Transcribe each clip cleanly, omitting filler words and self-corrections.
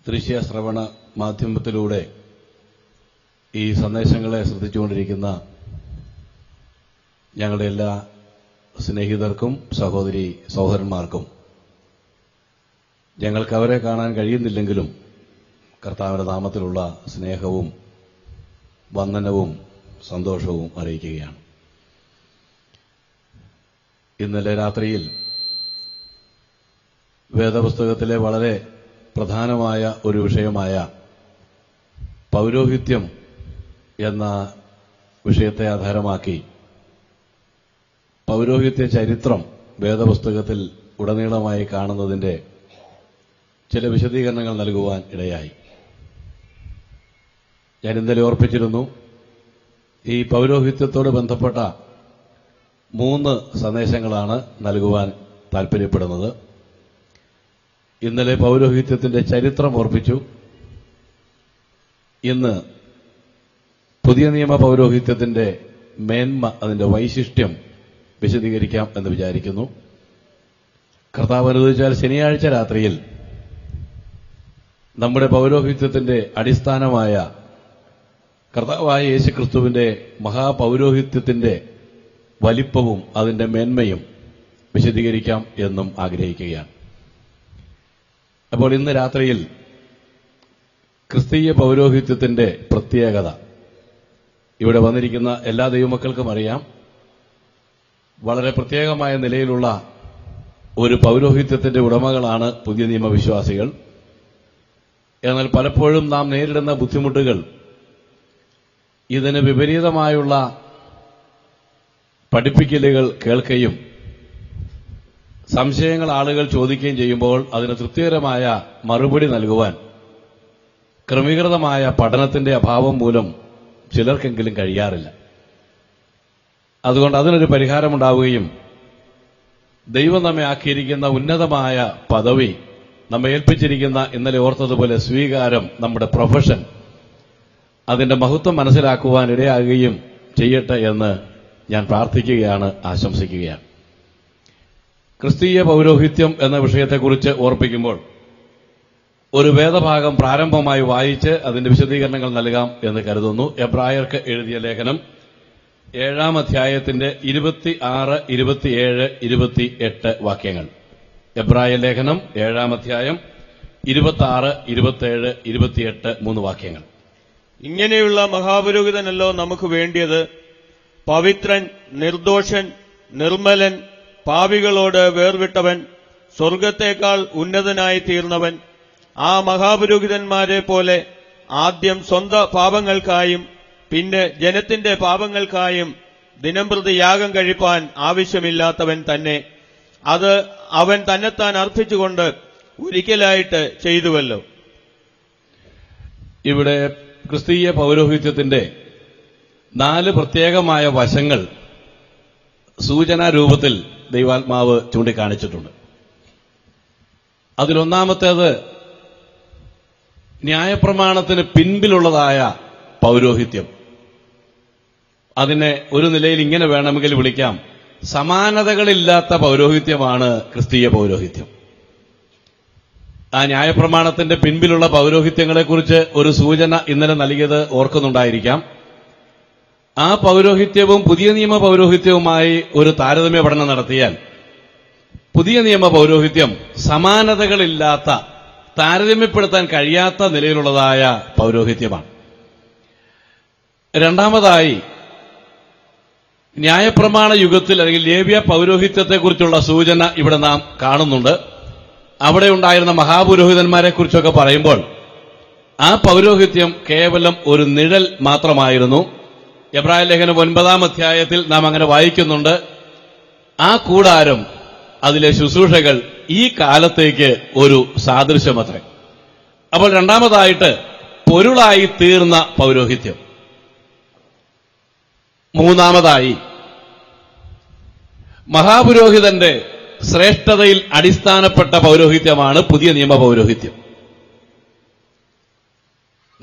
ദൃശ്യ ശ്രവണ മാധ്യമത്തിലൂടെ ഈ സന്ദേശങ്ങളെ ശ്രദ്ധിച്ചുകൊണ്ടിരിക്കുന്ന ഞങ്ങളുടെ എല്ലാ സ്നേഹിതർക്കും സഹോദരി സഹോദരന്മാർക്കും ഞങ്ങൾക്ക് അവരെ കാണാൻ കഴിയുന്നില്ലെങ്കിലും കർത്താവിന്റെ നാമത്തിലുള്ള സ്നേഹവും വന്ദനവും സന്തോഷവും അറിയിക്കുകയാണ്. ഇന്നലെ രാത്രിയിൽ വേദപുസ്തകത്തിലെ വളരെ പ്രധാനമായ ഒരു വിഷയമായ പൗരോഹിത്യം എന്ന വിഷയത്തെ ആധാരമാക്കി പൗരോഹിത്യ ചരിത്രം വേദപുസ്തകത്തിൽ ഉടനീളമായി കാണുന്നതിന്റെ ചില വിശദീകരണങ്ങൾ നൽകുവാൻ ഇടയായി. ഞാൻ ഇന്നലെ ഓർപ്പിച്ചിരുന്നു, ഈ പൗരോഹിത്യത്തോട് ബന്ധപ്പെട്ട 3 സന്ദേശങ്ങളാണ് നൽകുവാൻ താൽപര്യപ്പെടുന്നത്. ഇന്നലെ പൗരോഹിത്യത്തിന്റെ ചരിത്രം ഓർപ്പിച്ചു. ഇന്ന് പുതിയ നിയമ പൗരോഹിത്യത്തിന്റെ മേന്മ, അതിന്റെ വൈശിഷ്ട്യം വിശദീകരിക്കാം എന്ന് വിചാരിക്കുന്നു. കർത്താവ് അനുവദിച്ചാൽ ശനിയാഴ്ച രാത്രിയിൽ നമ്മുടെ പൗരോഹിത്യത്തിന്റെ അടിസ്ഥാനമായ കർത്താവായ യേശുക്രിസ്തുവിന്റെ മഹാപൗരോഹിത്യത്തിന്റെ വലിപ്പവും അതിന്റെ മേന്മയും വിശദീകരിക്കാം എന്നും ആഗ്രഹിക്കുകയാണ്. അപ്പോൾ ഇന്ന് രാത്രിയിൽ ക്രിസ്തീയ പൗരോഹിത്യത്തിന്റെ പ്രത്യേകത ഇവിടെ വന്നിരിക്കുന്ന എല്ലാ ദൈവമക്കൾക്കും അറിയാം. വളരെ പ്രത്യേകമായ നിലയിലുള്ള ഒരു പൗരോഹിത്യത്തിന്റെ ഉടമകളാണ് പുതിയ നിയമവിശ്വാസികൾ. എന്നാൽ പലപ്പോഴും നാം നേരിടുന്ന ബുദ്ധിമുട്ടുകൾ ഇതിന് വിപരീതമായുള്ള പഠിപ്പിക്കലുകൾ കേൾക്കുകയും സംശയങ്ങൾ ആളുകൾ ചോദിക്കുകയും ചെയ്യുമ്പോൾ അതിന് തൃപ്തികരമായ മറുപടി നൽകുവാൻ ക്രമീകൃതമായ പഠനത്തിന്റെ അഭാവം മൂലം ചിലർക്കെങ്കിലും കഴിയാറില്ല. അതുകൊണ്ട് അതിനൊരു പരിഹാരമുണ്ടാവുകയും ദൈവം നമ്മെ ആക്കിയിരിക്കുന്ന ഉന്നതമായ പദവി, നമ്മെ ഏൽപ്പിച്ചിരിക്കുന്ന ഇന്നലെ ഓർത്തതുപോലെ സ്വീകാരം, നമ്മുടെ പ്രൊഫഷൻ, അതിന്റെ മഹത്വം മനസ്സിലാക്കുവാൻ ഇടയാകുകയും ചെയ്യട്ടെ എന്ന് ഞാൻ പ്രാർത്ഥിക്കുകയാണ്, ആശംസിക്കുകയാണ്. ക്രിസ്തീയ പൗരോഹിത്യം എന്ന വിഷയത്തെക്കുറിച്ച് ഓർപ്പിക്കുമ്പോൾ ഒരു വേദഭാഗം പ്രാരംഭമായി വായിച്ച് അതിന്റെ വിശദീകരണങ്ങൾ നൽകാം എന്ന് കരുതുന്നു. എബ്രായർക്ക് എഴുതിയ ലേഖനം 7-ാം അധ്യായത്തിന്റെ 26, 27, 28 വാക്യങ്ങൾ. എബ്രായ ലേഖനം 7-ാം അധ്യായം 26, 27, 28 3 വാക്യങ്ങൾ. ഇങ്ങനെയുള്ള മഹാപുരോഹിതനല്ലോ നമുക്ക് വേണ്ടിയത്, പവിത്രൻ, നിർദോഷൻ, നിർമ്മലൻ, പാപികളോട് വേർവിട്ടവൻ, സ്വർഗത്തേക്കാൾ ഉന്നതനായി തീർന്നവൻ. ആ മഹാപുരോഹിതന്മാരെ പോലെ ആദ്യം സ്വന്തം പാപങ്ങൾക്കായും പിന്നെ ജനത്തിന്റെ പാപങ്ങൾക്കായും ദിനംപ്രതി യാഗം കഴിപ്പാൻ ആവശ്യമില്ലാത്തവൻ തന്നെ. അത് അവൻ തന്നെത്താൻ അർപ്പിച്ചുകൊണ്ട് ഒരിക്കലായിട്ട് ചെയ്തുവല്ലോ. ഇവിടെ ക്രിസ്തീയ പൗരോഹിത്യത്തിന്റെ 4 പ്രത്യേകമായ വശങ്ങൾ സൂചനാരൂപത്തിൽ ദൈവാത്മാവ് ചൂണ്ടിക്കാണിച്ചിട്ടുണ്ട്. അതിലൊന്നാമത്തേത് ന്യായപ്രമാണത്തിന് പിൻപിലുള്ളതായ പൗരോഹിത്യം. അതിനെ ഒരു നിലയിൽ ഇങ്ങനെ വേണമെങ്കിൽ വിളിക്കാം, സമാനതകളില്ലാത്ത പൗരോഹിത്യമാണ് ക്രിസ്തീയ പൗരോഹിത്യം. ആ ന്യായപ്രമാണത്തിന്റെ പിൻപിലുള്ള പൗരോഹിത്യങ്ങളെക്കുറിച്ച് ഒരു സൂചന ഇന്നലെ നൽകിയത് ഓർക്കുന്നുണ്ടായിരിക്കാം. ആ പൗരോഹിത്യവും പുതിയ നിയമ പൗരോഹിത്യവുമായി ഒരു താരതമ്യ പഠനം നടത്തിയാൽ പുതിയ നിയമ പൗരോഹിത്യം സമാനതകളില്ലാത്ത, താരതമ്യപ്പെടുത്താൻ കഴിയാത്ത നിലയിലുള്ളതായ പൗരോഹിത്യമാണ്. രണ്ടാമതായി, ന്യായപ്രമാണ യുഗത്തിൽ അല്ലെങ്കിൽ ലേവ്യ പൗരോഹിത്യത്തെക്കുറിച്ചുള്ള സൂചന ഇവിടെ നാം കാണുന്നുണ്ട്. അവിടെ ഉണ്ടായിരുന്ന മഹാപുരോഹിതന്മാരെക്കുറിച്ചൊക്കെ പറയുമ്പോൾ ആ പൗരോഹിത്യം കേവലം ഒരു നിഴൽ മാത്രമായിരുന്നു. എബ്രായ ലേഖനം 9-ാം അധ്യായത്തിൽ നാം അങ്ങനെ വായിക്കുന്നുണ്ട്. ആ കൂടാരം, അതിലെ ശുശ്രൂഷകൾ ഈ കാലത്തേക്ക് ഒരു സാദൃശ്യമത്രേ. അപ്പോൾ രണ്ടാമതായിട്ട് പൊരുളായി തീർന്ന പൗരോഹിത്യം. മൂന്നാമതായി, മഹാപുരോഹിതന്റെ ശ്രേഷ്ഠതയിൽ അടിസ്ഥാനപ്പെട്ട പൗരോഹിത്യമാണ് പുതിയ നിയമ പൗരോഹിത്യം.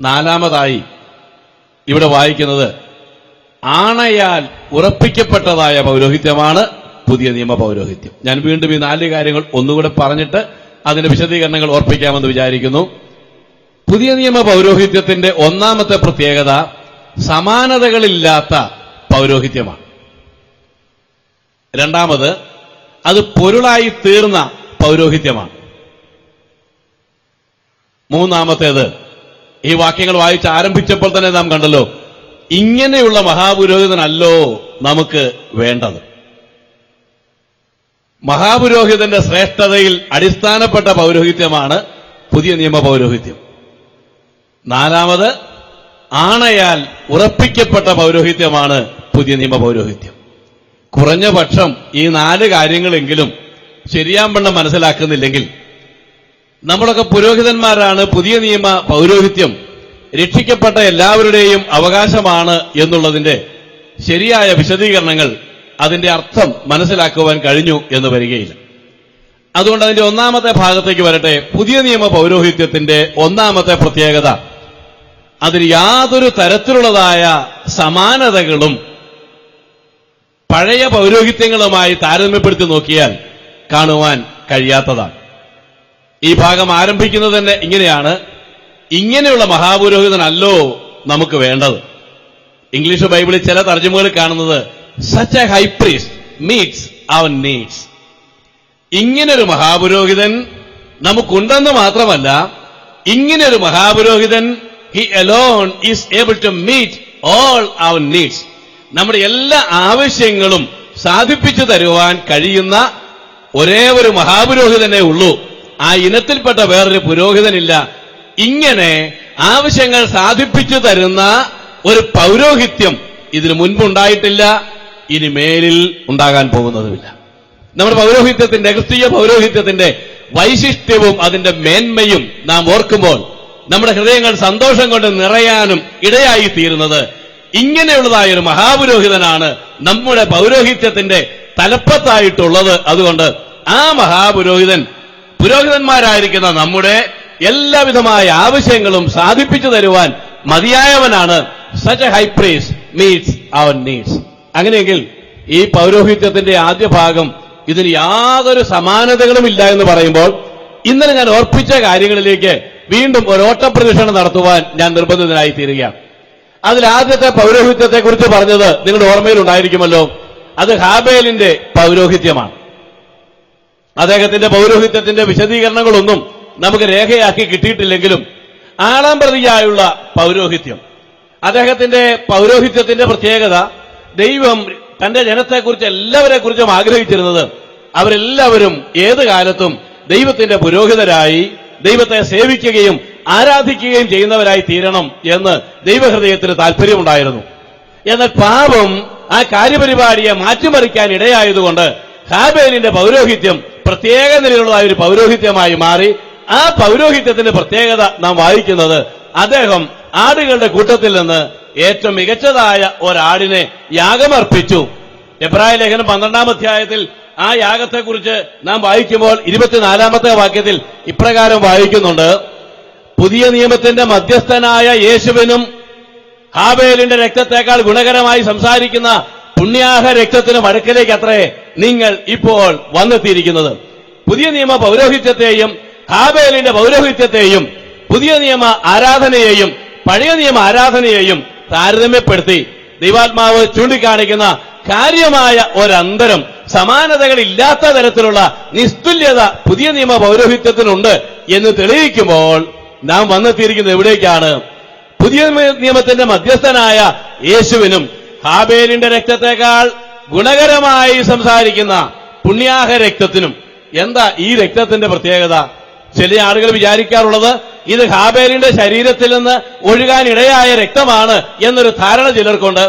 നാലാമതായി ഇവിടെ വായിക്കുന്നത് ആണയാൽ ഉറപ്പിക്കപ്പെട്ടതായ പൗരോഹിത്യമാണ് പുതിയ നിയമ പൗരോഹിത്യം. ഞാൻ വീണ്ടും ഈ 4 കാര്യങ്ങൾ ഒന്നുകൂടെ പറഞ്ഞിട്ട് അതിന്റെ വിശദീകരണങ്ങൾ ഓർപ്പിക്കാമെന്ന് വിചാരിക്കുന്നു. പുതിയ നിയമ പൗരോഹിത്യത്തിന്റെ ഒന്നാമത്തെ പ്രത്യേകത സമാനതകളില്ലാത്ത പൗരോഹിത്യമാണ്. രണ്ടാമത്, അത് പൊരുളായി തീർന്ന പൗരോഹിത്യമാണ്. മൂന്നാമത്തേത്, ഈ വാക്യങ്ങൾ വായിച്ച് ആരംഭിച്ചപ്പോൾ തന്നെ നാം കണ്ടല്ലോ, ഇങ്ങനെയുള്ള മഹാപുരോഹിതനല്ലോ നമുക്ക് വേണ്ടത്. മഹാപുരോഹിതന്റെ ശ്രേഷ്ഠതയിൽ അടിസ്ഥാനപ്പെട്ട പൗരോഹിത്യമാണ് പുതിയ നിയമ പൗരോഹിത്യം. നാലാമത്, ആണയാൽ ഉറപ്പിക്കപ്പെട്ട പൗരോഹിത്യമാണ് പുതിയ നിയമ പൗരോഹിത്യം. കുറഞ്ഞ പക്ഷം ഈ 4 കാര്യങ്ങളെങ്കിലും ശരിയാമ്പണ്ണം മനസ്സിലാക്കുന്നില്ലെങ്കിൽ നമ്മളൊക്കെ പുരോഹിതന്മാരാണ്, പുതിയ നിയമ പൗരോഹിത്യം രക്ഷിക്കപ്പെട്ട എല്ലാവരുടെയും അവകാശമാണ് എന്നുള്ളതിന്റെ ശരിയായ വിശദീകരണങ്ങൾ, അതിന്റെ അർത്ഥം മനസ്സിലാക്കുവാൻ കഴിഞ്ഞു എന്ന് വരികയില്ല. അതുകൊണ്ട് അതിന്റെ ഒന്നാമത്തെ ഭാഗത്തേക്ക് വരട്ടെ. പുതിയ നിയമ പൗരോഹിത്യത്തിന്റെ ഒന്നാമത്തെ പ്രത്യേകത, അതിന് യാതൊരു തരത്തിലുള്ളതായ സമാനതകളും പഴയ പൗരോഹിത്യങ്ങളുമായി താരതമ്യപ്പെടുത്തി നോക്കിയാൽ കാണുവാൻ കഴിയാത്തതാണ്. ഈ ഭാഗം ആരംഭിക്കുന്നത് തന്നെ ഇങ്ങനെയാണ്: ഇങ്ങനെയുള്ള മഹാപുരോഹിതനല്ലോ നമുക്ക് വേണ്ടത്. ഇംഗ്ലീഷ് ബൈബിളിൽ ചില തർജ്ജമകൾ കാണുന്നത് such a high priest meets our needs. ഇങ്ങനൊരു മഹാപുരോഹിതൻ നമുക്കുണ്ടെന്ന് മാത്രമല്ല, ഇങ്ങനൊരു മഹാപുരോഹിതൻ he alone is able to meet all our needs. നമ്മുടെ എല്ലാ ആവശ്യങ്ങളും സാധിപ്പിച്ചു തരുവാൻ കഴിയുന്ന ഒരേ ഒരു മഹാപുരോഹിതനേ ഉള്ളൂ. ആ ഇനത്തിൽപ്പെട്ട വേറൊരു പുരോഹിതനില്ല. ഇങ്ങനെ ആവശ്യങ്ങൾ സാധിപ്പിച്ചു തരുന്ന ഒരു പൗരോഹിത്യം ഇതിനു മുൻപുണ്ടായിട്ടില്ല, ഇനി മേലിൽ ഉണ്ടാകാൻ പോകുന്നതുമില്ല. നമ്മുടെ പൗരോഹിത്യത്തിന്റെ, ക്രിസ്തീയ പൗരോഹിത്യത്തിന്റെ വൈശിഷ്ട്യവും അതിന്റെ മേന്മയും നാം ഓർക്കുമ്പോൾ നമ്മുടെ ഹൃദയങ്ങൾ സന്തോഷം കൊണ്ട് നിറയാനും ഇടയായി തീരുന്നത് ഇങ്ങനെയുള്ളതായൊരു മഹാപുരോഹിതനാണ് നമ്മുടെ പൗരോഹിത്യത്തിന്റെ തലപ്പത്തായിട്ടുള്ളത്. അതുകൊണ്ട് ആ മഹാപുരോഹിതൻ പുരോഹിതന്മാരായിരിക്കുന്ന നമ്മുടെ എല്ലാവിധമായ ആവശ്യങ്ങളും സാധിപ്പിച്ചു തരുവാൻ മതിയായവനാണ്. such a high priest meets our needs. അങ്ങനെയെങ്കിൽ ഈ പൗരോഹിത്യത്തിന്റെ ആദ്യ ഭാഗം ഇതിന് യാതൊരു സമാനതകളും ഇല്ല എന്ന് പറയുമ്പോൾ, ഇന്നലെ ഞാൻ ഓർപ്പിച്ച കാര്യങ്ങളിലേക്ക് വീണ്ടും ഒരു ഓട്ടപ്രദക്ഷിണം നടത്തുവാൻ ഞാൻ നിർബന്ധിതനായി തീരുകയാണ്. അതിൽ ആദ്യത്തെ പൗരോഹിത്യത്തെക്കുറിച്ച് പറഞ്ഞത് നിങ്ങളുടെ ഓർമ്മയിൽ ഉണ്ടായിരിക്കുമല്ലോ. അത് ഹാബേലിന്റെ പൗരോഹിത്യമാണ്. അദ്ദേഹത്തിന്റെ പൗരോഹിത്യത്തിന്റെ വിശദീകരണങ്ങളൊന്നും നമുക്ക് രേഖയാക്കി കിട്ടിയിട്ടില്ലെങ്കിലും ആളാംപ്രതിയായുള്ള പൗരോഹിത്യം, അദ്ദേഹത്തിന്റെ പൗരോഹിത്യത്തിന്റെ പ്രത്യേകത, ദൈവം തന്റെ ജനത്തെക്കുറിച്ച് എല്ലാവരെക്കുറിച്ചും ആഗ്രഹിച്ചിരുന്നത് അവരെല്ലാവരും ഏത് കാലത്തും ദൈവത്തിന്റെ പുരോഹിതരായി ദൈവത്തെ സേവിക്കുകയും ആരാധിക്കുകയും ചെയ്യുന്നവരായി തീരണം എന്ന് ദൈവഹൃദയത്തിന് താല്പര്യമുണ്ടായിരുന്നു. എന്നാൽ പാപം ആ കാര്യപരിപാടിയെ മാറ്റിമറിക്കാൻ ഇടയായതുകൊണ്ട് ഹാബേലിന്റെ പൗരോഹിത്യം പ്രത്യേക നിലയിലുള്ളതായ ഒരു പൗരോഹിത്യമായി മാറി. ആ പൗരോഹിത്യത്തിന്റെ പ്രത്യേകത നാം വായിക്കുന്നത്, അദ്ദേഹം ആടുകളുടെ കൂട്ടത്തിൽ നിന്ന് ഏറ്റവും മികച്ചതായ ഒരാടിനെ യാഗമർപ്പിച്ചു. എബ്രായ ലേഖനം 12-ാം അധ്യായത്തിൽ ആ യാഗത്തെക്കുറിച്ച് നാം വായിക്കുമ്പോൾ 24-ാമത്തെ വാക്യത്തിൽ ഇപ്രകാരം വായിക്കുന്നുണ്ട്: പുതിയ നിയമത്തിന്റെ മധ്യസ്ഥനായ യേശുവിനും ഹാബേലിന്റെ രക്തത്തെക്കാൾ ഗുണകരമായി സംസാരിക്കുന്ന പുണ്യാഹ രക്തത്തിനും അടുക്കലേക്ക് അത്രേ നിങ്ങൾ ഇപ്പോൾ വന്നെത്തിയിരിക്കുന്നത്. പുതിയ നിയമ പൗരോഹിത്യത്തെയും ഹാബേലിന്റെ പൗരോഹിത്യത്തെയും പുതിയ നിയമ ആരാധനയെയും പഴയ നിയമ ആരാധനയെയും താരതമ്യപ്പെടുത്തി ദൈവാത്മാവ് ചൂണ്ടിക്കാണിക്കുന്ന കാര്യമായ ഒരന്തരം, സമാനതകളില്ലാത്ത തരത്തിലുള്ള നിസ്തുല്യത പുതിയ നിയമ പൗരോഹിത്യത്തിനുണ്ട് എന്ന് തെളിയിക്കുമ്പോൾ നാം വന്നെത്തിയിരിക്കുന്നത് എവിടേക്കാണ്? പുതിയ നിയമത്തിന്റെ മധ്യസ്ഥനായ യേശുവിനും ഹാബേലിന്റെ രക്തത്തെക്കാൾ ഗുണകരമായി സംസാരിക്കുന്ന പുണ്യാഹ രക്തത്തിനും. എന്താ ഈ രക്തത്തിന്റെ പ്രത്യേകത? ചില ആളുകൾ വിചാരിക്കാറുള്ളത് ഇത് ഹാബേലിന്റെ ശരീരത്തിൽ നിന്ന് ഒഴുകാനിടയായ രക്തമാണ് എന്നൊരു ധാരണ ചിലർക്കുണ്ട്.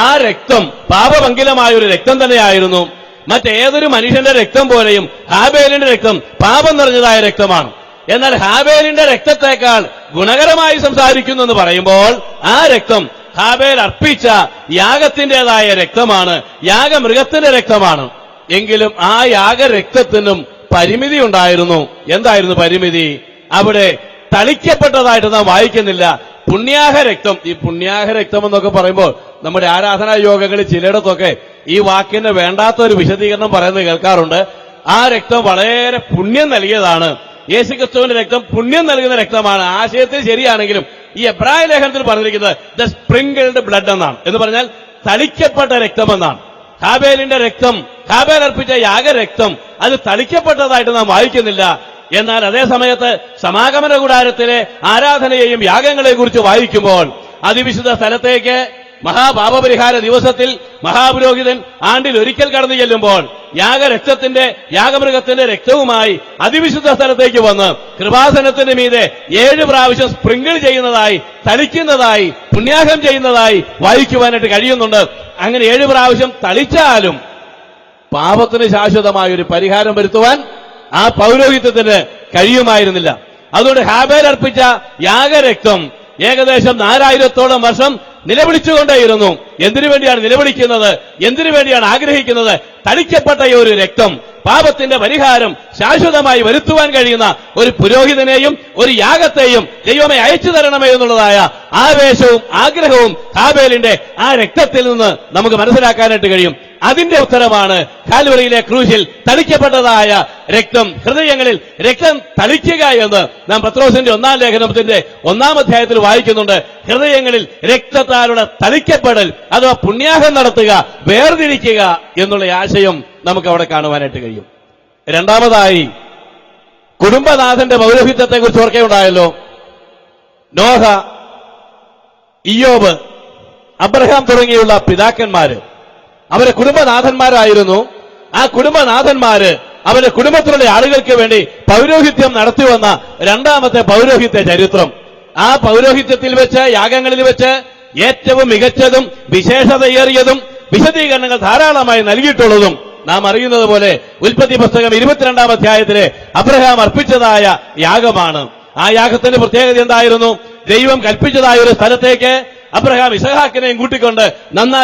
ആ രക്തം പാപമംഗലമായ ഒരു രക്തം തന്നെയായിരുന്നു. മറ്റേതൊരു മനുഷ്യന്റെ രക്തം പോലെയും ഹാബേലിന്റെ രക്തം പാപം നിറഞ്ഞതായ രക്തമാണ്. എന്നാൽ ഹാബേലിന്റെ രക്തത്തെക്കാൾ ഗുണകരമായി സംസാരിക്കുന്നു എന്ന് പറയുമ്പോൾ ആ രക്തം ഹാബേൽ അർപ്പിച്ച യാഗത്തിന്റേതായ രക്തമാണ്, യാഗമൃഗത്തിന്റെ രക്തമാണ്. എങ്കിലും ആ യാഗരക്തത്തിനും പരിമിതി ഉണ്ടായിരുന്നു. എന്തായിരുന്നു പരിമിതി? അവിടെ തളിക്കപ്പെട്ടതായിട്ട് നാം വായിക്കുന്നില്ല. പുണ്യാഹ രക്തം, ഈ പുണ്യാഹ രക്തം എന്നൊക്കെ പറയുമ്പോൾ നമ്മുടെ ആരാധനാ യോഗങ്ങളിൽ ചിലയിടത്തൊക്കെ ഈ വാക്കിന് വേണ്ടാത്ത ഒരു വിശദീകരണം പറയുന്നത് കേൾക്കാറുണ്ട്. ആ രക്തം വളരെ പുണ്യം നൽകിയതാണ്. യേശുക്രിസ്തുവിന്റെ രക്തം പുണ്യം നൽകുന്ന രക്തമാണ്. ആശയത്തിൽ ശരിയാണെങ്കിലും ഈ എബ്രായ ലേഖനത്തിൽ പറഞ്ഞിരിക്കുന്നത് ദ സ്പ്രിങ്കിൾഡ് ബ്ലഡ് എന്നാണ്. എന്ന് പറഞ്ഞാൽ തളിക്കപ്പെട്ട രക്തമെന്നാണ്. ഹാബേലിന്റെ രക്തം, ഹാബേൽ അർപ്പിച്ച യാഗരക്തം അത് തളിക്കപ്പെട്ടതായിട്ട് നാം വായിക്കുന്നില്ല. എന്നാൽ അതേ സമയത്ത് സമാഗമന കൂടാരത്തിലെ ആരാധനയെയും യാഗങ്ങളെയും കുറിച്ച് വായിക്കുമ്പോൾ അതിവിശുദ്ധ സ്ഥലത്തേക്ക് മഹാപാപപരിഹാര ദിവസത്തിൽ മഹാപുരോഹിതൻ ആണ്ടിൽ ഒരിക്കൽ കടന്നു ചെല്ലുമ്പോൾ യാഗമൃഗത്തിന്റെ രക്തവുമായി അതിവിശുദ്ധ സ്ഥലത്തേക്ക് വന്ന് കൃപാസനത്തിന്റെ മീതെ 7 പ്രാവശ്യം സ്പ്രിങ്കിൾ ചെയ്യുന്നതായി, തളിക്കുന്നതായി, പുണ്യാഹം ചെയ്യുന്നതായി വായിക്കുവാനായിട്ട് കഴിയുന്നുണ്ട്. അങ്ങനെ 7 പ്രാവശ്യം തളിച്ചാലും പാപത്തിന് ശാശ്വതമായ ഒരു പരിഹാരം വരുത്തുവാൻ ആ പൗരോഹിത്യത്തിന് കഴിയുമായിരുന്നില്ല. അതുകൊണ്ട് ഹാബേൽ അർപ്പിച്ച യാഗരക്തം ഏകദേശം 4000-ഓളം വർഷം നിലവിളിച്ചുകൊണ്ടേയിരുന്നു. എന്തിനു വേണ്ടിയാണ് നിലവിളിക്കുന്നത്? എന്തിനു വേണ്ടിയാണ് ആഗ്രഹിക്കുന്നത്? തളിക്കപ്പെട്ട ഈ ഒരു രക്തം പാപത്തിന്റെ പരിഹാരം ശാശ്വതമായി വരുത്തുവാൻ കഴിയുന്ന ഒരു പുരോഹിതനെയും ഒരു യാഗത്തെയും ദൈവമേ അയച്ചു തരണമേ എന്നുള്ളതായ ആവേശവും ആഗ്രഹവും ഹാബേലിന്റെ ആ രക്തത്തിൽ നിന്ന് നമുക്ക് മനസ്സിലാക്കാനായിട്ട് കഴിയും. അതിന്റെ ഉത്തരമാണ് കാൽവറിയിലെ ക്രൂശിൽ തളിക്കപ്പെട്ടതായ രക്തം. ഹൃദയങ്ങളിൽ രക്തം തളിക്കുക എന്ന് നാം പത്രോസിന്റെ 1-ാം ലേഖനത്തിന്റെ 1-ാം അധ്യായത്തിൽ വായിക്കുന്നുണ്ട്. ഹൃദയങ്ങളിൽ രക്തത്താലുള്ള തളിക്കപ്പെടൽ അഥവാ പുണ്യാഹം നടത്തുക, വേർതിരിക്കുക എന്നുള്ള ആശയം നമുക്ക് അവിടെ കാണുവാനായിട്ട് കഴിയും. രണ്ടാമതായി കുടുംബനാഥന്റെ പൗരോഹിത്യത്തെക്കുറിച്ച് ഓർക്കുകയുണ്ടായല്ലോ. നോഹ, ഇയ്യോബ്, അബ്രഹാം തുടങ്ങിയുള്ള പിതാക്കന്മാര് അവരെ കുടുംബനാഥന്മാരായിരുന്നു. ആ കുടുംബനാഥന്മാര് അവരുടെ കുടുംബത്തിലുള്ള ആളുകൾക്ക് വേണ്ടി പൗരോഹിത്യം നടത്തിവന്ന രണ്ടാമത്തെ പൗരോഹിത്യ ചരിത്രം. ആ പൗരോഹിത്യത്തിൽ വെച്ച്, യാഗങ്ങളിൽ വെച്ച് ഏറ്റവും മികച്ചതും വിശേഷതയേറിയതും വിശദീകരണങ്ങൾ ധാരാളമായി നൽകിയിട്ടുള്ളതും നാം അറിയുന്നത് പോലെ ഉൽപ്പത്തി പുസ്തകം 22-ാം അധ്യായത്തിലെ അബ്രഹാം അർപ്പിച്ചതായ യാഗമാണ്. ആ യാഗത്തിന്റെ പ്രത്യേകത എന്തായിരുന്നു? ദൈവം കൽപ്പിച്ചതായ ഒരു സ്ഥലത്തേക്ക് അബ്രഹാം ഇസഹാക്കിനെയും കൂട്ടിക്കൊണ്ട്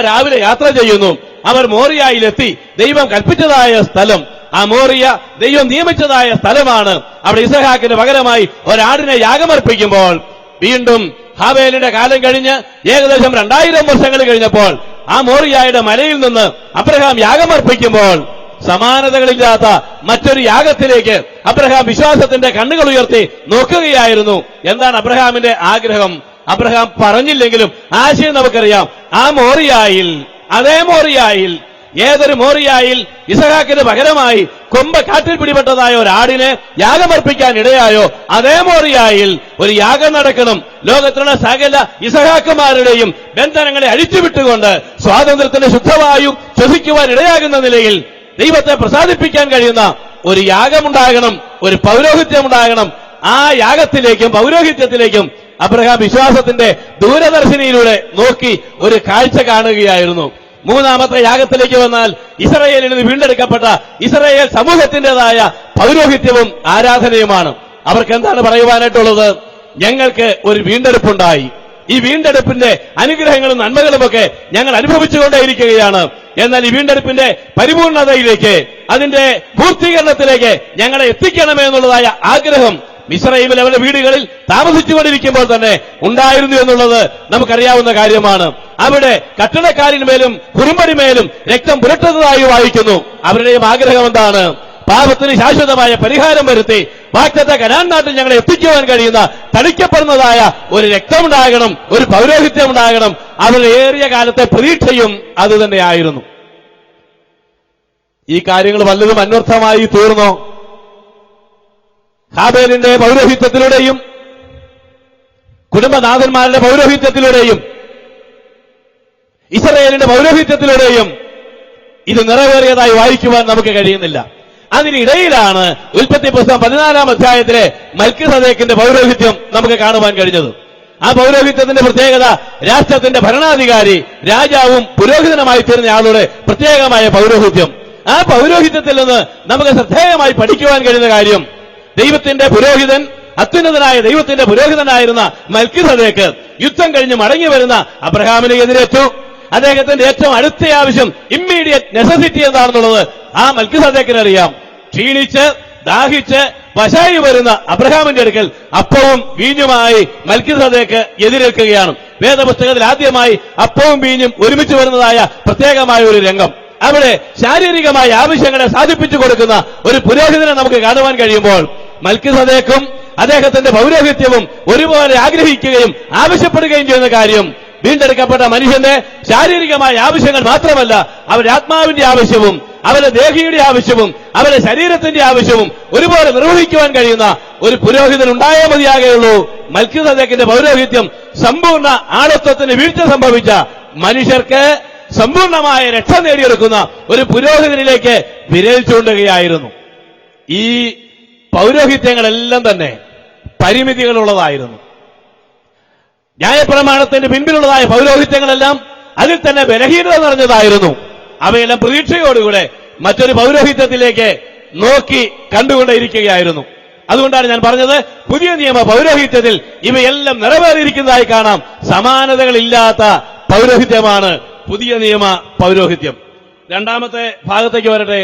രാവിലെ യാത്ര ചെയ്യുന്നു. അവർ മോറിയയിലെത്തി. ദൈവം കൽപ്പിച്ചതായ സ്ഥലം, ആ മോറിയ ദൈവം നിയമിച്ചതായ സ്ഥലമാണ്. അവിടെ ഇസഹാക്കിന് പകരമായി ഒരാടിനെ യാഗമർപ്പിക്കുമ്പോൾ വീണ്ടും ഹാബേലിന്റെ കാലം കഴിഞ്ഞ് ഏകദേശം 2000 വർഷങ്ങൾ കഴിഞ്ഞപ്പോൾ ആ മോറിയയുടെ മലയിൽ നിന്ന് അബ്രഹാം യാഗമർപ്പിക്കുമ്പോൾ സമാനതകളില്ലാത്ത മറ്റൊരു യാഗത്തിലേക്ക് അബ്രഹാം വിശ്വാസത്തിന്റെ കണ്ണുകൾ ഉയർത്തി നോക്കുകയായിരുന്നു. എന്താണ് അബ്രഹാമിന്റെ ആഗ്രഹം? അബ്രഹാം പറഞ്ഞില്ലെങ്കിലും ആശയം നമുക്കറിയാം. ആ മോറിയയിൽ, അതേ മോറിയയിൽ, ഏതൊരു മോറിയയിൽ ഇസഹാക്കിന് പകരമായി കൊമ്പ് കാട്ടിൽ പിടിപെട്ടതായ ഒരാടിനെ യാഗമർപ്പിക്കാൻ ഇടയായോ, അതേ മോറിയയിൽ ഒരു യാഗം നടക്കണം. ലോകത്തിലുള്ള സകല ഇസഹാക്കുമാരുടെയും ബന്ധനങ്ങളെ അഴിച്ചുവിട്ടുകൊണ്ട് സ്വാതന്ത്ര്യത്തിന്റെ ശുദ്ധവായു ശ്വസിക്കുവാൻ ഇടയാകുന്ന നിലയിൽ ദൈവത്തെ പ്രസാദിപ്പിക്കാൻ കഴിയുന്ന ഒരു യാഗമുണ്ടാകണം, ഒരു പൗരോഹിത്യമുണ്ടാകണം. ആ യാഗത്തിലേക്കും പൗരോഹിത്യത്തിലേക്കും അബ്രഹാം വിശ്വാസത്തിന്റെ ദൂരദർശിനിയിലൂടെ നോക്കി ഒരു കാഴ്ച കാണുകയായിരുന്നു. മൂന്നാമത്തെ യാഗത്തിലേക്ക് വന്നാൽ ഇസ്രായേലിൽ നിന്ന് വീണ്ടെടുക്കപ്പെട്ട ഇസ്രായേൽ സമൂഹത്തിന്റേതായ പൗരോഹിത്യവും ആരാധനയുമാണ്. അവർക്ക് എന്താണ് പറയുവാനായിട്ടുള്ളത്? ഞങ്ങൾക്ക് ഒരു വീണ്ടെടുപ്പുണ്ടായി. ഈ വീണ്ടെടുപ്പിന്റെ അനുഗ്രഹങ്ങളും നന്മകളുമൊക്കെ ഞങ്ങൾ അനുഭവിച്ചുകൊണ്ടേയിരിക്കുകയാണ്. എന്നാൽ ഈ വീണ്ടെടുപ്പിന്റെ പരിപൂർണതയിലേക്ക്, അതിന്റെ പൂർത്തീകരണത്തിലേക്ക് ഞങ്ങളെ എത്തിക്കണമെന്നുള്ളതായ ആഗ്രഹം മിസ്രയീമിൽ അവരുടെ വീടുകളിൽ താമസിച്ചുകൊണ്ടിരിക്കുമ്പോൾ തന്നെ ഉണ്ടായിരുന്നു എന്നുള്ളത് നമുക്കറിയാവുന്ന കാര്യമാണ്. അവിടെ കട്ടളക്കാരിന്മേലും കുറുമ്പടിമേലും രക്തം പുരട്ടുന്നതായി വായിക്കുന്നു. അവരുടെയും ആഗ്രഹം എന്താണ്? പാപത്തിന് ശാശ്വതമായ പരിഹാരം വരുത്തി വാഗ്ദത്ത കനാൻ നാട്ടിൽ ഞങ്ങളെ എത്തിക്കുവാൻ കഴിയുന്ന തളിക്കപ്പെടുന്നതായ ഒരു രക്തമുണ്ടാകണം, ഒരു പൗരോഹിത്യം ഉണ്ടാകണം. അവരുടെ ഏറിയ കാലത്തെ പ്രതീക്ഷയും അതുതന്നെയായിരുന്നു. ഈ കാര്യങ്ങൾ വല്ലതും അന്വർത്ഥമായി തീർന്നോ? ഹാബേലിന്റെ പൗരോഹിത്യത്തിലൂടെയും കുടുംബനാഥന്മാരുടെ പൗരോഹിത്യത്തിലൂടെയും ഇസ്രായേലിന്റെ പൗരോഹിത്യത്തിലൂടെയും ഇത് നിറവേറിയതായി വായിക്കുവാൻ നമുക്ക് കഴിയുന്നില്ല. അതിനിടയിലാണ് ഉൽപ്പത്തി പുസ്തകം 14-ാം അധ്യായത്തിലെ മൽക്കിസദേക്കിന്റെ പൗരോഹിത്യം നമുക്ക് കാണുവാൻ കഴിഞ്ഞത്. ആ പൗരോഹിത്യത്തിന്റെ പ്രത്യേകത രാഷ്ട്രത്തിന്റെ ഭരണാധികാരി, രാജാവും പുരോഹിതനുമായി തീർന്ന ആളുടെ പ്രത്യേകമായ പൗരോഹിത്യം. ആ പൗരോഹിത്യത്തിൽ നിന്ന് നമുക്ക് ശ്രദ്ധേയമായി പഠിക്കുവാൻ കഴിയുന്ന കാര്യം, ദൈവത്തിന്റെ പുരോഹിതൻ, അത്യുന്നതനായ ദൈവത്തിന്റെ പുരോഹിതനായിരുന്ന മൽക്കിസദേക്ക് യുദ്ധം കഴിഞ്ഞ് മടങ്ങി വരുന്ന അബ്രഹാമിനെ എതിരേറ്റു. അദ്ദേഹത്തിന്റെ ഏറ്റവും അടുത്ത ആവശ്യം, ഇമ്മീഡിയറ്റ് നെസസിറ്റി എന്താണെന്നുള്ളത് ആ മൽക്കിസദേക്കിനറിയാം. ക്ഷീണിച്ച് ദാഹിച്ച് വശായി വരുന്ന അബ്രഹാമിന്റെ അടുക്കൽ അപ്പവും വീഞ്ഞുമായി മൽക്കിസദേക്ക് എതിരേൽക്കുകയാണ്. വേദപുസ്തകത്തിൽ ആദ്യമായി അപ്പവും വീഞ്ഞും ഒരുമിച്ച് വരുന്നതായ പ്രത്യേകമായ ഒരു രംഗം. അവിടെ ശാരീരികമായ ആവശ്യങ്ങളെ സാധിപ്പിച്ചു കൊടുക്കുന്ന ഒരു പുരോഹിതനെ നമുക്ക് കാണുവാൻ കഴിയുമ്പോൾ മൽക്കിസദേക്കും അദ്ദേഹത്തിന്റെ പൗരോഹിത്യവും ഒരുപോലെ ആഗ്രഹിക്കുകയും ആവശ്യപ്പെടുകയും ചെയ്യുന്ന കാര്യം വീണ്ടെടുക്കപ്പെട്ട മനുഷ്യന്റെ ശാരീരികമായ ആവശ്യങ്ങൾ മാത്രമല്ല, അവരുടെ ആത്മാവിന്റെ ആവശ്യവും അവരുടെ ദേഹിയുടെ ആവശ്യവും അവരുടെ ശരീരത്തിന്റെ ആവശ്യവും ഒരുപോലെ നിർവഹിക്കുവാൻ കഴിയുന്ന ഒരു പുരോഹിതൻ ഉണ്ടായേ മതിയാകുള്ളൂ. മൽക്കിസദേക്കിന്റെ പൗരോഹിത്യം സമ്പൂർണ്ണ ആളത്വത്തിന് വീഴ്ച സംഭവിച്ച മനുഷ്യർക്ക് സമ്പൂർണമായ രക്ഷ നേടിയെടുക്കുന്ന ഒരു പുരോഹിതനിലേക്ക് വിരൽ ചൂണ്ടുകയായിരുന്നു. ഈ പൗരോഹിത്യങ്ങളെല്ലാം തന്നെ പരിമിതികളുള്ളതായിരുന്നു. ന്യായപ്രമാണത്തിന്റെ പിൻപിലുള്ളതായ പൗരോഹിത്യങ്ങളെല്ലാം അതിൽ തന്നെ ബലഹീനത നിറഞ്ഞതായിരുന്നു. അവയെല്ലാം പ്രതീക്ഷയോടുകൂടെ മറ്റൊരു പൗരോഹിത്യത്തിലേക്ക് നോക്കി കണ്ടുകൊണ്ടേയിരിക്കുകയായിരുന്നു. അതുകൊണ്ടാണ് ഞാൻ പറഞ്ഞത്, പുതിയ നിയമ പൗരോഹിത്യത്തിൽ ഇവയെല്ലാം നിറവേറിയിരിക്കുന്നതായി കാണാം. സമാനതകളില്ലാത്ത പൗരോഹിത്യമാണ് പുതിയ നിയമ പൗരോഹിത്യം. രണ്ടാമത്തെ ഭാഗത്തേക്ക് വരട്ടെ.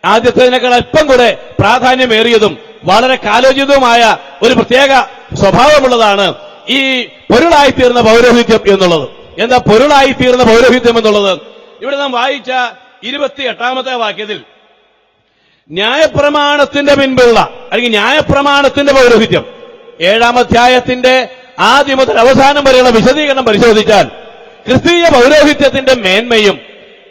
ആദ്യത്തേതിനേക്കാൾ അല്പം കൂടെ പ്രാധാന്യമേറിയതും വളരെ കാലോചിതവുമായ ഒരു പ്രത്യേക സ്വഭാവമുള്ളതാണ് ഈ പൊരുളായിത്തീർന്ന പൗരോഹിത്യം എന്നുള്ളത്. എന്താ പൊരുളായിത്തീർന്ന പൗരോഹിത്യം എന്നുള്ളത്? ഇവിടെ നാം വായിച്ച 28-ാമത്തെ വാക്യത്തിൽ ന്യായപ്രമാണത്തിന്റെ പിൻപുള്ള അല്ലെങ്കിൽ ന്യായപ്രമാണത്തിന്റെ പൗരോഹിത്യം, 7-ാം അധ്യായത്തിന്റെ ആദ്യം മുതൽ അവസാനം വരെയുള്ള വിശദീകരണം പരിശോധിച്ചാൽ ക്രിസ്തീയ പൗരോഹിത്യത്തിന്റെ മേന്മയും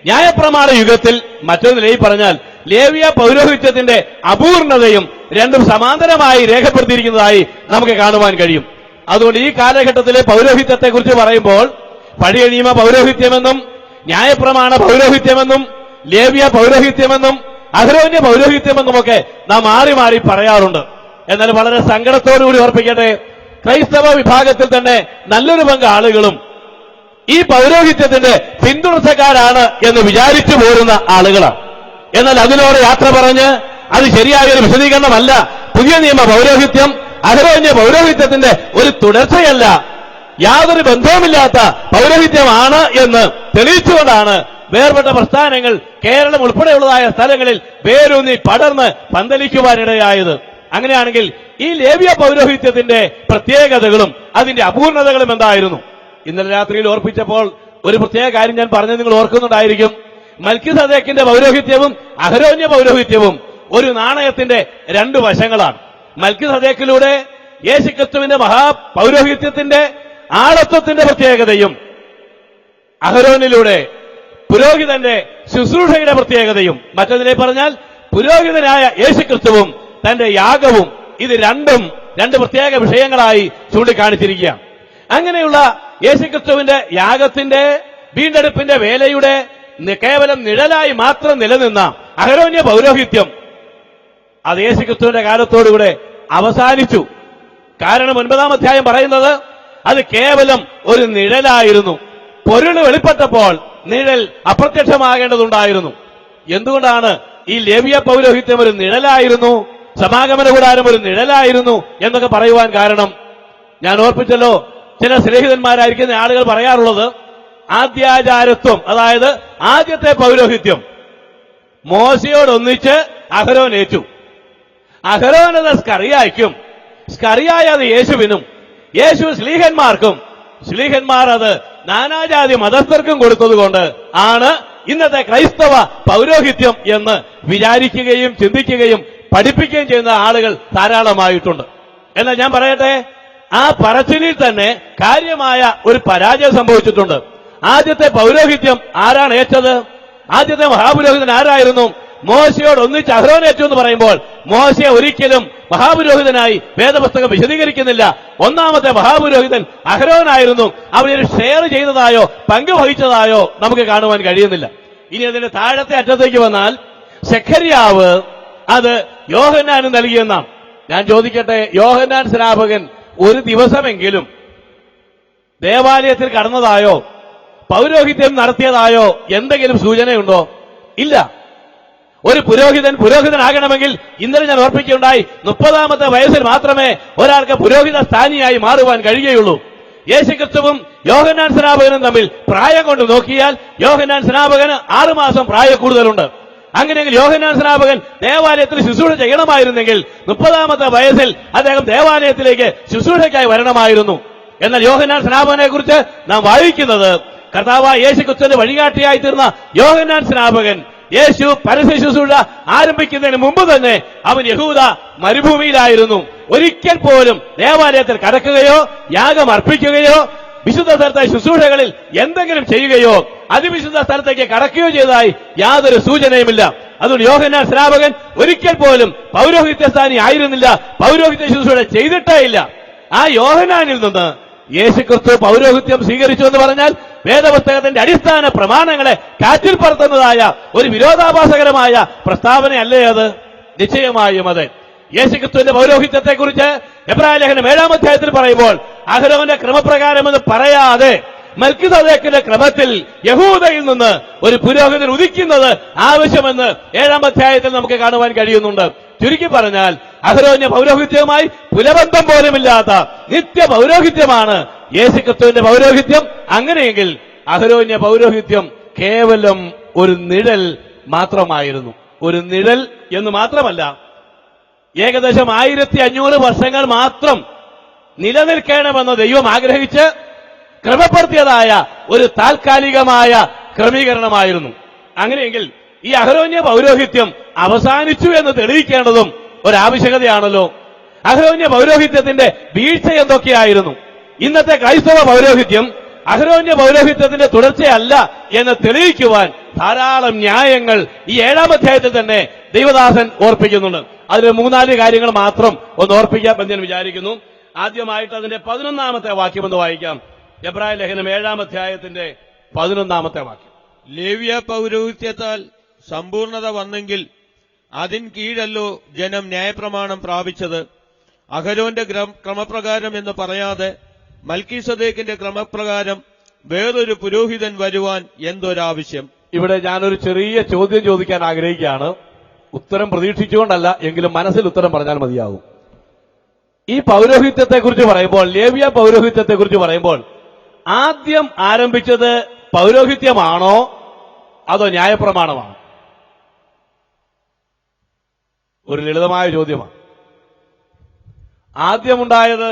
ന്യായപ്രമാണ യുഗത്തിൽ മറ്റൊരു നിലയിൽ പറഞ്ഞാൽ ലേവ്യ പൗരോഹിത്യത്തിന്റെ അപൂർണതയും രണ്ടും സമാന്തരമായി രേഖപ്പെടുത്തിയിരിക്കുന്നതായി നമുക്ക് കാണുവാൻ കഴിയും. അതുകൊണ്ട് ഈ കാലഘട്ടത്തിലെ പൗരോഹിത്യത്തെക്കുറിച്ച് പറയുമ്പോൾ പഴയ നിയമ പൗരോഹിത്യമെന്നും ന്യായപ്രമാണ പൗരോഹിത്യമെന്നും ലേവ്യ പൗരോഹിത്യമെന്നും അഹരോന്യ പൗരോഹിത്യമെന്നുമൊക്കെ നാം മാറി മാറി പറയാറുണ്ട്. എന്നാൽ വളരെ സങ്കടത്തോടുകൂടി ഓർപ്പിക്കട്ടെ, ക്രൈസ്തവ വിഭാഗത്തിൽ തന്നെ നല്ലൊരു പങ്ക് ആളുകളും ഈ പൗരോഹിത്യത്തിന്റെ പിന്തുണക്കാരാണ് എന്ന് വിചാരിച്ചു പോരുന്ന ആളുകളാണ്. എന്നാൽ അതിനോട് യാത്ര പറഞ്ഞ് അത് ശരിയായൊരു വിശദീകരണമല്ല. പുതിയ നിയമ പൗരോഹിത്യം അഹരോന്യ പൗരോഹിത്യത്തിന്റെ ഒരു തുടർച്ചയല്ല, യാതൊരു ബന്ധവുമില്ലാത്ത പൗരോഹിത്യമാണ് എന്ന് തെളിയിച്ചുകൊണ്ടാണ് വേർപെട്ട പ്രസ്ഥാനങ്ങൾ കേരളം ഉൾപ്പെടെയുള്ളതായ സ്ഥലങ്ങളിൽ വേരൂന്നി പടർന്ന് പന്തലിക്കുവാനിടയായത്. അങ്ങനെയാണെങ്കിൽ ഈ ലേവ്യ പൗരോഹിത്യത്തിന്റെ പ്രത്യേകതകളും അതിന്റെ അപൂർണതകളും എന്തായിരുന്നു? ഇന്നലെ രാത്രിയിൽ ഓർപ്പിച്ചപ്പോൾ ഒരു പ്രത്യേക കാര്യം ഞാൻ പറഞ്ഞത് നിങ്ങൾ ഓർക്കുന്നുണ്ടായിരിക്കും. മൽക്കിസദേക്കിന്റെ പൗരോഹിത്യവും അഹരോന്യ പൗരോഹിത്യവും ഒരു നാണയത്തിന്റെ രണ്ടു വശങ്ങളാണ്. മൽക്കിസദേക്കിലൂടെ യേശുക്രിസ്തുവിന്റെ മഹാപൗരോഹിത്യത്തിന്റെ ആളത്വത്തിന്റെ പ്രത്യേകതയും അഹരോനിലൂടെ പുരോഹിതന്റെ ശുശ്രൂഷയുടെ പ്രത്യേകതയും, മറ്റൊന്നിനെ പറഞ്ഞാൽ പുരോഹിതനായ യേശുക്രിസ്തുവും തന്റെ യാഗവും, ഇത് രണ്ടും രണ്ട് പ്രത്യേക വിഷയങ്ങളായി ചൂണ്ടിക്കാണിച്ചിരിക്കുകയാണ്. അങ്ങനെയുള്ള യേശുക്രിസ്തുവിന്റെ യാഗത്തിന്റെ വീണ്ടെടുപ്പിന്റെ വേലയുടെ കേവലം നിഴലായി മാത്രം നിലനിന്ന അഹരോന്യ പൗരോഹിത്യം അത് യേശുക്രിസ്തുവിന്റെ കാലത്തോടുകൂടെ അവസാനിച്ചു. കാരണം 9-ാം അധ്യായം പറയുന്നത് അത് കേവലം ഒരു നിഴലായിരുന്നു. പൊരുള് വെളിപ്പെട്ടപ്പോൾ നിഴൽ അപ്രത്യക്ഷമാകേണ്ടതുണ്ടായിരുന്നു. എന്തുകൊണ്ടാണ് ഈ ലേവ്യ പൗരോഹിത്യം ഒരു നിഴലായിരുന്നു, സമാഗമന കൂടാരം ഒരു നിഴലായിരുന്നു എന്നൊക്കെ പറയുവാൻ കാരണം? ഞാൻ ഓർപ്പിച്ചല്ലോ, ചില സ്നേഹിതന്മാരായിരിക്കുന്ന ആളുകൾ പറയാറുള്ളത് ആദ്യാചാരത്വം, അതായത് ആദ്യത്തെ പൗരോഹിത്യം മോശയോടൊന്നിച്ച് അഹരോൻ ഏറ്റു. അഹരോൻ അത് സ്കറിയായ്ക്കും, സ്കറിയായ അത് യേശുവിനും, യേശു ശ്ലീഹന്മാർക്കും, ശ്ലീഹന്മാർ അത് നാനാജാതി മതസ്ഥർക്കും കൊടുത്തതുകൊണ്ട് ആണ് ഇന്നത്തെ ക്രൈസ്തവ പൗരോഹിത്യം എന്ന് വിചാരിക്കുകയും ചിന്തിക്കുകയും പഠിപ്പിക്കുകയും ചെയ്യുന്ന ആളുകൾ ധാരാളമായിട്ടുണ്ട്. എന്നാൽ ഞാൻ പറയട്ടെ, ആ പറച്ചിലിൽ തന്നെ കാര്യമായ ഒരു പരാജയം സംഭവിച്ചിട്ടുണ്ട്. ആദ്യത്തെ പൗരോഹിത്യം ആരാണ് ഏറ്റത്? ആദ്യത്തെ മഹാപുരോഹിതൻ ആരായിരുന്നു? മോശയോട് ഒന്നിച്ച് അഹരോൻ ഏറ്റു എന്ന് പറയുമ്പോൾ മോശയെ ഒരിക്കലും മഹാപുരോഹിതനായി വേദപുസ്തകം വിശദീകരിക്കുന്നില്ല. ഒന്നാമത്തെ മഹാപുരോഹിതൻ അഹരോനായിരുന്നു. അവരൊരു ഷെയർ ചെയ്തതായോ പങ്കുവഹിച്ചതായോ നമുക്ക് കാണുവാൻ കഴിയുന്നില്ല. ഇനി അതിന്റെ താഴത്തെ അറ്റത്തേക്ക് വന്നാൽ സെഖര്യാവ് അത് യോഹന്നാന് നൽകിയെന്നാണ്. ഞാൻ ചോദിക്കട്ടെ, യോഹന്നാൻ സ്നാപകൻ ഒരു ദിവസമെങ്കിലും ദേവാലയത്തിൽ കടന്നതായോ പൗരോഹിത്യം നടത്തിയതായോ എന്തെങ്കിലും സൂചനയുണ്ടോ? ഇല്ല. ഒരു പുരോഹിതനാകണമെങ്കിൽ ഇന്നലെ ഞാൻ ഓർപ്പിക്കുകയുണ്ടായി, 30-ാമത്തെ വയസ്സിൽ മാത്രമേ ഒരാൾക്ക് പുരോഹിത സ്ഥാനിയായി മാറുവാൻ കഴിയുകയുള്ളൂ. യേശുക്രിസ്തുവും യോഹന്നാൻ സ്നാപകനും തമ്മിൽ പ്രായം കൊണ്ട് നോക്കിയാൽ യോഹന്നാൻ സ്നാപകന് 6 മാസം പ്രായ കൂടുതലുണ്ട്. അങ്ങനെയെങ്കിൽ യോഹന്നാൻ സ്നാപകൻ ദേവാലയത്തിൽ ശുശ്രൂഷ ചെയ്യണമായിരുന്നെങ്കിൽ 30-ാമത്തെ വയസ്സിൽ അദ്ദേഹം ദേവാലയത്തിലേക്ക് ശുശ്രൂഷയ്ക്കായി വരണമായിരുന്നു. എന്നാൽ യോഹന്നാൻ സ്നാപകനെ കുറിച്ച് നാം വായിക്കുന്നത് കർത്താവായ യേശുക്രിസ്തുവിന്റെ വഴികാട്ടിയായി തീർന്ന യോഹന്നാൻ സ്നാപകൻ യേശു പരസ്യ ശുശ്രൂഷ ആരംഭിക്കുന്നതിന് മുമ്പ് തന്നെ അവൻ യഹൂദ മരുഭൂമിയിലായിരുന്നു. ഒരിക്കൽ പോലും ദേവാലയത്തിൽ കടക്കുകയോ യാഗം അർപ്പിക്കുകയോ വിശുദ്ധ സ്ഥലത്തെ ശുശ്രൂഷകളിൽ എന്തെങ്കിലും ചെയ്യുകയോ അതിവിശുദ്ധ സ്ഥലത്തേക്ക് കടക്കുകയോ ചെയ്തതായി യാതൊരു സൂചനയുമില്ല. അതുകൊണ്ട് യോഹന്നാൻ സ്നാപകൻ ഒരിക്കൽ പോലും പൗരോഹിത്യ സ്ഥാനി ആയിരുന്നില്ല, പൗരോഹിത്യ ശുശ്രൂഷ ചെയ്തിട്ടേ ഇല്ല. ആ യോഹന്നാനിൽ നിന്ന് യേശുക്രിസ്തു പൗരോഹിത്യം സ്വീകരിച്ചു എന്ന് പറഞ്ഞാൽ വേദപുസ്തകത്തിന്റെ അടിസ്ഥാന പ്രമാണങ്ങളെ കാറ്റിൽ പറത്തുന്നതായ ഒരു വിരോധാഭാസകരമായ പ്രസ്താവനയല്ലേ അത്? നിശ്ചയമായും അത്. യേശുക്രിസ്തുവിന്റെ പൗരോഹിത്യത്തെക്കുറിച്ച് എബ്രായ ലേഖനം 7-ാം അധ്യായത്തിൽ പറയുമ്പോൾ അഹരോന്റെ ക്രമപ്രകാരമെന്ന് പറയാതെ മൽക്കിസദേക്കിന്റെ ക്രമത്തിൽ യഹൂദയിൽ നിന്ന് ഒരു പുരോഹിതൻ ഉദിക്കുന്നത് ആവശ്യമെന്ന് 7-ാം അധ്യായത്തിൽ നമുക്ക് കാണുവാൻ കഴിയുന്നുണ്ട്. ചുരുക്കി പറഞ്ഞാൽ അഹരോന്യ പൗരോഹിത്യവുമായി പുലബന്ധം പോലുമില്ലാത്ത നിത്യ പൗരോഹിത്യമാണ് യേശുക്രിസ്തുവിന്റെ പൗരോഹിത്യം. അങ്ങനെയെങ്കിൽ അഹരോന്യ പൗരോഹിത്യം കേവലം ഒരു നിഴൽ മാത്രമായിരുന്നു. ഒരു നിഴൽ എന്ന് മാത്രമല്ല, ഏകദേശം 1500 വർഷങ്ങൾ മാത്രം നിലനിൽക്കണമെന്ന് ദൈവം ആഗ്രഹിച്ച് ക്രമപ്പെടുത്തിയതായ ഒരു താൽക്കാലികമായ ക്രമീകരണമായിരുന്നു. അങ്ങനെയെങ്കിൽ ഈ അഹരോന്യ പൗരോഹിത്യം അവസാനിച്ചു എന്ന് തെളിയിക്കേണ്ടതും ഒരാവശ്യകതയാണല്ലോ. അഹരോന്യ പൗരോഹിത്യത്തിന്റെ വീഴ്ച എന്തൊക്കെയായിരുന്നു? ഇന്നത്തെ ക്രൈസ്തവ പൗരോഹിത്യം അഹരോന്യ പൗരോഹിത്യത്തിന്റെ തുടർച്ചയല്ല എന്ന് തെളിയിക്കുവാൻ ധാരാളം ന്യായങ്ങൾ ഈ 7-ാം അധ്യായത്തിൽ തന്നെ ദൈവദാസൻ ഓർപ്പിക്കുന്നുണ്ട്. അതിൽ 3-4 കാര്യങ്ങൾ മാത്രം ഒന്ന് ഓർപ്പിക്കാം എന്ന് ഞാൻ വിചാരിക്കുന്നു. ആദ്യമായിട്ട് അതിന്റെ 11-ാമത്തെ വാക്യം ഒന്ന് വായിക്കാം. എബ്രായ ലേഖനം 7-ാം അധ്യായത്തിന്റെ 11-ാമത്തെ വാക്യം. ലേവ്യ പൗരോഹിത്യത്താൽ സമ്പൂർണത വന്നെങ്കിൽ അതിൻ കീഴല്ലോ ജനം ന്യായപ്രമാണം പ്രാപിച്ചത്. അഹരോന്റെ ക്രമപ്രകാരം എന്ന് പറയാതെ മൽക്കീസദേക്കിന്റെ ക്രമപ്രകാരം വേറൊരു പുരോഹിതൻ വരുവാൻ എന്തൊരാവശ്യം? ഇവിടെ ഞാനൊരു ചെറിയ ചോദ്യം ചോദിക്കാൻ ആഗ്രഹിക്കുകയാണ്. ഉത്തരം പ്രതീക്ഷിച്ചുകൊണ്ടല്ല, എങ്കിലും മനസ്സിൽ ഉത്തരം പറഞ്ഞാൽ മതിയാകും. ഈ പൗരോഹിത്യത്തെക്കുറിച്ച് പറയുമ്പോൾ, ലേവ്യ പൗരോഹിത്യത്തെക്കുറിച്ച് പറയുമ്പോൾ ആദ്യം ആരംഭിച്ചത് പൗരോഹിത്യമാണോ അതോ ന്യായപ്രമാണമാണോ? ഒരു ലളിതമായ ചോദ്യമാണ്. ആദ്യമുണ്ടായത്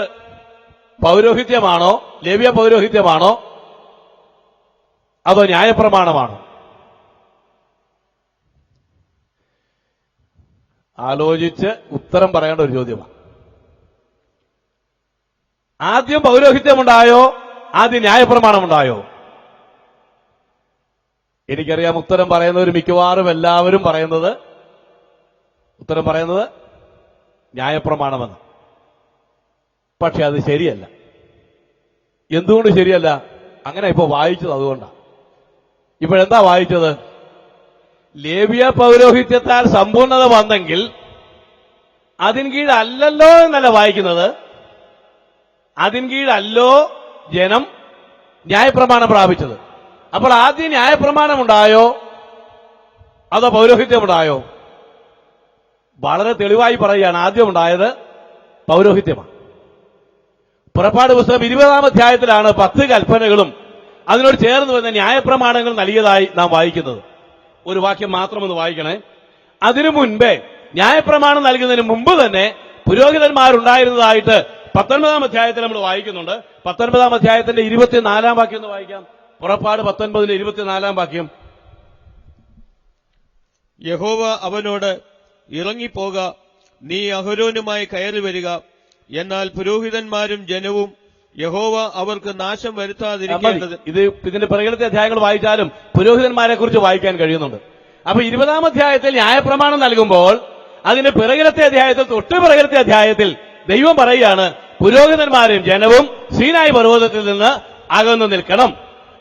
പൗരോഹിത്യമാണോ, ലേവ്യ പൗരോഹിത്യമാണോ അതോ ന്യായപ്രമാണമാണോ? ആലോചിച്ച് ഉത്തരം പറയേണ്ട ഒരു ചോദ്യമാണ്. ആദ്യം പൗരോഹിത്യമുണ്ടായോ ആദ്യം ന്യായപ്രമാണമുണ്ടായോ? എനിക്കറിയാം ഉത്തരം പറയുന്നവർ മിക്കവാറും എല്ലാവരും ഉത്തരം പറയുന്നത് ന്യായപ്രമാണമെന്ന്. പക്ഷെ അത് ശരിയല്ല. എന്തുകൊണ്ട് ശരിയല്ല? അങ്ങനെ ഇപ്പോ വായിച്ചത് അതുകൊണ്ടാണ്. ഇപ്പോഴെന്താ വായിച്ചത്? ലേവ്യ പൗരോഹിത്യത്താൽ സമ്പൂർണത വന്നെങ്കിൽ അതിന് കീഴല്ലല്ലോ എന്നല്ല വായിക്കുന്നത്. അതിന് കീഴല്ലോ ജനം ന്യായപ്രമാണം പ്രാപിച്ചത്. അപ്പോൾ ആദ്യം ന്യായപ്രമാണമുണ്ടായോ അതോ പൗരോഹിത്യമുണ്ടായോ? വളരെ തെളിവായി പറയുകയാണ്, ആദ്യം ഉണ്ടായത് പൗരോഹിത്യമാണ്. പുറപ്പാട് പുസ്തകം 20-ാം അധ്യായത്തിലാണ് 10 കൽപ്പനകളും അതിനോട് ചേർന്ന് വരുന്ന ന്യായപ്രമാണങ്ങൾ നൽകിയതായി നാം വായിക്കുന്നത്. ഒരു വാക്യം മാത്രം ഒന്ന് വായിക്കണേ. അതിനു മുൻപേ ന്യായപ്രമാണം നൽകുന്നതിന് മുമ്പ് തന്നെ പുരോഹിതന്മാരുണ്ടായിരുന്നതായിട്ട് 19-ാം അധ്യായത്തിൽ നമ്മൾ വായിക്കുന്നുണ്ട്. 19-ാം അധ്യായത്തിന്റെ 24-ാം വാക്യം ഒന്ന് വായിക്കാം. പുറപ്പാട് 19-ന്റെ 24-ാം വാക്യം. യഹോവ അവനോട്, ഇറങ്ങിപ്പോക, നീ അഹരോനുമായി കയറി വരിക. എന്നാൽ പുരോഹിതന്മാരും ജനവും യഹോവ അവർക്ക് നാശം വരുത്താതിരിക്കേണ്ടത്. ഇതിന്റെ പിറകിലത്തെ അധ്യായങ്ങൾ വായിച്ചാലും പുരോഹിതന്മാരെ കുറിച്ച് വായിക്കാൻ കഴിയുന്നുണ്ട്. അപ്പൊ 20-ാം അധ്യായത്തിൽ ന്യായപ്രമാണം നൽകുമ്പോൾ അതിന്റെ പിറകിലത്തെ അധ്യായത്തിൽ, തൊട്ട് പിറകിലത്തെ അധ്യായത്തിൽ ദൈവം പറയുകയാണ്, പുരോഹിതന്മാരും ജനവും സീനായി പർവ്വതത്തിൽ നിന്ന് അകന്നു നിൽക്കണം.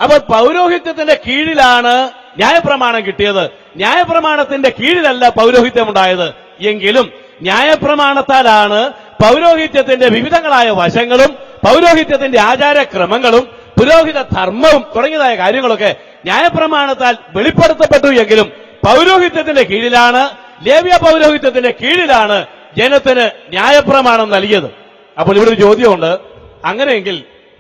അപ്പൊ പൗരോഹിത്യത്തിന്റെ കീഴിലാണ് ന്യായപ്രമാണം കിട്ടിയത്. ന്യായപ്രമാണത്തിന്റെ കീഴിലല്ല പൗരോഹിത്യമുണ്ടായത്. എങ്കിലും ന്യായപ്രമാണത്താലാണ് പൗരോഹിത്യത്തിന്റെ വിവിധങ്ങളായ വശങ്ങളും പൗരോഹിത്യത്തിന്റെ ആചാരക്രമങ്ങളും പുരോഹിത ധർമ്മവും തുടങ്ങിയതായ കാര്യങ്ങളൊക്കെ ന്യായപ്രമാണത്താൽ വെളിപ്പെടുത്തപ്പെട്ടു. എങ്കിലും പൗരോഹിത്യത്തിന്റെ കീഴിലാണ്, ലേവ്യ പൗരോഹിത്യത്തിന്റെ കീഴിലാണ് ജനത്തിന് ന്യായപ്രമാണം നൽകിയത്. അപ്പോൾ ഇവിടെ ഒരു ചോദ്യമുണ്ട്, അങ്ങനെയെങ്കിൽ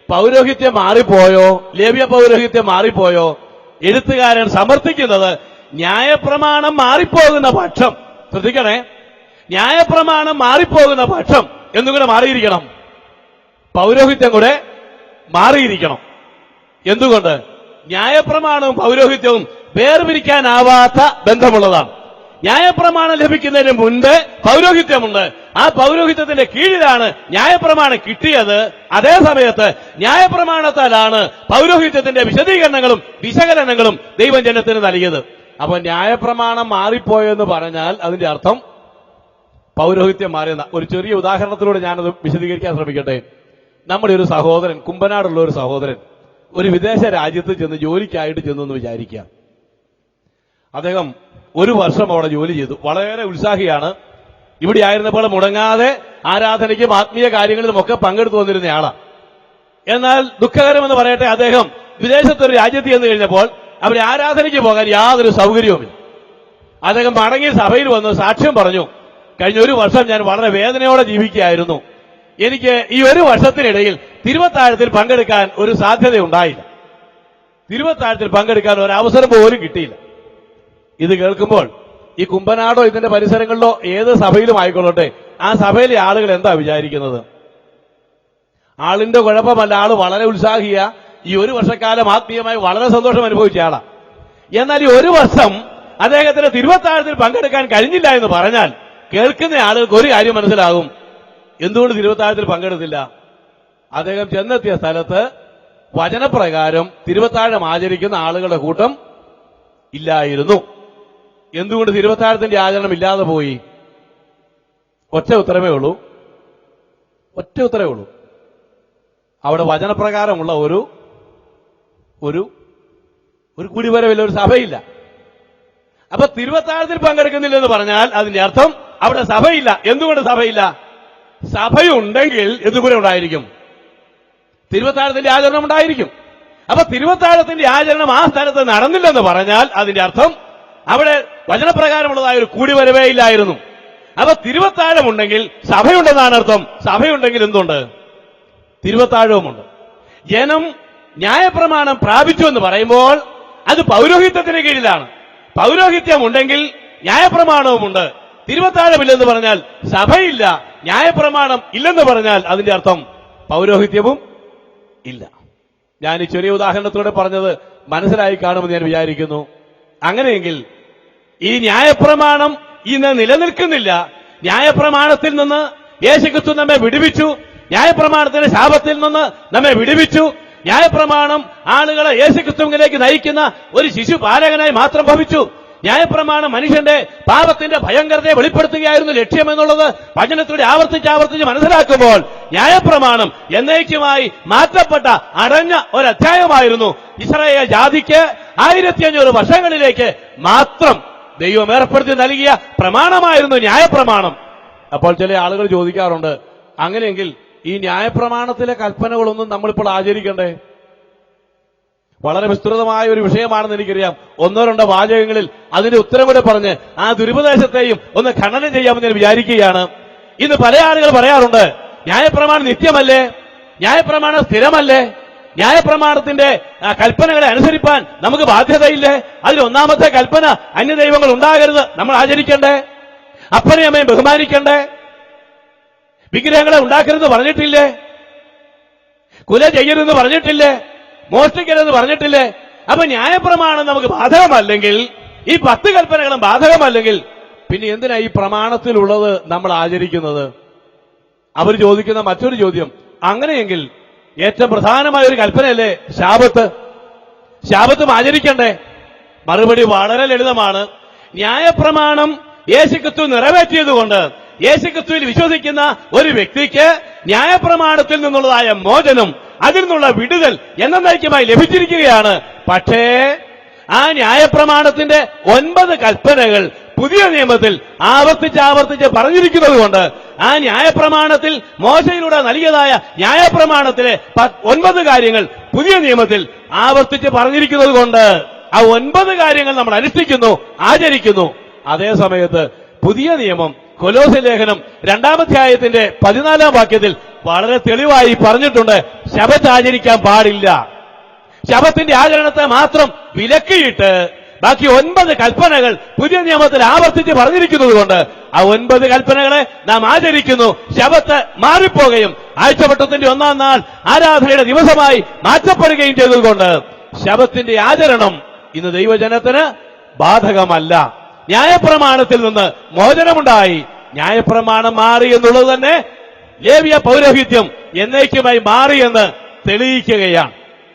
പൗരോഹിത്യം മാറിപ്പോയോ, ലേവ്യ പൗരോഹിത്യം മാറിപ്പോയോ? എഴുത്തുകാരൻ സമർത്ഥിക്കുന്നത് ന്യായപ്രമാണം മാറിപ്പോകുന്ന പക്ഷം, ശ്രദ്ധിക്കണേ, ന്യായപ്രമാണം മാറിപ്പോകുന്ന പക്ഷം എന്നുകൂടെ മാറിയിരിക്കണം, പൗരോഹിത്യം കൂടെ മാറിയിരിക്കണം. എന്തുകൊണ്ട്? ന്യായപ്രമാണവും പൗരോഹിത്യവും വേർപിരിക്കാനാവാത്ത ബന്ധമുള്ളതാണ്. ന്യായപ്രമാണം ലഭിക്കുന്നതിന് മുൻപ് പൗരോഹിത്യമുണ്ട്. ആ പൗരോഹിത്യത്തിന്റെ കീഴിലാണ് ന്യായപ്രമാണം കിട്ടിയത്. അതേ സമയത്ത് ന്യായപ്രമാണത്താലാണ് പൗരോഹിത്യത്തിന്റെ വിശദീകരണങ്ങളും വിശകലനങ്ങളും ദൈവം ജനത്തിന് നൽകിയത്. അപ്പൊ ന്യായപ്രമാണം മാറിപ്പോയെന്ന് പറഞ്ഞാൽ അതിന്റെ അർത്ഥം പൗരോഹിത്യം മാറിയെന്ന. ഒരു ചെറിയ ഉദാഹരണത്തിലൂടെ ഞാനത് വിശദീകരിക്കാൻ ശ്രമിക്കട്ടെ. നമ്മുടെ ഒരു സഹോദരൻ, കുമ്പനാടുള്ള ഒരു സഹോദരൻ, ഒരു വിദേശ രാജ്യത്ത് ചെന്ന് ജോലിക്കായിട്ട് ചെന്നു എന്ന് വിചാരിക്കുക. അദ്ദേഹം ഒരു വർഷം അവിടെ ജോലി ചെയ്തു. വളരെ ഉത്സാഹിയാണ്. ഇവിടെ ആയിരുന്നപ്പോൾ മുടങ്ങാതെ ആരാധനയ്ക്കും ആത്മീയ കാര്യങ്ങളിലുമൊക്കെ പങ്കെടുത്തു വന്നിരുന്നയാളാണ്. എന്നാൽ ദുഃഖകരമെന്ന് പറയട്ടെ, അദ്ദേഹം വിദേശത്തൊരു രാജ്യത്ത് ചെന്ന് കഴിഞ്ഞപ്പോൾ അവിടെ ആരാധനയ്ക്ക് പോകാൻ യാതൊരു സൗകര്യവുമില്ല. അദ്ദേഹം മടങ്ങി സഭയിൽ വന്ന് സാക്ഷ്യം പറഞ്ഞു, കഴിഞ്ഞ ഒരു വർഷം ഞാൻ വളരെ വേദനയോടെ ജീവിക്കുകയായിരുന്നു. എനിക്ക് ഈ ഒരു വർഷത്തിനിടയിൽ തിരുവത്താഴത്തിൽ പങ്കെടുക്കാൻ ഒരു സാധ്യതയുണ്ടായില്ല. തിരുവത്താഴത്തിൽ പങ്കെടുക്കാൻ ഒരു അവസരം പോലും കിട്ടിയില്ല. ഇത് കേൾക്കുമ്പോൾ ഈ കുമ്പനാടോ ഇതിന്റെ പരിസരങ്ങളിലോ ഏത് സഭയിലും ആയിക്കൊള്ളട്ടെ, ആ സഭയിലെ ആളുകൾ എന്താ വിചാരിക്കുന്നത്? ആളിന്റെ കുഴപ്പമല്ല, ആള് വളരെ ഉത്സാഹിയ, ഈ ഒരു വർഷക്കാലം ആത്മീയമായി വളരെ സന്തോഷം അനുഭവിച്ച ആളാ. എന്നാൽ ഈ ഒരു വർഷം അദ്ദേഹത്തിന് തിരുവത്താഴത്തിൽ പങ്കെടുക്കാൻ കഴിഞ്ഞില്ല എന്ന് പറഞ്ഞാൽ കേൾക്കുന്ന ആളുകൾക്ക് ഒരു കാര്യം മനസ്സിലാകും, എന്തുകൊണ്ട് തിരുവത്താഴത്തിൽ പങ്കെടുത്തില്ല? അദ്ദേഹം ചെന്നെത്തിയ സ്ഥലത്ത് വചനപ്രകാരം തിരുവത്താഴം ആചരിക്കുന്ന ആളുകളുടെ കൂട്ടം ഇല്ലായിരുന്നു. എന്തുകൊണ്ട് തിരുവത്താഴത്തിന്റെ ആചരണം ഇല്ലാതെ പോയി? ഒറ്റ ഉത്തരമേ ഉള്ളൂ. അവിടെ വചനപ്രകാരമുള്ള ഒരു കുടിവരവില്ല, ഒരു സഭയില്ല. അപ്പൊ തിരുവത്താഴത്തിൽ പങ്കെടുക്കുന്നില്ലെന്ന് പറഞ്ഞാൽ അതിന്റെ അർത്ഥം അവിടെ സഭയില്ല. എന്തുകൊണ്ട് സഭയില്ല? സഭയുണ്ടെങ്കിൽ എന്തുകൂടെ ഉണ്ടായിരിക്കും? തിരുവത്താഴത്തിന്റെ ആചരണം ഉണ്ടായിരിക്കും. അപ്പൊ തിരുവത്താഴത്തിന്റെ ആചരണം ആ സ്ഥലത്ത് നടന്നില്ലെന്ന് പറഞ്ഞാൽ അതിന്റെ അർത്ഥം അവിടെ വചനപ്രകാരമുള്ളതായ ഒരു കൂടിവരവേ ഇല്ലായിരുന്നു. അപ്പൊ തിരുവത്താഴമുണ്ടെങ്കിൽ സഭയുണ്ടെന്നാണ് അർത്ഥം. സഭയുണ്ടെങ്കിൽ എന്തുണ്ട്? തിരുവത്താഴവുമുണ്ട്. ജനം ന്യായപ്രമാണം പ്രാപിച്ചു എന്ന് പറയുമ്പോൾ അത് പൗരോഹിത്യത്തിന് കീഴിലാണ്. പൗരോഹിത്യം ഉണ്ടെങ്കിൽ ന്യായപ്രമാണവുമുണ്ട്. തിരുവത്താഴമില്ലെന്ന് പറഞ്ഞാൽ സഭയില്ല. ന്യായപ്രമാണം ഇല്ലെന്ന് പറഞ്ഞാൽ അതിന്റെ അർത്ഥം പൗരോഹിത്യവും ഇല്ല. ഞാൻ ഈ ചെറിയ ഉദാഹരണത്തിലൂടെ പറഞ്ഞത് മനസ്സിലായി കാണുമെന്ന് ഞാൻ വിചാരിക്കുന്നു. അങ്ങനെയെങ്കിൽ ഈ ന്യായപ്രമാണം ഇന്ന് നിലനിൽക്കുന്നില്ല. ന്യായപ്രമാണത്തിൽ നിന്ന് യേശുക്രിസ്തു നമ്മെ വിടുവിച്ചു. ന്യായപ്രമാണത്തിന്റെ ശാപത്തിൽ നിന്ന് നമ്മെ വിടുവിച്ചു. ന്യായപ്രമാണം ആളുകളെ യേശുക്രിസ്തുവിലേക്ക് നയിക്കുന്ന ഒരു ശിശുപാലകനായി മാത്രം ഭവിച്ചു. ന്യായപ്രമാണം മനുഷ്യന്റെ പാപത്തിന്റെ ഭയങ്കരതയെ വെളിപ്പെടുത്തുകയായിരുന്നു ലക്ഷ്യമെന്നുള്ളത് വചനത്തിലൂടെ ആവർത്തിച്ച് മനസ്സിലാക്കുമ്പോൾ ന്യായപ്രമാണം എന്നേക്കുമായി മാറ്റപ്പെട്ട അടഞ്ഞ ഒരധ്യായമായിരുന്നു. ഇസ്രായേൽ ജാതിക്ക് 1500 വർഷങ്ങളിലേക്ക് മാത്രം ദൈവം ഏർപ്പെടുത്തി നൽകിയ പ്രമാണമായിരുന്നു ന്യായപ്രമാണം. അപ്പോൾ ചില ആളുകൾ ചോദിക്കാറുണ്ട്, അങ്ങനെയെങ്കിൽ ഈ ന്യായപ്രമാണത്തിലെ കൽപ്പനകളൊന്നും നമ്മളിപ്പോൾ ആചരിക്കണ്ടേ? വളരെ വിസ്തൃതമായ ഒരു വിഷയമാണെന്ന് എനിക്കറിയാം. 1-2 വാചകങ്ങളിൽ അതിന്റെ ഉത്തരവിടെ പറഞ്ഞ് ആ ദുരുപദേശത്തെയും ഒന്ന് ഖണ്ഡനം ചെയ്യാമെന്ന് ഞാൻ വിചാരിക്കുകയാണ്. ഇന്ന് പല ആളുകൾ പറയാറുണ്ട്, ന്യായപ്രമാണം നിത്യമല്ലേ, ന്യായപ്രമാണം സ്ഥിരമല്ലേ, ന്യായപ്രമാണത്തിന്റെ കൽപ്പനകളെ അനുസരിപ്പാൻ നമുക്ക് ബാധ്യതയില്ലേ? അതിൽ ഒന്നാമത്തെ കൽപ്പന അന്യദൈവങ്ങൾ ഉണ്ടാകരുത്, നമ്മൾ ആചരിക്കണ്ടേ? അപ്പനെയും അമ്മയും ബഹുമാനിക്കണ്ടേ? വിഗ്രഹങ്ങളെ ഉണ്ടാക്കരുതെന്ന് പറഞ്ഞിട്ടില്ലേ? കുല ചെയ്യരുതെന്ന് പറഞ്ഞിട്ടില്ലേ? മോഷ്ടിക്കരുതെന്ന് പറഞ്ഞിട്ടില്ലേ? അപ്പൊ ന്യായപ്രമാണം നമുക്ക് ബാധകമല്ലെങ്കിൽ, ഈ 10 കൽപ്പനകളും ബാധകമല്ലെങ്കിൽ പിന്നെ എന്തിനാ ഈ പ്രമാണത്തിലുള്ളത് നമ്മൾ ആചരിക്കുന്നത്? അവർ ചോദിക്കുന്ന മറ്റൊരു ചോദ്യം, അങ്ങനെയെങ്കിൽ ഏറ്റവും പ്രധാനമായ ഒരു കൽപ്പനയല്ലേ ശാബത്ത്? ശാബത്തും ആചരിക്കണ്ടേ? മറുപടി വളരെ ലളിതമാണ്. ന്യായപ്രമാണം യേശുക്രിസ്തു നിറവേറ്റിയതുകൊണ്ട് യേശുക്രിസ്തുവിൽ വിശ്വസിക്കുന്ന ഒരു വ്യക്തിക്ക് ന്യായപ്രമാണത്തിൽ നിന്നുള്ളതായ മോചനം, അതിൽ നിന്നുള്ള വിടുതൽ എന്നേക്കുമായി ലഭിച്ചിരിക്കുകയാണ്. പക്ഷേ ആ ന്യായപ്രമാണത്തിന്റെ 9 കൽപ്പനകൾ പുതിയ നിയമത്തിൽ ആവർത്തിച്ച് പറഞ്ഞിരിക്കുന്നത് കൊണ്ട് ആ ന്യായപ്രമാണത്തിൽ മോശയിലൂടെ നൽകിയതായ ന്യായപ്രമാണത്തിലെ 9 കാര്യങ്ങൾ പുതിയ നിയമത്തിൽ ആവർത്തിച്ച് പറഞ്ഞിരിക്കുന്നത് കൊണ്ട് ആ 9 കാര്യങ്ങൾ നമ്മൾ അനുഷ്ഠിക്കുന്നു, ആചരിക്കുന്നു. അതേ സമയത്ത് പുതിയ നിയമം കൊലോസ്യ ലേഖനം 2-ാം അധ്യായത്തിന്റെ 14-ാം വാക്യത്തിൽ വളരെ തെളിവായി പറഞ്ഞിട്ടുണ്ട്, ശബത്ത് ആചരിക്കാൻ പാടില്ല. ശബത്തിന്റെ ആചരണത്തെ മാത്രം വിലക്കിയിട്ട് ബാക്കി 9 കൽപ്പനകൾ പുതിയ നിയമത്തിൽ ആവർത്തിച്ച് പറഞ്ഞിരിക്കുന്നത് കൊണ്ട് ആ 9 കൽപ്പനകളെ നാം ആചരിക്കുന്നു. ശബത്ത് മാറിപ്പോകുകയും ആഴ്ചവട്ടത്തിന്റെ 1-ാം നാൾ ആരാധനയുടെ ദിവസമായി മാറ്റപ്പെടുകയും ചെയ്തതുകൊണ്ട് ശബത്തിന്റെ ആചരണം ഇന്ന് ദൈവജനത്തിന് ബാധകമല്ല. ന്യായപ്രമാണത്തിൽ നിന്ന് മോചനമുണ്ടായി. ന്യായപ്രമാണം മാറി എന്നുള്ളത് തന്നെ ലേവ്യ പൗരോഹിത്യം എന്നേക്കുമായി മാറിയെന്ന് തെളിയിക്കുകയാണ്.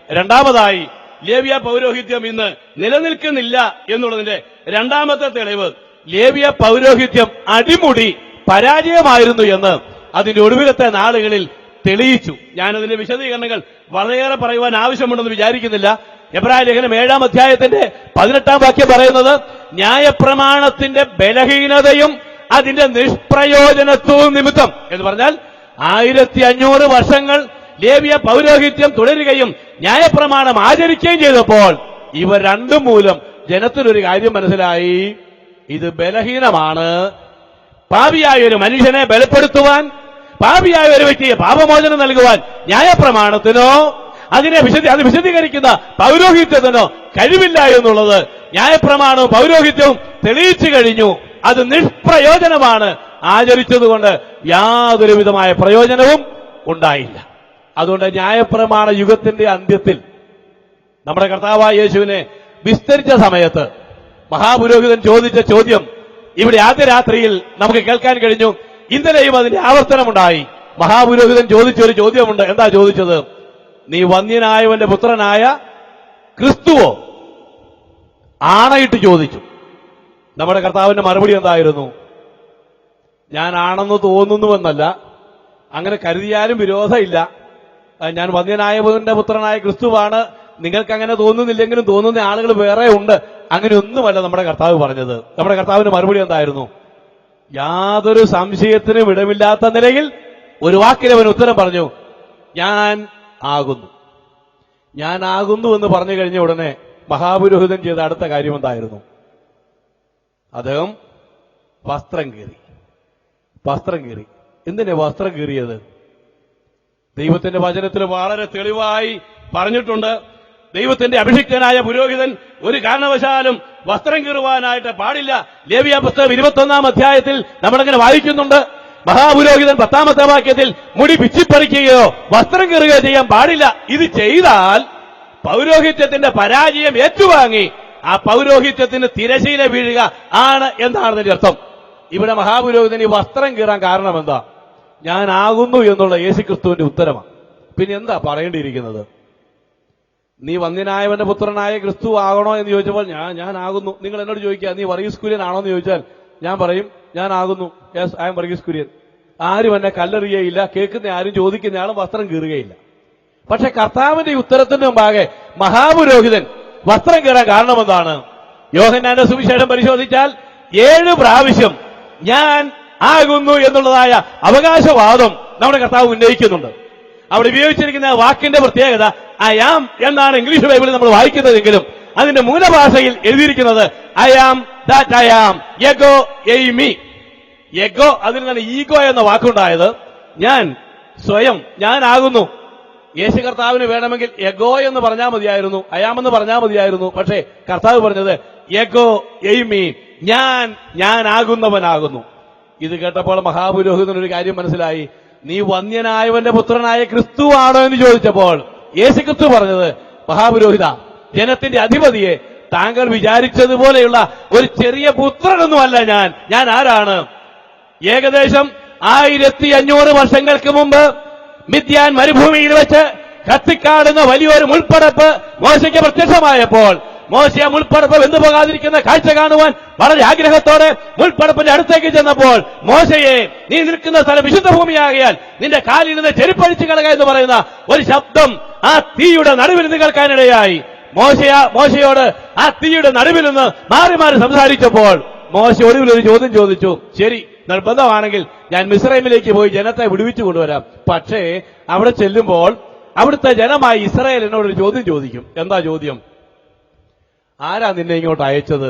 രണ്ടാമതായി, ലേവ്യ പൗരോഹിത്യം ഇന്ന് നിലനിൽക്കുന്നില്ല എന്നുള്ളതിന്റെ രണ്ടാമത്തെ തെളിവ്, ലേവ്യ പൗരോഹിത്യം അടിമുടി പരാജയമായിരുന്നു എന്ന് അതിന്റെ ഒടുവിലത്തെ നാളുകളിൽ തെളിയിച്ചു. ഞാനതിന്റെ വിശദീകരണങ്ങൾ വളരെയേറെ പറയുവാൻ ആവശ്യമുണ്ടെന്ന് വിചാരിക്കുന്നില്ല. എബ്രായ ലേഖനം 7-ാം അധ്യായത്തിന്റെ 18-ാം വാക്യം പറയുന്നത്, ന്യായപ്രമാണത്തിന്റെ ബലഹീനതയും അതിന്റെ നിഷ്പ്രയോജനത്വവും നിമിത്തം എന്ന് പറഞ്ഞാൽ 1500 വർഷങ്ങൾ ലേവ്യ പൗരോഹിത്യം തുടരുകയും ന്യായപ്രമാണം ആചരിക്കുകയും ചെയ്തപ്പോൾ ഇവ രണ്ടും മൂലം ജനത്തിനൊരു കാര്യം മനസ്സിലായി, ഇത് ബലഹീനമാണ്. പാപിയായ ഒരു മനുഷ്യനെ ബലപ്പെടുത്തുവാൻ, പാപിയായ ഒരു വ്യക്തിയെ പാപമോചനം നൽകുവാൻ ന്യായപ്രമാണത്തിനോ അത് വിശദീകരിക്കുന്ന പൗരോഹിത്യത്തിനോ കഴിവില്ല എന്നുള്ളത് ന്യായപ്രമാണവും പൗരോഹിത്യവും തെളിയിച്ചു കഴിഞ്ഞു. അത് നിഷ്പ്രയോജനമാണ്. ആചരിച്ചതുകൊണ്ട് യാതൊരു വിധമായ പ്രയോജനവും ഉണ്ടായില്ല. അതുകൊണ്ട് ന്യായപ്രമാണ യുഗത്തിന്റെ അന്ത്യത്തിൽ നമ്മുടെ കർത്താവായ യേശുവിനെ വിസ്തരിച്ച സമയത്ത് മഹാപുരോഹിതൻ ചോദിച്ച ചോദ്യം ഇവിടെ ആദ്യ രാത്രിയിൽ നമുക്ക് കേൾക്കാൻ കഴിഞ്ഞു. ഇന്നലെയും അതിന്റെ ആവർത്തനമുണ്ടായി. മഹാപുരോഹിതൻ ചോദിച്ചൊരു ചോദ്യമുണ്ട്. എന്താ ചോദിച്ചത്? നീ വന്യനായവന്റെ പുത്രനായ ക്രിസ്തുവോ? ആണയിട്ട് ചോദിച്ചു. നമ്മുടെ കർത്താവിന്റെ മറുപടി എന്തായിരുന്നു? ഞാൻ ആണെന്ന് തോന്നുന്നുവെന്നല്ല, അങ്ങനെ കരുതിയാലും വിരോധമില്ല. ഞാൻ വന്യനായവന്റെ പുത്രനായ ക്രിസ്തുവാണ്. നിങ്ങൾക്ക് അങ്ങനെ തോന്നുന്നില്ലെങ്കിലും തോന്നുന്ന ആളുകൾ വേറെ ഉണ്ട്. അങ്ങനെയൊന്നുമല്ല നമ്മുടെ കർത്താവ് പറഞ്ഞത്. നമ്മുടെ കർത്താവിന്റെ മറുപടി എന്തായിരുന്നു? യാതൊരു സംശയത്തിനും ഇടമില്ലാത്ത നിലയിൽ ഒരു വാക്കിൽ അവൻ ഉത്തരം പറഞ്ഞു, ഞാൻ ആകുന്നു. ഞാൻ ആകുന്നു എന്ന് പറഞ്ഞു കഴിഞ്ഞ ഉടനെ മഹാപുരോഹിതൻ ചെയ്ത അടുത്ത കാര്യം എന്തായിരുന്നു? അദ്ദേഹം വസ്ത്രം കീറി. എന്തിനാ വസ്ത്രം കീറിയത്? ദൈവത്തിന്റെ വചനത്തിൽ വളരെ തെളിവായി പറഞ്ഞിട്ടുണ്ട്. ദൈവത്തിന്റെ അഭിഷിക്തനായ പുരോഹിതൻ ഒരു കാരണവശാലും വസ്ത്രം കീറുവാനായിട്ട് പാടില്ല. ലേവ്യ പുസ്തകം 21-ാം അധ്യായത്തിൽ നമ്മളിങ്ങനെ വായിക്കുന്നുണ്ട്. മഹാപുരോഹിതൻ 10-ാമത്തെ വാക്യത്തിൽ മുടി പിച്ചിപ്പറിക്കുകയോ വസ്ത്രം കീറുകയോ ചെയ്യാൻ പാടില്ല. ഇത് ചെയ്താൽ പൗരോഹിത്യത്തിന്റെ പരാജയം ഏറ്റുവാങ്ങി ആ പൗരോഹിത്യത്തിന് തിരശീല വീഴുക ആണ് എന്നാണ് അതിന്റെ അർത്ഥം. ഇവിടെ മഹാപുരോഹിതൻ ഈ വസ്ത്രം കീറാൻ കാരണം എന്താ? ഞാൻ ആകുന്നു എന്നുള്ള യേശുക്രിസ്തുവിന്റെ ഉത്തരമാണ്. പിന്നെ എന്താ പറയേണ്ടിയിരിക്കുന്നത്? നീ വന്യനായവന്റെ പുത്രനായ ക്രിസ്തു ആകണോ എന്ന് ചോദിച്ചപ്പോൾ ഞാൻ ആകുന്നു. നിങ്ങൾ എന്നോട് ചോദിക്കുക, നീ വർഗീസ് കുര്യൻ ആണോ എന്ന് ചോദിച്ചാൽ ഞാൻ പറയും, ഞാൻ ആകുന്നു. Yes, I M Varghese Kurian. ആരും എന്നെ കല്ലെറിയുകയില്ല. കേൾക്കുന്ന ആരും ചോദിക്കുന്ന ആളും വസ്ത്രം കീറുകയില്ല. പക്ഷെ കർത്താവിന്റെ ഉത്തരത്തിന് മുമ്പാകെ മഹാപുരോഹിതൻ വസ്ത്രം കീറാൻ കാരണം എന്താണ്? യോഹന്നാന്റെ സുവിശേഷം പരിശോധിച്ചാൽ 7 പ്രാവശ്യം ഞാൻ ആകുന്നു എന്നുള്ളതായ അവകാശവാദം നമ്മുടെ കർത്താവ് ഉന്നയിക്കുന്നുണ്ട്. അവിടെ ഉപയോഗിച്ചിരിക്കുന്ന വാക്കിന്റെ പ്രത്യേകത ഐ ആം എന്നാണ് ഇംഗ്ലീഷ് ബൈബിളിൽ നമ്മൾ വായിക്കുന്നതെങ്കിലും അതിന്റെ മൂലഭാഷയിൽ എഴുതിയിരിക്കുന്നത് I am that I am, എഗോ എയ്മി. എഗോ, അതിൽ നിന്ന് ഈഗോ എന്ന വാക്കുണ്ടായത്. ഞാൻ സ്വയം, ഞാനാകുന്നു. യേശു കർത്താവിന് വേണമെങ്കിൽ എഗോ എന്ന് പറഞ്ഞാൽ മതിയായിരുന്നു, അയാമെന്ന് പറഞ്ഞാൽ മതിയായിരുന്നു. പക്ഷേ കർത്താവ് പറഞ്ഞത് എഗോ എയ്മി, ഞാനാകുന്നവനാകുന്നു. ഇത് കേട്ടപ്പോൾ മഹാപുരോഹിതൻ ഒരു കാര്യം മനസ്സിലായി. നീ വന്യനായവന്റെ പുത്രനായ ക്രിസ്തു ആണോ എന്ന് ചോദിച്ചപ്പോൾ യേശു ക്രിസ്തു പറഞ്ഞത്, മഹാപുരോഹിത, ജനത്തിന്റെ അധിപതിയെ, താങ്കൾ വിചാരിച്ചതുപോലെയുള്ള ഒരു ചെറിയ പുത്രനൊന്നുമല്ല ഞാൻ ആരാണ്? ഏകദേശം 1500 വർഷങ്ങൾക്ക് മുമ്പ് മിദ്യാൻ മരുഭൂമിയിൽ വെച്ച് കത്തിക്കാടുന്ന വലിയൊരു മുൾപ്പടപ്പ് മോശയ്ക്ക് പ്രത്യക്ഷമായപ്പോൾ മോശ മുൾപ്പടപ്പ് വെന്തു പോകാതിരിക്കുന്ന കാഴ്ച കാണുവാൻ വളരെ ആഗ്രഹത്തോടെ മുൾപ്പടപ്പിന്റെ അടുത്തേക്ക് ചെന്നപ്പോൾ മോശയെ, നീ നിൽക്കുന്ന സ്ഥലം വിശുദ്ധ ഭൂമിയാകിയാൽ നിന്റെ കാലിൽ നിന്ന് ചെരുപ്പഴിച്ചു കളക എന്ന് പറയുന്ന ഒരു ശബ്ദം ആ തീയുടെ നടുവിൽ നിന്ന് കേൾക്കാനിടയായി. മോശയോട് ആ തീയുടെ നടുവിൽ നിന്ന് മാറി മാറി സംസാരിച്ചപ്പോൾ മോശ ഒടുവിൽ ഒരു ചോദ്യം ചോദിച്ചു. ശരി, നിർബന്ധമാണെങ്കിൽ ഞാൻ മിസ്രൈമിലേക്ക് പോയി ജനത്തെ വിടുവിച്ചു കൊണ്ടുവരാം. പക്ഷേ അവിടെ ചെല്ലുമ്പോൾ അവിടുത്തെ ജനമായി ഇസ്രായേൽ എന്നോടൊരു ചോദ്യം ചോദിക്കും. എന്താ ചോദ്യം? ആരാ നിന്നെ ഇങ്ങോട്ട് അയച്ചത്?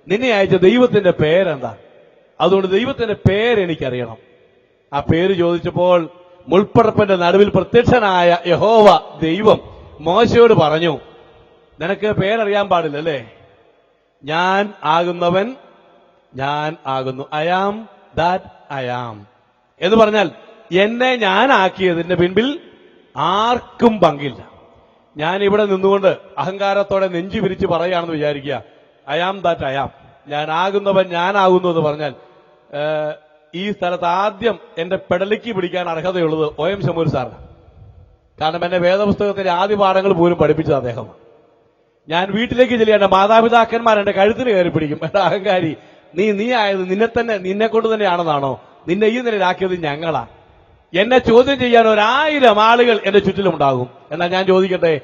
നിന്നെ അയച്ച ദൈവത്തിന്റെ പേരെന്താ? അതുകൊണ്ട് ദൈവത്തിന്റെ പേരെനിക്കറിയണം. ആ പേര് ചോദിച്ചപ്പോൾ മുൾപ്പടപ്പിന്റെ നടുവിൽ പ്രത്യക്ഷനായ യഹോവ ദൈവം മോശയോട് പറഞ്ഞു, നിനക്ക് പേരറിയാൻ പാടില്ലല്ലേ? ഞാൻ ആകുന്നവൻ ഞാൻ ആകുന്നു. I am that I am എന്ന് പറഞ്ഞാൽ എന്നെ ഞാനാക്കിയതിന്റെ പിൻപിൽ ആർക്കും പങ്കില്ല. ഞാൻ ഇവിടെ നിന്നുകൊണ്ട് അഹങ്കാരത്തോടെ നെഞ്ചു വിരിച്ച് പറയുകയാണെന്ന് വിചാരിക്കുക, I am that I am, ഞാനാകുന്നവൻ ഞാനാകുന്നു എന്ന് പറഞ്ഞാൽ ഈ സ്ഥലത്ത് ആദ്യം എന്റെ പെടലിക്ക് പിടിക്കാൻ അർഹതയുള്ളത് OM ശമൂർ സാറിന്. കാരണം എന്നെ വേദപുസ്തകത്തിന്റെ ആദ്യ പാഠങ്ങൾ പോലും പഠിപ്പിച്ചത് അദ്ദേഹമാണ്. ഞാൻ വീട്ടിലേക്ക് ചെല്ലിയ മാതാപിതാക്കന്മാർ എന്റെ കഴുത്തിന് കയറി പിടിക്കും, എന്റെ അഹങ്കാരി, നീ ആയത് നിന്നെ കൊണ്ട് തന്നെയാണെന്നാണോ? നിന്നെ ഈ നിലയിലാക്കിയത് ഞങ്ങളാ. എന്നെ ചോദ്യം ചെയ്യാൻ 1000 ആളുകൾ എന്റെ ചുറ്റിലുമുണ്ടാകും. എന്നാൽ ഞാൻ ചോദിക്കട്ടെ,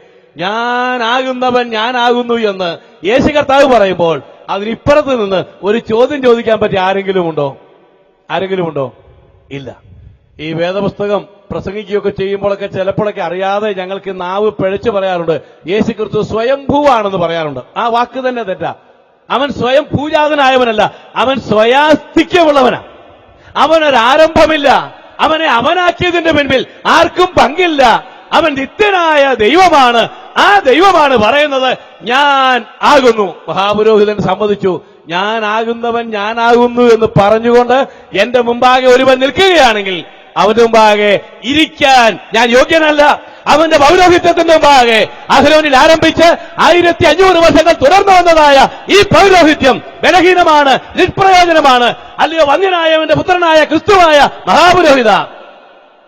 ഞാനാകുന്നവൻ ഞാനാകുന്നു എന്ന് യേശു കർത്താവ് പറയുമ്പോൾ അതിനിപ്പുറത്ത് നിന്ന് ഒരു ചോദ്യം ചോദിക്കാൻ പറ്റിയ ആരെങ്കിലും ഉണ്ടോ? ഇല്ല. ഈ വേദപുസ്തകം പ്രസംഗിക്കുകയൊക്കെ ചെയ്യുമ്പോഴൊക്കെ ചിലപ്പോഴൊക്കെ അറിയാതെ ഞങ്ങൾക്ക് നാവ് പിഴച്ചു പറയാറുണ്ട്, യേശു ക്രിസ്തു സ്വയംഭൂവാണെന്ന് പറയാറുണ്ട്. ആ വാക്ക് തന്നെ തെറ്റാ. അവൻ സ്വയം പൂജാതനായവനല്ല, അവൻ സ്വയാസ്തിക്യമുള്ളവനാ. അവനൊരാരംഭമില്ല. അവനെ അവനാക്കിയതിന്റെ മുൻപിൽ ആർക്കും പങ്കില്ല. അവൻ നിത്യനായ ദൈവമാണ്. ആ ദൈവമാണ് പറയുന്നത് ഞാൻ ആകുന്നു. മഹാപുരോഹിതൻ സമ്മതിച്ചു, ഞാനാകുന്നവൻ ഞാനാകുന്നു എന്ന് പറഞ്ഞുകൊണ്ട് എന്റെ മുമ്പാകെ ഒരുവൻ നിൽക്കുകയാണെങ്കിൽ അവന്റെ മുമ്പാകെ ഇരിക്കാൻ ഞാൻ യോഗ്യനല്ല. അവന്റെ പൗരോഹിത്യത്തിന്റെ മുമ്പാകെ അഹരോനിൽ ആരംഭിച്ച് 1500 വർഷങ്ങൾ തുടർന്നു വന്നതായ ഈ പൗരോഹിത്യം ബലഹീനമാണ്, നിഷ്പ്രയോജനമാണ്. അല്ലയോ വന്യനായവന്റെ പുത്രനായ ക്രിസ്തുവായ മഹാപുരോഹിത,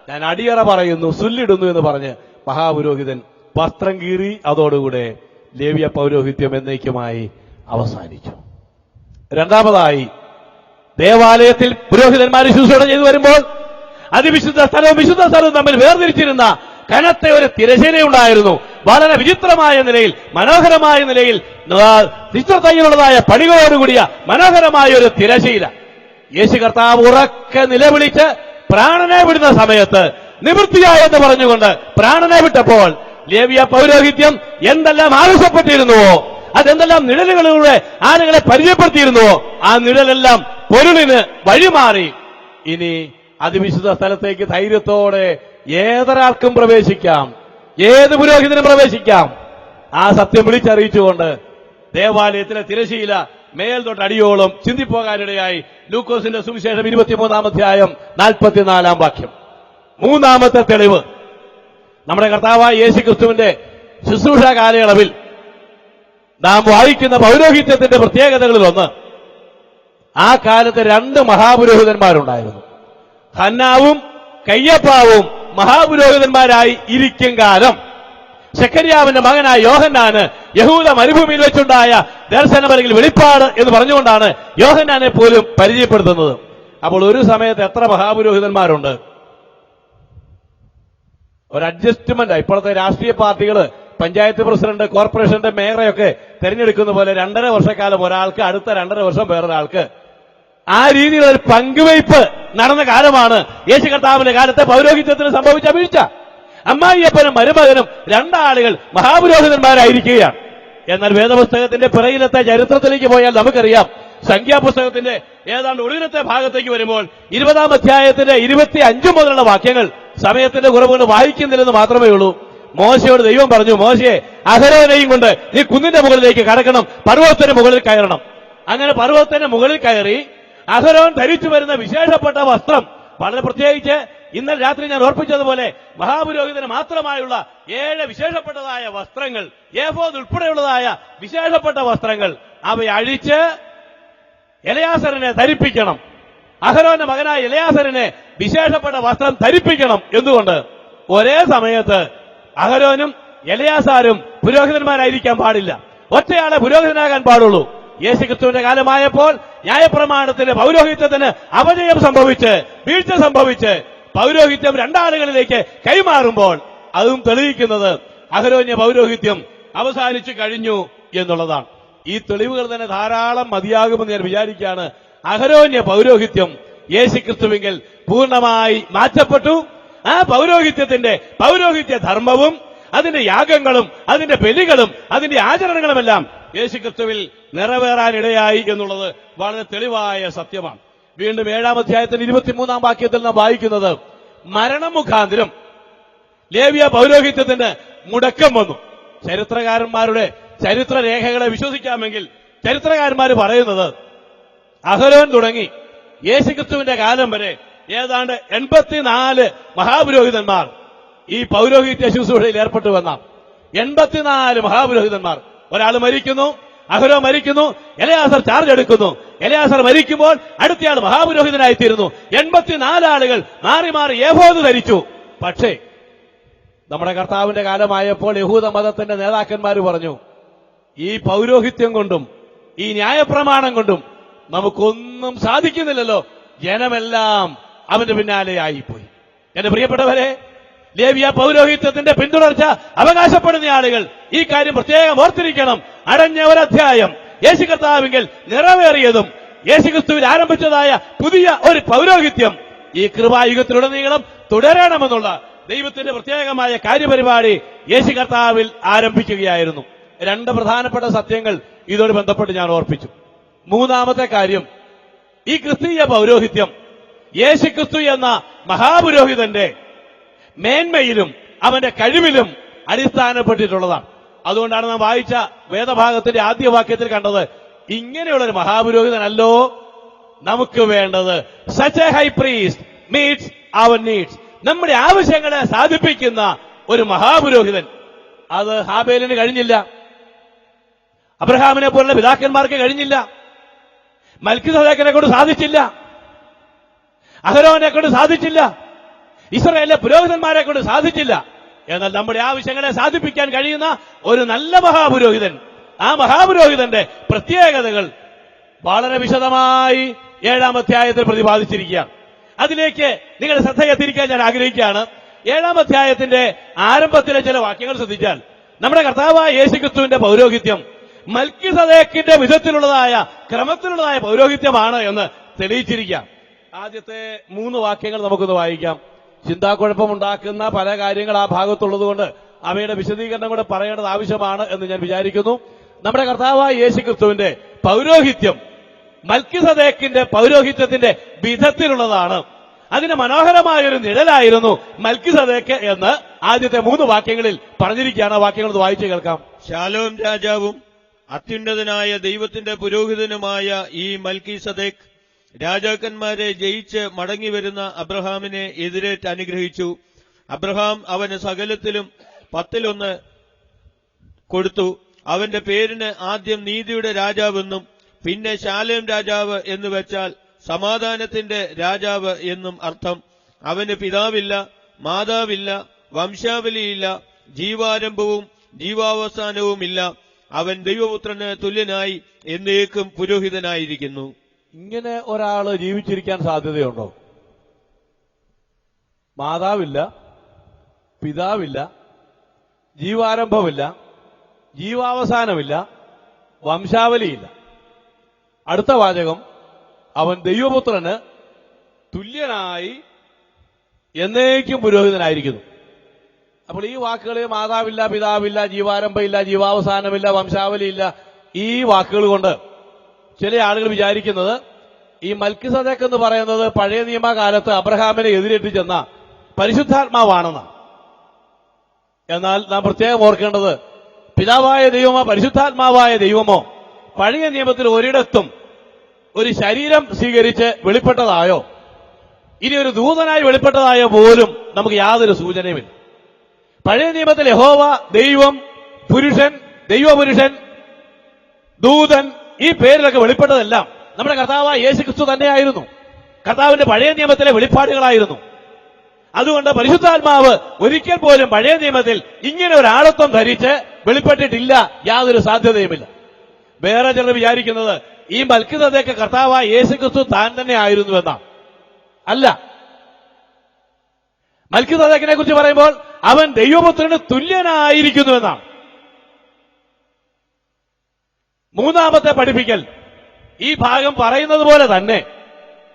ഞാൻ അടിയറ പറയുന്നു, സുല്ലിടുന്നു എന്ന് പറഞ്ഞ് മഹാപുരോഹിതൻ വസ്ത്രം കീറി അതോടുകൂടെ ലേവ്യ പൗരോഹിത്യം എന്നേക്കുമായി അവസാനിച്ചു. രണ്ടാമതായി, ദേവാലയത്തിൽ പുരോഹിതന്മാർ ശുശ്രൂഷ ചെയ്തു വരുമ്പോൾ അതിവിശുദ്ധ സ്ഥലവും വിശുദ്ധ സ്ഥലവും തമ്മിൽ വേർതിരിച്ചിരുന്ന കനത്ത ഒരു തിരശ്ശീലയുണ്ടായിരുന്നു. വളരെ വിചിത്രമായ നിലയിൽ, മനോഹരമായ നിലയിൽ, ചിത്രത്തയ്യലുള്ളതായ പണികളോടുകൂടിയ മനോഹരമായ ഒരു തിരശ്ശീല. യേശു കർത്താവ് ഉറക്കെ നിലവിളിച്ച് പ്രാണനെ വിടുന്ന സമയത്ത് നിവൃത്തിയായെന്ന് പറഞ്ഞുകൊണ്ട് പ്രാണനെ വിട്ടപ്പോൾ ലേവ്യ പൗരോഹിത്യം എന്തെല്ലാം ആവശ്യപ്പെട്ടിരുന്നുവോ, അതെന്തെല്ലാം നിഴലുകളിലൂടെ ആളുകളെ പരിചയപ്പെടുത്തിയിരുന്നുവോ, ആ നിഴലെല്ലാം പൊരുളിന് വഴിമാറി. ഇനി അതിവിശുദ്ധ സ്ഥലത്തേക്ക് ധൈര്യത്തോടെ ഏതൊരാൾക്കും പ്രവേശിക്കാം, ഏത് പുരോഹിതനും പ്രവേശിക്കാം. ആ സത്യം വിളിച്ചറിയിച്ചുകൊണ്ട് ദേവാലയത്തിലെ തിരശ്ശീല മേൽ തൊട്ട് അടിയോളം ചിന്തിപ്പോകാനിടയായി. ലൂക്കോസിന്റെ സുവിശേഷം 23-ാം അധ്യായം 44-ാം വാക്യം. മൂന്നാമത്തെ തെളിവ്, നമ്മുടെ കർത്താവായ യേശു ക്രിസ്തുവിന്റെ ശുശ്രൂഷ കാലയളവിൽ നാം വായിക്കുന്ന പൗരോഹിത്യത്തിന്റെ പ്രത്യേകതകളിൽ ഒന്ന്, ആ കാലത്ത് 2 മഹാപുരോഹിതന്മാരുണ്ടായിരുന്നു. ഹന്നാവും കയ്യപ്പാവും മഹാപുരോഹിതന്മാരായി ഇരിക്കും കാലം സെഖര്യാവിന്റെ മകനായ യോഹന്നാന് യഹൂദ മരുഭൂമിയിൽ വെച്ചുണ്ടായ ദർശനം അല്ലെങ്കിൽ വെളിപ്പാട് എന്ന് പറഞ്ഞുകൊണ്ടാണ് യോഹന്നാനെ പോലും പരിചയപ്പെടുത്തുന്നത്. അപ്പോൾ ഒരു സമയത്ത് എത്ര മഹാപുരോഹിതന്മാരുണ്ട്? ഒരു അഡ്ജസ്റ്റ്മെന്റ്. ഇപ്പോഴത്തെ രാഷ്ട്രീയ പാർട്ടികൾ പഞ്ചായത്ത് പ്രസിഡന്റ്, കോർപ്പറേഷന്റെ മേയറെയൊക്കെ തെരഞ്ഞെടുക്കുന്ന പോലെ 2.5 വർഷക്കാലം ഒരാൾക്ക്, അടുത്ത 2.5 വർഷം വേറൊരാൾക്ക്. ആ രീതിയിലുള്ള ഒരു പങ്കുവയ്പ് നടന്ന കാലമാണ് യേശു കർത്താവിന്റെ കാലത്തെ പൗരോഹിത്യത്തിന് സംഭവിച്ച വീഴ്ച. അമ്മായിയപ്പനും മരുമകനും 2 ആളുകൾ മഹാപുരോഹിതന്മാരായിരിക്കുകയാണ്. എന്നാൽ വേദപുസ്തകത്തിന്റെ പിറകിലത്തെ ചരിത്രത്തിലേക്ക് പോയാൽ നമുക്കറിയാം, സംഖ്യാപുസ്തകത്തിന്റെ ഏതാണ്ട് ഒടുവിലത്തെ ഭാഗത്തേക്ക് വരുമ്പോൾ 20-ാം അധ്യായത്തിന്റെ 25 മുതലുള്ള വാക്യങ്ങൾ സമയത്തിന്റെ കുറവ് കൊണ്ട് വായിക്കുന്നില്ലെന്ന് മാത്രമേ ഉള്ളൂ. മോശയോട് ദൈവം പറഞ്ഞു, മോശയെ അഹരോനെയും കൊണ്ട് നീ കുന്നിന്റെ മുകളിലേക്ക് കടക്കണം, പർവ്വതത്തിന്റെ മുകളിൽ കയറണം. അങ്ങനെ പർവ്വതത്തിന്റെ മുകളിൽ കയറി അഹരോൻ ധരിച്ചു വരുന്ന വിശേഷപ്പെട്ട വസ്ത്രം, വളരെ പ്രത്യേകിച്ച് ഇന്നലെ രാത്രി ഞാൻ ഓർപ്പിച്ചതുപോലെ മഹാപുരോഹിതന് മാത്രമായുള്ള 7 വിശേഷപ്പെട്ടതായ വസ്ത്രങ്ങൾ, ഏഫോദ് ഉൾപ്പെടെയുള്ളതായ വിശേഷപ്പെട്ട വസ്ത്രങ്ങൾ, അവ അഴിച്ച് എലയാസറിനെ ധരിപ്പിക്കണം. അഹരോന്റെ മകനായ എലയാസറിനെ വിശേഷപ്പെട്ട വസ്ത്രം ധരിപ്പിക്കണം. എന്തുകൊണ്ട്? ഒരേ സമയത്ത് അഹരോനും എലയാസാരും പുരോഹിതന്മാരായിരിക്കാൻ പാടില്ല. ഒറ്റയാളെ പുരോഹിതനാകാൻ പാടുള്ളൂ. യേശുക്രിസ്തുവിന്റെ കാലമായപ്പോൾ ന്യായപ്രമാണത്തിന്റെ പൗരോഹിത്യത്തിന് അപജയം സംഭവിച്ച്, വീഴ്ച സംഭവിച്ച് പൗരോഹിത്യം 2 ആളുകളിലേക്ക് കൈമാറുമ്പോൾ അതും തെളിയിക്കുന്നത് അഹരോന്യ പൗരോഹിത്യം അവസാനിച്ചു കഴിഞ്ഞു എന്നുള്ളതാണ്. ഈ തെളിവുകൾ തന്നെ ധാരാളം മതിയാകുമെന്ന് ഞാൻ വിചാരിക്കുകയാണ്. അഹരോന്യ പൗരോഹിത്യം യേശുക്രിസ്തുവിങ്കിൽ പൂർണ്ണമായി മാറ്റപ്പെട്ടു. ആ പൗരോഹിത്യത്തിന്റെ പൗരോഹിത്യ ധർമ്മവും അതിന്റെ യാഗങ്ങളും അതിന്റെ ബലികളും അതിന്റെ ആചരണങ്ങളുമെല്ലാം യേശുക്രിസ്തുവിൽ നിറവേറാനിടയായി എന്നുള്ളത് വളരെ തെളിവായ സത്യമാണ്. വീണ്ടും 7-ാം അധ്യായത്തിന്റെ 23-ാം വാക്യത്തിൽ നാം വായിക്കുന്നത്, മരണം മുഖാന്തരം ലേവ്യ പൗരോഹിത്യത്തിന് മുടക്കം വന്നു. ചരിത്രകാരന്മാരുടെ ചരിത്രരേഖകളെ വിശ്വസിക്കാമെങ്കിൽ ചരിത്രകാരന്മാർ പറയുന്നത് അഹരോൻ തുടങ്ങി യേശുക്രിസ്തുവിന്റെ കാലം വരെ ഏതാണ്ട് 84 മഹാപുരോഹിതന്മാർ ഈ പൗരോഹിത്യ ശുശ്രൂഷയിൽ ഏർപ്പെട്ടുവെന്ന 84 മഹാപുരോഹിതന്മാർ. ഒരാൾ മരിക്കുന്നു, അഹരോ മരിക്കുന്നു, എലയാസർ ചാർജ് എടുക്കുന്നു. എലയാസർ മരിക്കുമ്പോൾ അടുത്തയാൾ മഹാപുരോഹിതനായിത്തീരുന്നു. 84 ആളുകൾ മാറി മാറി ഏഫോദ് ധരിച്ചു. പക്ഷേ നമ്മുടെ കർത്താവിന്റെ കാലമായപ്പോൾ യഹൂദ മതത്തിന്റെ നേതാക്കന്മാർ പറഞ്ഞു, ഈ പൗരോഹിത്യം കൊണ്ടും ഈ ന്യായപ്രമാണം കൊണ്ടും നമുക്കൊന്നും സാധിക്കുന്നില്ലല്ലോ, ജനമെല്ലാം അവന്റെ പിന്നാലെ ആയിപ്പോയി. എന്റെ പ്രിയപ്പെട്ടവരെ, ലേവ്യ പൗരോഹിത്യത്തിന്റെ പിന്തുടർച്ച അവകാശപ്പെടുന്ന ആളുകൾ ഈ കാര്യം പ്രത്യേകം ഓർത്തിരിക്കണം. അടഞ്ഞ ഒരധ്യായം യേശു കർത്താവിങ്കിൽ നിറവേറിയതും യേശുക്രിസ്തുവിൽ ആരംഭിച്ചതായ പുതിയ ഒരു പൗരോഹിത്യം ഈ കൃപായുഗത്തിലുടനീളം തുടരണമെന്നുള്ള ദൈവത്തിന്റെ പ്രത്യേകമായ കാര്യപരിപാടി യേശു കർത്താവിൽ ആരംഭിക്കുകയായിരുന്നു. 2 പ്രധാനപ്പെട്ട സത്യങ്ങൾ ഇതോട് ബന്ധപ്പെട്ട് ഞാൻ ഓർപ്പിച്ചു. മൂന്നാമത്തെ കാര്യം, ഈ ക്രിസ്തീയ പൗരോഹിത്യം യേശുക്രിസ്തു എന്ന മഹാപുരോഹിതന്റെ മേന്മയിലും അവന്റെ കഴിവിലും അടിസ്ഥാനപ്പെട്ടിട്ടുള്ളതാണ്. അതുകൊണ്ടാണ് നാം വായിച്ച വേദഭാഗത്തിന്റെ ആദ്യ വാക്യത്തിൽ കണ്ടത്, ഇങ്ങനെയുള്ളൊരു മഹാപുരോഹിതനല്ലോ നമുക്ക് വേണ്ടത്. Such a high priest meets our needs. നമ്മുടെ ആവശ്യങ്ങളെ സാധിപ്പിക്കുന്ന ഒരു മഹാപുരോഹിതൻ. അത് ഹാബേലിന് കഴിഞ്ഞില്ല, അബ്രഹാമിനെ പോലുള്ള പിതാക്കന്മാർക്ക് കഴിഞ്ഞില്ല, മൽക്കിസദേക്കിനെ കൊണ്ട് സാധിച്ചില്ല, അഹരോനെ കൊണ്ട് സാധിച്ചില്ല, ഇസ്രായേലിലെ പുരോഹിതന്മാരെ കൊണ്ട് സാധിച്ചില്ല. എന്നാൽ നമ്മുടെ ആവശ്യങ്ങളെ സാധിപ്പിക്കാൻ കഴിയുന്ന ഒരു നല്ല മഹാപുരോഹിതൻ, ആ മഹാപുരോഹിതന്റെ പ്രത്യേകതകൾ വളരെ വിശദമായി 7-ാം അധ്യായത്തിൽ പ്രതിപാദിച്ചിരിക്കുകയാണ്. അതിലേക്ക് നിങ്ങളുടെ ശ്രദ്ധയെ തിരിക്കാൻ ഞാൻ ആഗ്രഹിക്കുകയാണ്. 7-ാം അധ്യായത്തിന്റെ ആരംഭത്തിലെ ചില വാക്യങ്ങൾ ശ്രദ്ധിച്ചാൽ നമ്മുടെ കർത്താവായ യേശുക്രിസ്തുവിന്റെ പൗരോഹിത്യം മൽക്കിസദേക്കിന്റെ വിധത്തിലുള്ളതായ ക്രമത്തിലുള്ളതായ പൗരോഹിത്യമാണ് എന്ന് തെളിയിച്ചിരിക്കാം. ആദ്യത്തെ 3 വാക്യങ്ങൾ നമുക്കൊന്ന് വായിക്കാം. ചിന്താക്കുഴപ്പമുണ്ടാക്കുന്ന പല കാര്യങ്ങൾ ആ ഭാഗത്തുള്ളതുകൊണ്ട് അവയുടെ വിശദീകരണം കൂടെ പറയേണ്ടത് ആവശ്യമാണ് എന്ന് ഞാൻ വിചാരിക്കുന്നു. നമ്മുടെ കർത്താവായ യേശുക്രിസ്തുവിന്റെ പൗരോഹിത്യം മൽക്കിസദേക്കിന്റെ പൗരോഹിത്യത്തിന്റെ വിധത്തിലുള്ളതാണ്. അതിന് മനോഹരമായൊരു നിഴലായിരുന്നു മൽക്കിസദേക്ക് എന്ന് ആദ്യത്തെ 3 വാക്യങ്ങളിൽ പറഞ്ഞിരിക്കുകയാണ്. ആ വാക്യങ്ങൾ വായിച്ചു കേൾക്കാം. ശാലോം രാജാവും അത്യുന്നതനായ ദൈവത്തിന്റെ പുരോഹിതനുമായ ഈ മൽക്കീസദേക്ക് രാജാക്കന്മാരെ ജയിച്ച് മടങ്ങിവരുന്ന അബ്രഹാമിനെ എതിരേറ്റ് അനുഗ്രഹിച്ചു. അബ്രഹാം അവന് സകലത്തിലും 10-1 കൊടുത്തു. അവന്റെ പേരിന് ആദ്യം നീതിയുടെ രാജാവെന്നും പിന്നെ ശാലേം രാജാവ് എന്ന് വെച്ചാൽ സമാധാനത്തിന്റെ രാജാവ് എന്നും അർത്ഥം. അവന് പിതാവില്ല, മാതാവില്ല, വംശാവലിയില്ല, ജീവാരംഭവും ജീവാവസാനവുമില്ല. അവൻ ദൈവപുത്രന് തുല്യനായി എന്നേക്കും പുരോഹിതനായിരിക്കുന്നു. ഇങ്ങനെ ഒരാള് ജീവിച്ചിരിക്കാൻ സാധ്യതയുണ്ടോ? മാതാവില്ല, പിതാവില്ല, ജീവാരംഭമില്ല, ജീവാവസാനമില്ല, വംശാവലിയില്ല. അടുത്ത വാചകം, അവൻ ദൈവപുത്രന് തുല്യനായി എന്നേക്കും പുരോഹിതനായിരിക്കുന്നു. അപ്പോൾ ഈ വാക്കുകൾ മാതാവില്ല, പിതാവില്ല, ജീവാരംഭമില്ല, ജീവാവസാനമില്ല, വംശാവലിയില്ല, ഈ വാക്കുകൾ കൊണ്ട് ചില ആളുകൾ വിചാരിക്കുന്നത് ഈ മൽക്കിസദേക്ക് എന്ന് പറയുന്നത് പഴയ നിയമകാലത്ത് അബ്രഹാമിനെ എതിരേറ്റ് ചെന്ന പരിശുദ്ധാത്മാവാണെന്നാണ്. എന്നാൽ നാം പ്രത്യേകം ഓർക്കേണ്ടത്, പിതാവായ ദൈവമോ പരിശുദ്ധാത്മാവായ ദൈവമോ പഴയ നിയമത്തിൽ ഒരിടത്തും ഒരു ശരീരം സ്വീകരിച്ച് വെളിപ്പെട്ടതായോ ഇനി ഒരു ദൂതനായി വെളിപ്പെട്ടതായോ പോലും നമുക്ക് യാതൊരു സൂചനയുമില്ല. പഴയ നിയമത്തിൽ യഹോവ, ദൈവം, പുരുഷൻ, ദൈവപുരുഷൻ, ദൂതൻ, ഈ പേരിലൊക്കെ വെളിപ്പെട്ടതെല്ലാം നമ്മുടെ കർത്താവായ യേശുക്രിസ്തു തന്നെയായിരുന്നു. കർത്താവിന്റെ പഴയ നിയമത്തിലെ വെളിപ്പാടുകളായിരുന്നു. അതുകൊണ്ട് പരിശുദ്ധാത്മാവ് ഒരിക്കൽ പോലും പഴയ നിയമത്തിൽ ഇങ്ങനെ ഒരു ആളത്വം ധരിച്ച് വെളിപ്പെട്ടിട്ടില്ല, യാതൊരു സാധ്യതയുമില്ല. വേറെ ചിലർ വിചാരിക്കുന്നത് ഈ മൽക്കിസദേക്ക് കർത്താവായ യേശുക്രിസ്തു താൻ തന്നെ ആയിരുന്നു എന്നാണ്. അല്ല, മൽക്കിസദേക്കിനെ കുറിച്ച് പറയുമ്പോൾ അവൻ ദൈവപുത്രന് തുല്യനായിരിക്കുന്നുവെന്നാണ്. മൂന്നാമത്തെ പഠിപ്പിക്കൽ, ഈ ഭാഗം പറയുന്നത് പോലെ തന്നെ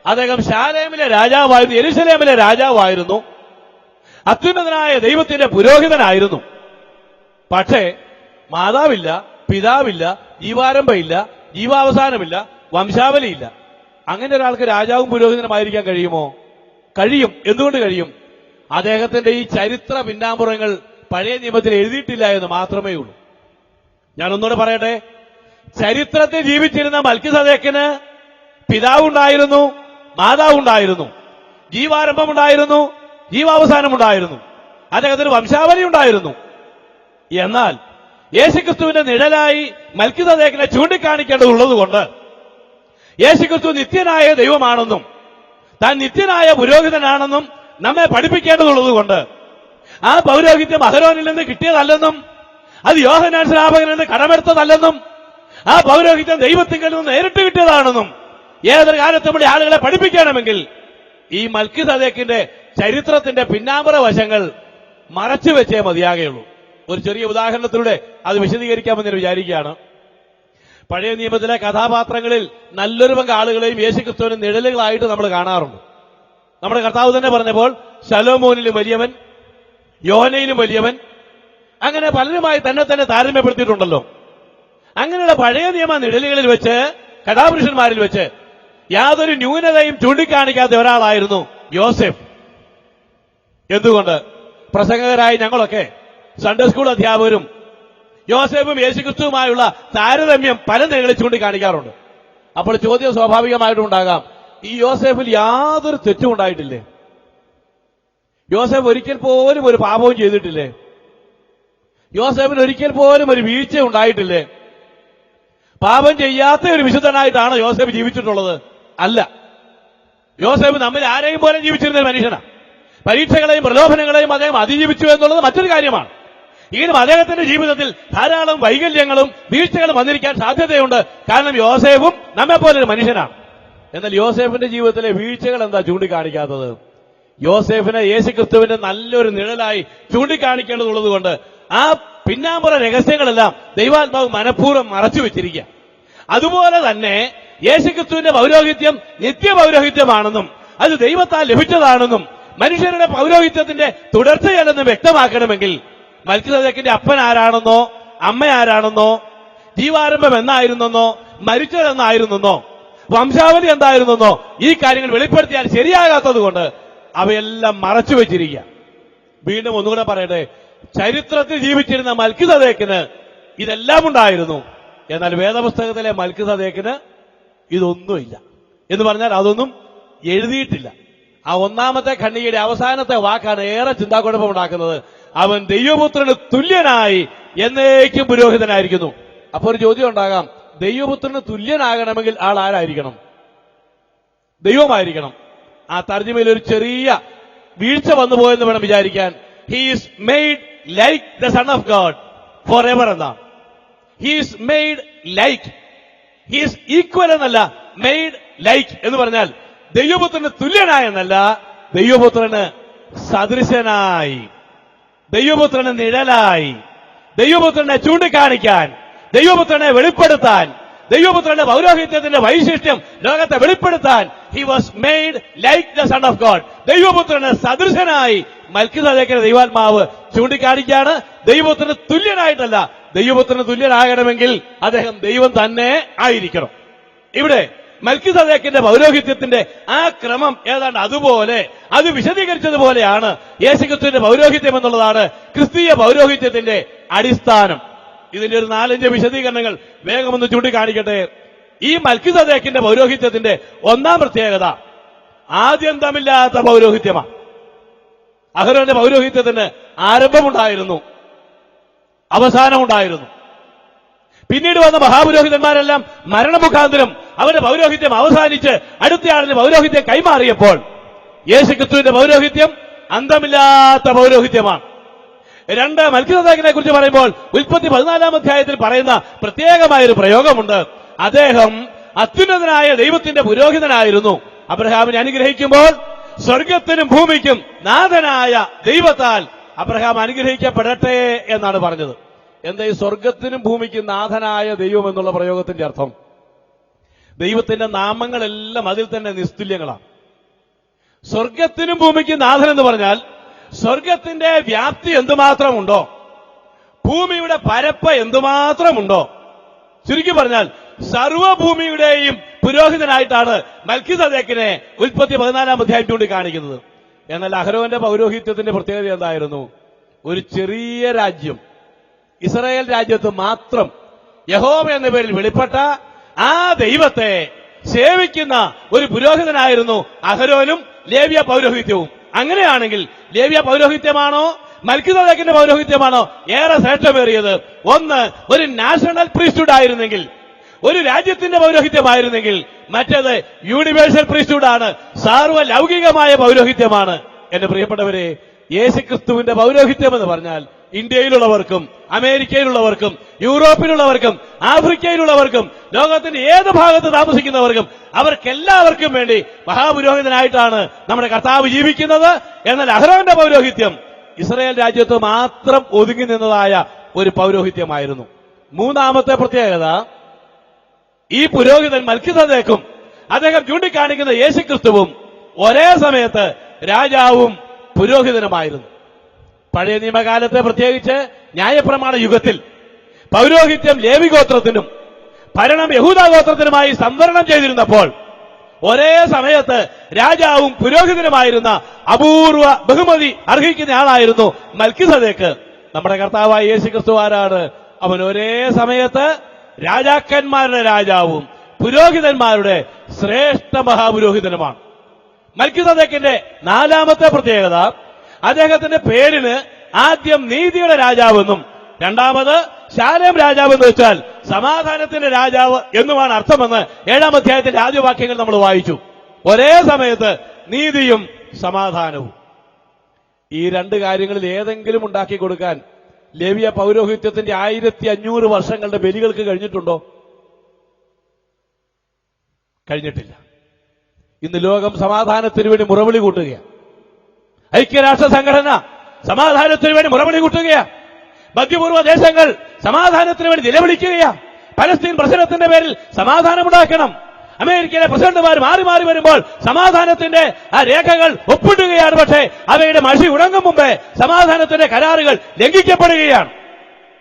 അദ്ദേഹം ശാലേമിലെ രാജാവായിരുന്നു, യെരുശലേമിലെ രാജാവായിരുന്നു, അത്യുന്നതനായ ദൈവത്തിന്റെ പുരോഹിതനായിരുന്നു. പക്ഷേ മാതാവില്ല, പിതാവില്ല, ജീവാരംഭമില്ല, ജീവാവസാനമില്ല, വംശാവലിയില്ല. അങ്ങനെ ഒരാൾക്ക് രാജാവും പുരോഹിതനുമായിരിക്കാൻ കഴിയുമോ? കഴിയും. എന്തുകൊണ്ട് കഴിയും? അദ്ദേഹത്തിന്റെ ഈ ചരിത്ര പിന്നാമ്പുറങ്ങൾ പഴയ നിയമത്തിൽ എഴുതിയിട്ടില്ല എന്ന് മാത്രമേ ഉള്ളൂ. ഞാനൊന്നുകൂടെ പറയട്ടെ, ചരിത്രത്തിൽ ജീവിച്ചിരുന്ന മൽക്കിസദേക്കിന് പിതാവുണ്ടായിരുന്നു, മാതാവുണ്ടായിരുന്നു, ജീവാരംഭമുണ്ടായിരുന്നു, ജീവാവസാനമുണ്ടായിരുന്നു, അദ്ദേഹത്തിന് വംശാവലി ഉണ്ടായിരുന്നു. എന്നാൽ യേശുക്രിസ്തുവിന്റെ നിഴലായി മൽക്കിസദേക്കിനെ ചൂണ്ടിക്കാണിക്കേണ്ടതുള്ളതുകൊണ്ട് യേശുക്രിസ്തു നിത്യനായ ദൈവമാണെന്നും താൻ നിത്യനായ പുരോഹിതനാണെന്നും നമ്മെ പഠിപ്പിക്കേണ്ടതുള്ളതുകൊണ്ട് ആ പൗരോഹിത്യം അഹരോനിൽ നിന്ന് കിട്ടിയതല്ലെന്നും അത് യോഹന്നാൻ സ്നാപകനിൽ നിന്ന് കടമെടുത്തതല്ലെന്നും ആ പൗരോഹിത്യം ദൈവത്തിങ്കിൽ നിന്ന് നേരിട്ട് കിട്ടിയതാണെന്നും ഏതൊരു കാലത്ത് നമ്മുടെ ആളുകളെ പഠിപ്പിക്കണമെങ്കിൽ ഈ മൽക്കിസദേക്കിന്റെ ചരിത്രത്തിന്റെ പിന്നാമ്പുറ വശങ്ങൾ മറച്ചുവെച്ചേ മതിയാകുള്ളൂ. ഒരു ചെറിയ ഉദാഹരണത്തിലൂടെ അത് വിശദീകരിക്കാമെന്ന് ഞാൻ വിചാരിക്കുകയാണ്. പഴയ നിയമത്തിലെ കഥാപാത്രങ്ങളിൽ നല്ലൊരു പങ്ക് ആളുകളെയും യേശുക്രിസ്തുവിന് നിഴലുകളായിട്ട് നമ്മൾ കാണാറുണ്ട്. നമ്മുടെ കർത്താവ് തന്നെ പറഞ്ഞപ്പോൾ ശലോമോനിലും വലിയവൻ, യോനയിലും വലിയവൻ, അങ്ങനെ പലരുമായി തന്നെ താരതമ്യപ്പെടുത്തിയിട്ടുണ്ടല്ലോ. അങ്ങനെയുള്ള പഴയ നിയമ നിഴലുകളിൽ വെച്ച്, കഥാപുരുഷന്മാരിൽ വെച്ച് യാതൊരു ന്യൂനതയും ചൂണ്ടിക്കാണിക്കാത്ത ഒരാളായിരുന്നു യോസെഫ്. എന്തുകൊണ്ട്? പ്രസംഗകരായി ഞങ്ങളൊക്കെ സൺഡേ സ്കൂൾ അധ്യാപകരും യോസേഫും യേശുക്രിസ്തുവുമായുള്ള താരതമ്യം പല നിലകളിൽ ചൂണ്ടിക്കാണിക്കാറുണ്ട്. അപ്പോൾ ചോദ്യം സ്വാഭാവികമായിട്ടും ഉണ്ടാകാം, ഈ യോസേഫിൽ യാതൊരു തെറ്റും ഉണ്ടായിട്ടില്ലേ? യോസേഫ് ഒരിക്കൽ പോലും ഒരു പാപവും ചെയ്തിട്ടില്ലേ? യോസേഫിന് ഒരിക്കൽ പോലും ഒരു വീഴ്ച ഉണ്ടായിട്ടില്ലേ? പാപം ചെയ്യാത്ത ഒരു വിശുദ്ധനായിട്ടാണ് യോസേഫ് ജീവിച്ചിട്ടുള്ളത്? അല്ല. യോസേഫ് നമ്മിൽ ആരെയും പോലെ ജീവിച്ചിരുന്ന ഒരു മനുഷ്യനാണ്. പരീക്ഷകളെയും പ്രലോഭനങ്ങളെയും അദ്ദേഹം അതിജീവിച്ചു എന്നുള്ളത് മറ്റൊരു കാര്യമാണ്. എങ്കിലും അദ്ദേഹത്തിന്റെ ജീവിതത്തിൽ ധാരാളം വൈകല്യങ്ങളും വീഴ്ചകളും വന്നിരിക്കാൻ സാധ്യതയുണ്ട്. കാരണം യോസേഫും നമ്മെപ്പോലൊരു മനുഷ്യനാണ്. എന്നാൽ യോസേഫിന്റെ ജീവിതത്തിലെ വീഴ്ചകൾ എന്താ ചൂണ്ടിക്കാണിക്കാത്തത്? യോസേഫിനെ യേശുക്രിസ്തുവിന്റെ നല്ലൊരു നിഴലായി ചൂണ്ടിക്കാണിക്കേണ്ടതുള്ളത് കൊണ്ട് ആ പിന്നാമ്പുറ രഹസ്യങ്ങളെല്ലാം ദൈവാത്മാവ് മനഃപൂർവ്വം മറച്ചു വെച്ചിരിക്കുക. അതുപോലെ തന്നെ യേശുക്രിസ്തുവിന്റെ പൗരോഹിത്യം നിത്യപൗരോഹിത്യമാണെന്നും അത് ദൈവത്താൽ ലഭിച്ചതാണെന്നും മനുഷ്യരുടെ പൗരോഹിത്യത്തിന്റെ തുടർച്ചയല്ലെന്ന് വ്യക്തമാക്കണമെങ്കിൽ മൽക്കിസദേക്കിന്റെ അപ്പൻ ആരാണെന്നോ അമ്മ ആരാണെന്നോ ജീവാരംഭം എന്നായിരുന്നെന്നോ മരിച്ചതെന്നായിരുന്നെന്നോ വംശാവലി എന്തായിരുന്നെന്നോ ഈ കാര്യങ്ങൾ വെളിപ്പെടുത്തിയാൽ ശരിയാകാത്തതുകൊണ്ട് അവയെല്ലാം മറച്ചു വെച്ചിരിക്കുക. വീണ്ടും ഒന്നുകൂടെ പറയട്ടെ, ചരിത്രത്തിൽ ജീവിച്ചിരുന്ന മൽക്കിസദേക്കിന് ഇതെല്ലാം ഉണ്ടായിരുന്നു. എന്നാൽ വേദപുസ്തകത്തിലെ മൽക്കിസദേക്കിന് ഇതൊന്നുമില്ല. എന്ന് പറഞ്ഞാൽ അതൊന്നും എഴുതിയിട്ടില്ല. ആ ഒന്നാമത്തെ ഖണ്ഡികയുടെ അവസാനത്തെ വാക്കാണ് ഏറെ ചിന്താക്കുഴപ്പമുണ്ടാക്കുന്നത്. അവൻ ദൈവപുത്രന് തുല്യനായി എന്നേക്കും പുരോഹിതനായിരിക്കുന്നു. അപ്പൊ ഒരു ചോദ്യം ഉണ്ടാകാം, ദൈവപുത്രന് തുല്യനാകണമെങ്കിൽ ആൾ ആരായിരിക്കണം? ദൈവമായിരിക്കണം. ആ തർജ്ജിമയിൽ ഒരു ചെറിയ വീഴ്ച വന്നുപോയെന്ന് വേണം വിചാരിക്കാൻ. He's made like the son of God forever എന്നാണ്. He's made like, he's equal എന്നല്ല, മെയ്ഡ് ലൈക്ക് എന്ന് പറഞ്ഞാൽ ദൈവപുത്രന് തുല്യനായെന്നല്ല, ദൈവപുത്രന് സദൃശനായി, ദൈവപുത്രന് നിഴലായി, ദൈവപുത്രനെ ചൂണ്ടിക്കാണിക്കാൻ, ദൈവപുത്രനെ വെളിപ്പെടുത്താൻ, ദൈവപുത്രന്റെ പൗരോഹിത്യത്തിന്റെ വൈശിഷ്ട്യം ലോകത്തെ വെളിപ്പെടുത്താൻ he was made like the son of God. ദൈവപുത്രന് സദൃശനായി മൽക്കിസദേക്കിനെ ദൈവാത്മാവ് ചൂണ്ടിക്കാണിക്കാണ്. ദൈവപുത്രന് തുല്യനായിട്ടല്ല, ദൈവപുത്രന് തുല്യനാകണമെങ്കിൽ അദ്ദേഹം ദൈവം തന്നെ ആയിരിക്കണം. ഇവിടെ മൽക്കിസദേക്കിന്റെ പൗരോഹിത്യത്തിന്റെ ആ ക്രമം ഏതാണ്ട് അതുപോലെ, അത് വിശദീകരിച്ചതുപോലെയാണ് യേശുക്രിസ്തുവിന്റെ പൗരോഹിത്യം എന്നുള്ളതാണ് ക്രിസ്തീയ പൗരോഹിത്യത്തിന്റെ അടിസ്ഥാനം. ഇതിന്റെ ഒരു 4-5 വിശദീകരണങ്ങൾ വേഗമൊന്ന് ചൂണ്ടിക്കാണിക്കട്ടെ. ഈ മൽക്കിസദേക്കിന്റെ പൗരോഹിത്യത്തിന്റെ ഒന്നാം പ്രത്യേകത ആദ്യന്തമില്ലാത്ത പൗരോഹിത്യമാണ്. അഹരോന്റെ പൗരോഹിത്യത്തിന് ആരംഭമുണ്ടായിരുന്നു, അവസാനമുണ്ടായിരുന്നു. പിന്നീട് വന്ന മഹാപുരോഹിതന്മാരെല്ലാം മരണമുഖാന്തരം അവരുടെ പൗരോഹിത്യം അവസാനിച്ച് അടുത്തയാളിന് പൗരോഹിത്യം കൈമാറിയപ്പോൾ യേശുക്രിസ്തുവിന്റെ പൗരോഹിത്യം അന്തമില്ലാത്ത പൗരോഹിത്യമാണ്. 2 മൽക്കിസദേക്കിനെ കുറിച്ച് പറയുമ്പോൾ ഉൽപ്പത്തി 14-ാം അധ്യായത്തിൽ പറയുന്ന പ്രത്യേകമായൊരു പ്രയോഗമുണ്ട്. അദ്ദേഹം അത്യുന്നതനായ ദൈവത്തിന്റെ പുരോഹിതനായിരുന്നു. അബ്രഹാമിനെ അനുഗ്രഹിക്കുമ്പോൾ സ്വർഗത്തിനും ഭൂമിക്കും നാഥനായ ദൈവത്താൽ അബ്രഹാം അനുഗ്രഹിക്കപ്പെടട്ടെ എന്നാണ് പറഞ്ഞത്. എന്താ ഈ സ്വർഗത്തിനും ഭൂമിക്കും നാഥനായ ദൈവം എന്നുള്ള പ്രയോഗത്തിന്റെ അർത്ഥം? ദൈവത്തിന്റെ നാമങ്ങളെല്ലാം അതിൽ തന്നെ നിസ്തുല്യങ്ങളാണ്. സ്വർഗത്തിനും ഭൂമിക്കും നാഥൻ എന്ന് പറഞ്ഞാൽ സ്വർഗത്തിന്റെ വ്യാപ്തി എന്തുമാത്രമുണ്ടോ, ഭൂമിയുടെ പരപ്പ് എന്തുമാത്രമുണ്ടോ, ചുരുക്കി പറഞ്ഞാൽ സർവ്വഭൂമിയുടെയും പുരോഹിതനായിട്ടാണ് മൽക്കിസദേക്കിനെ ഉൽപ്പത്തി 14-ാം അധ്യായം ചൂണ്ടിക്കാണിക്കുന്നത്. എന്നാൽ അഹരോന്റെ പൗരോഹിത്യത്തിന്റെ പ്രത്യേകത എന്തായിരുന്നു? ഒരു ചെറിയ രാജ്യം, ഇസ്രായേൽ രാജ്യത്ത് മാത്രം യഹോവ എന്ന പേരിൽ വെളിപ്പെട്ട ആ ദൈവത്തെ സേവിക്കുന്ന ഒരു പുരോഹിതനായിരുന്നു അഹരോനും ലേവ്യ പൗരോഹിത്യവും. അങ്ങനെയാണെങ്കിൽ ലേവ്യ പൗരോഹിത്യമാണോ മൽക്കിസദേക്കിന്റെ പൗരോഹിത്യമാണോ ഏറെ ശ്രേഷ്ഠമേറിയത്? ഒന്ന്, ഒരു നാഷണൽ പ്രീസ്റ്റ്ഹുഡ് ആയിരുന്നെങ്കിൽ, ഒരു രാജ്യത്തിന്റെ പൗരോഹിത്യമായിരുന്നെങ്കിൽ, മറ്റേത് യൂണിവേഴ്സൽ പ്രീസ്റ്റ്ഹുഡാണ്, സാർവലൗകികമായ പൗരോഹിത്യമാണ്. എന്റെ പ്രിയപ്പെട്ടവരെ, യേശുക്രിസ്തുവിന്റെ പൗരോഹിത്യം എന്ന് പറഞ്ഞാൽ ഇന്ത്യയിലുള്ളവർക്കും അമേരിക്കയിലുള്ളവർക്കും യൂറോപ്പിലുള്ളവർക്കും ആഫ്രിക്കയിലുള്ളവർക്കും ലോകത്തിന്റെ ഏത് ഭാഗത്ത് താമസിക്കുന്നവർക്കും അവർക്കെല്ലാവർക്കും വേണ്ടി മഹാപുരോഹിതനായിട്ടാണ് നമ്മുടെ കർത്താവ് ജീവിക്കുന്നത്. എന്നാൽ അഹ്റോന്റെ പൗരോഹിത്യം ഇസ്രായേൽ രാജ്യത്ത് മാത്രം ഒതുങ്ങി നിന്നതായ ഒരു പൗരോഹിത്യമായിരുന്നു. മൂന്നാമത്തെ പ്രത്യേകത, ഈ പുരോഹിതൻ മൽക്കിസദേക്കും അദ്ദേഹം ചൂണ്ടിക്കാണിക്കുന്ന യേശുക്രിസ്തുവും ഒരേ സമയത്ത് രാജാവും പുരോഹിതനുമായിരുന്നു. പഴയ നിയമകാലത്തെ പ്രത്യേകിച്ച് ന്യായപ്രമാണ യുഗത്തിൽ പൗരോഹിത്യം ലേവി ഗോത്രത്തിനും ഭരണം യഹൂദാ ഗോത്രത്തിനുമായി സംവരണം ചെയ്തിരുന്നപ്പോൾ ഒരേ സമയത്ത് രാജാവും പുരോഹിതനുമായിരുന്ന അപൂർവ ബഹുമതി അർഹിക്കുന്ന ആളായിരുന്നു മൽക്കിസദേക്ക്. നമ്മുടെ കർത്താവായ യേശുക്രിസ്തു ആരാണ്? അവൻ ഒരേ സമയത്ത് രാജാക്കന്മാരുടെ രാജാവും പുരോഹിതന്മാരുടെ ശ്രേഷ്ഠ മഹാപുരോഹിതനുമാണ്. മൽക്കിസദേക്കിന്റെ നാലാമത്തെ പ്രത്യേകത, അദ്ദേഹത്തിന്റെ പേരിന് ആദ്യം നീതിയുടെ രാജാവെന്നും രണ്ടാമത് ശാലേം രാജാവെന്ന് വെച്ചാൽ സമാധാനത്തിന്റെ രാജാവ് എന്നുമാണ് അർത്ഥമെന്ന് 7-ാം അധ്യായത്തിന്റെ ആദ്യ വാക്യങ്ങൾ നമ്മൾ വായിച്ചു. ഒരേ സമയത്ത് നീതിയും സമാധാനവും. ഈ രണ്ട് കാര്യങ്ങളിൽ ഏതെങ്കിലും ഉണ്ടാക്കി കൊടുക്കാൻ ലേവ്യ പൗരോഹിത്യത്തിന്റെ 1500 വർഷങ്ങളുടെ ബലികൾക്ക് കഴിഞ്ഞിട്ടുണ്ടോ? കഴിഞ്ഞിട്ടില്ല. ഇന്ന് ലോകം സമാധാനത്തിന് വേണ്ടി മുറവിളി കൂട്ടുകയാണ്. ഐക്യരാഷ്ട്ര സംഘടന സമാധാനത്തിന് വേണ്ടി മുറവിളി കൂട്ടുകയാണ്. മധ്യപൂർവ്വ ദേശങ്ങൾ സമാധാനത്തിന് വേണ്ടി നിലവിളിക്കുകയാണ്. പലസ്തീൻ പ്രശ്നത്തിന്റെ പേരിൽ സമാധാനമുണ്ടാക്കണം. അമേരിക്കയിലെ പ്രസിഡന്റുമാർ മാറി മാറി വരുമ്പോൾ സമാധാനത്തിന്റെ ആ രേഖകൾ ഒപ്പിടുകയാണ്. പക്ഷേ അവയുടെ മഷി ഉണങ്ങും മുമ്പേ സമാധാനത്തിന്റെ കരാറുകൾ ലംഘിക്കപ്പെടുകയാണ്.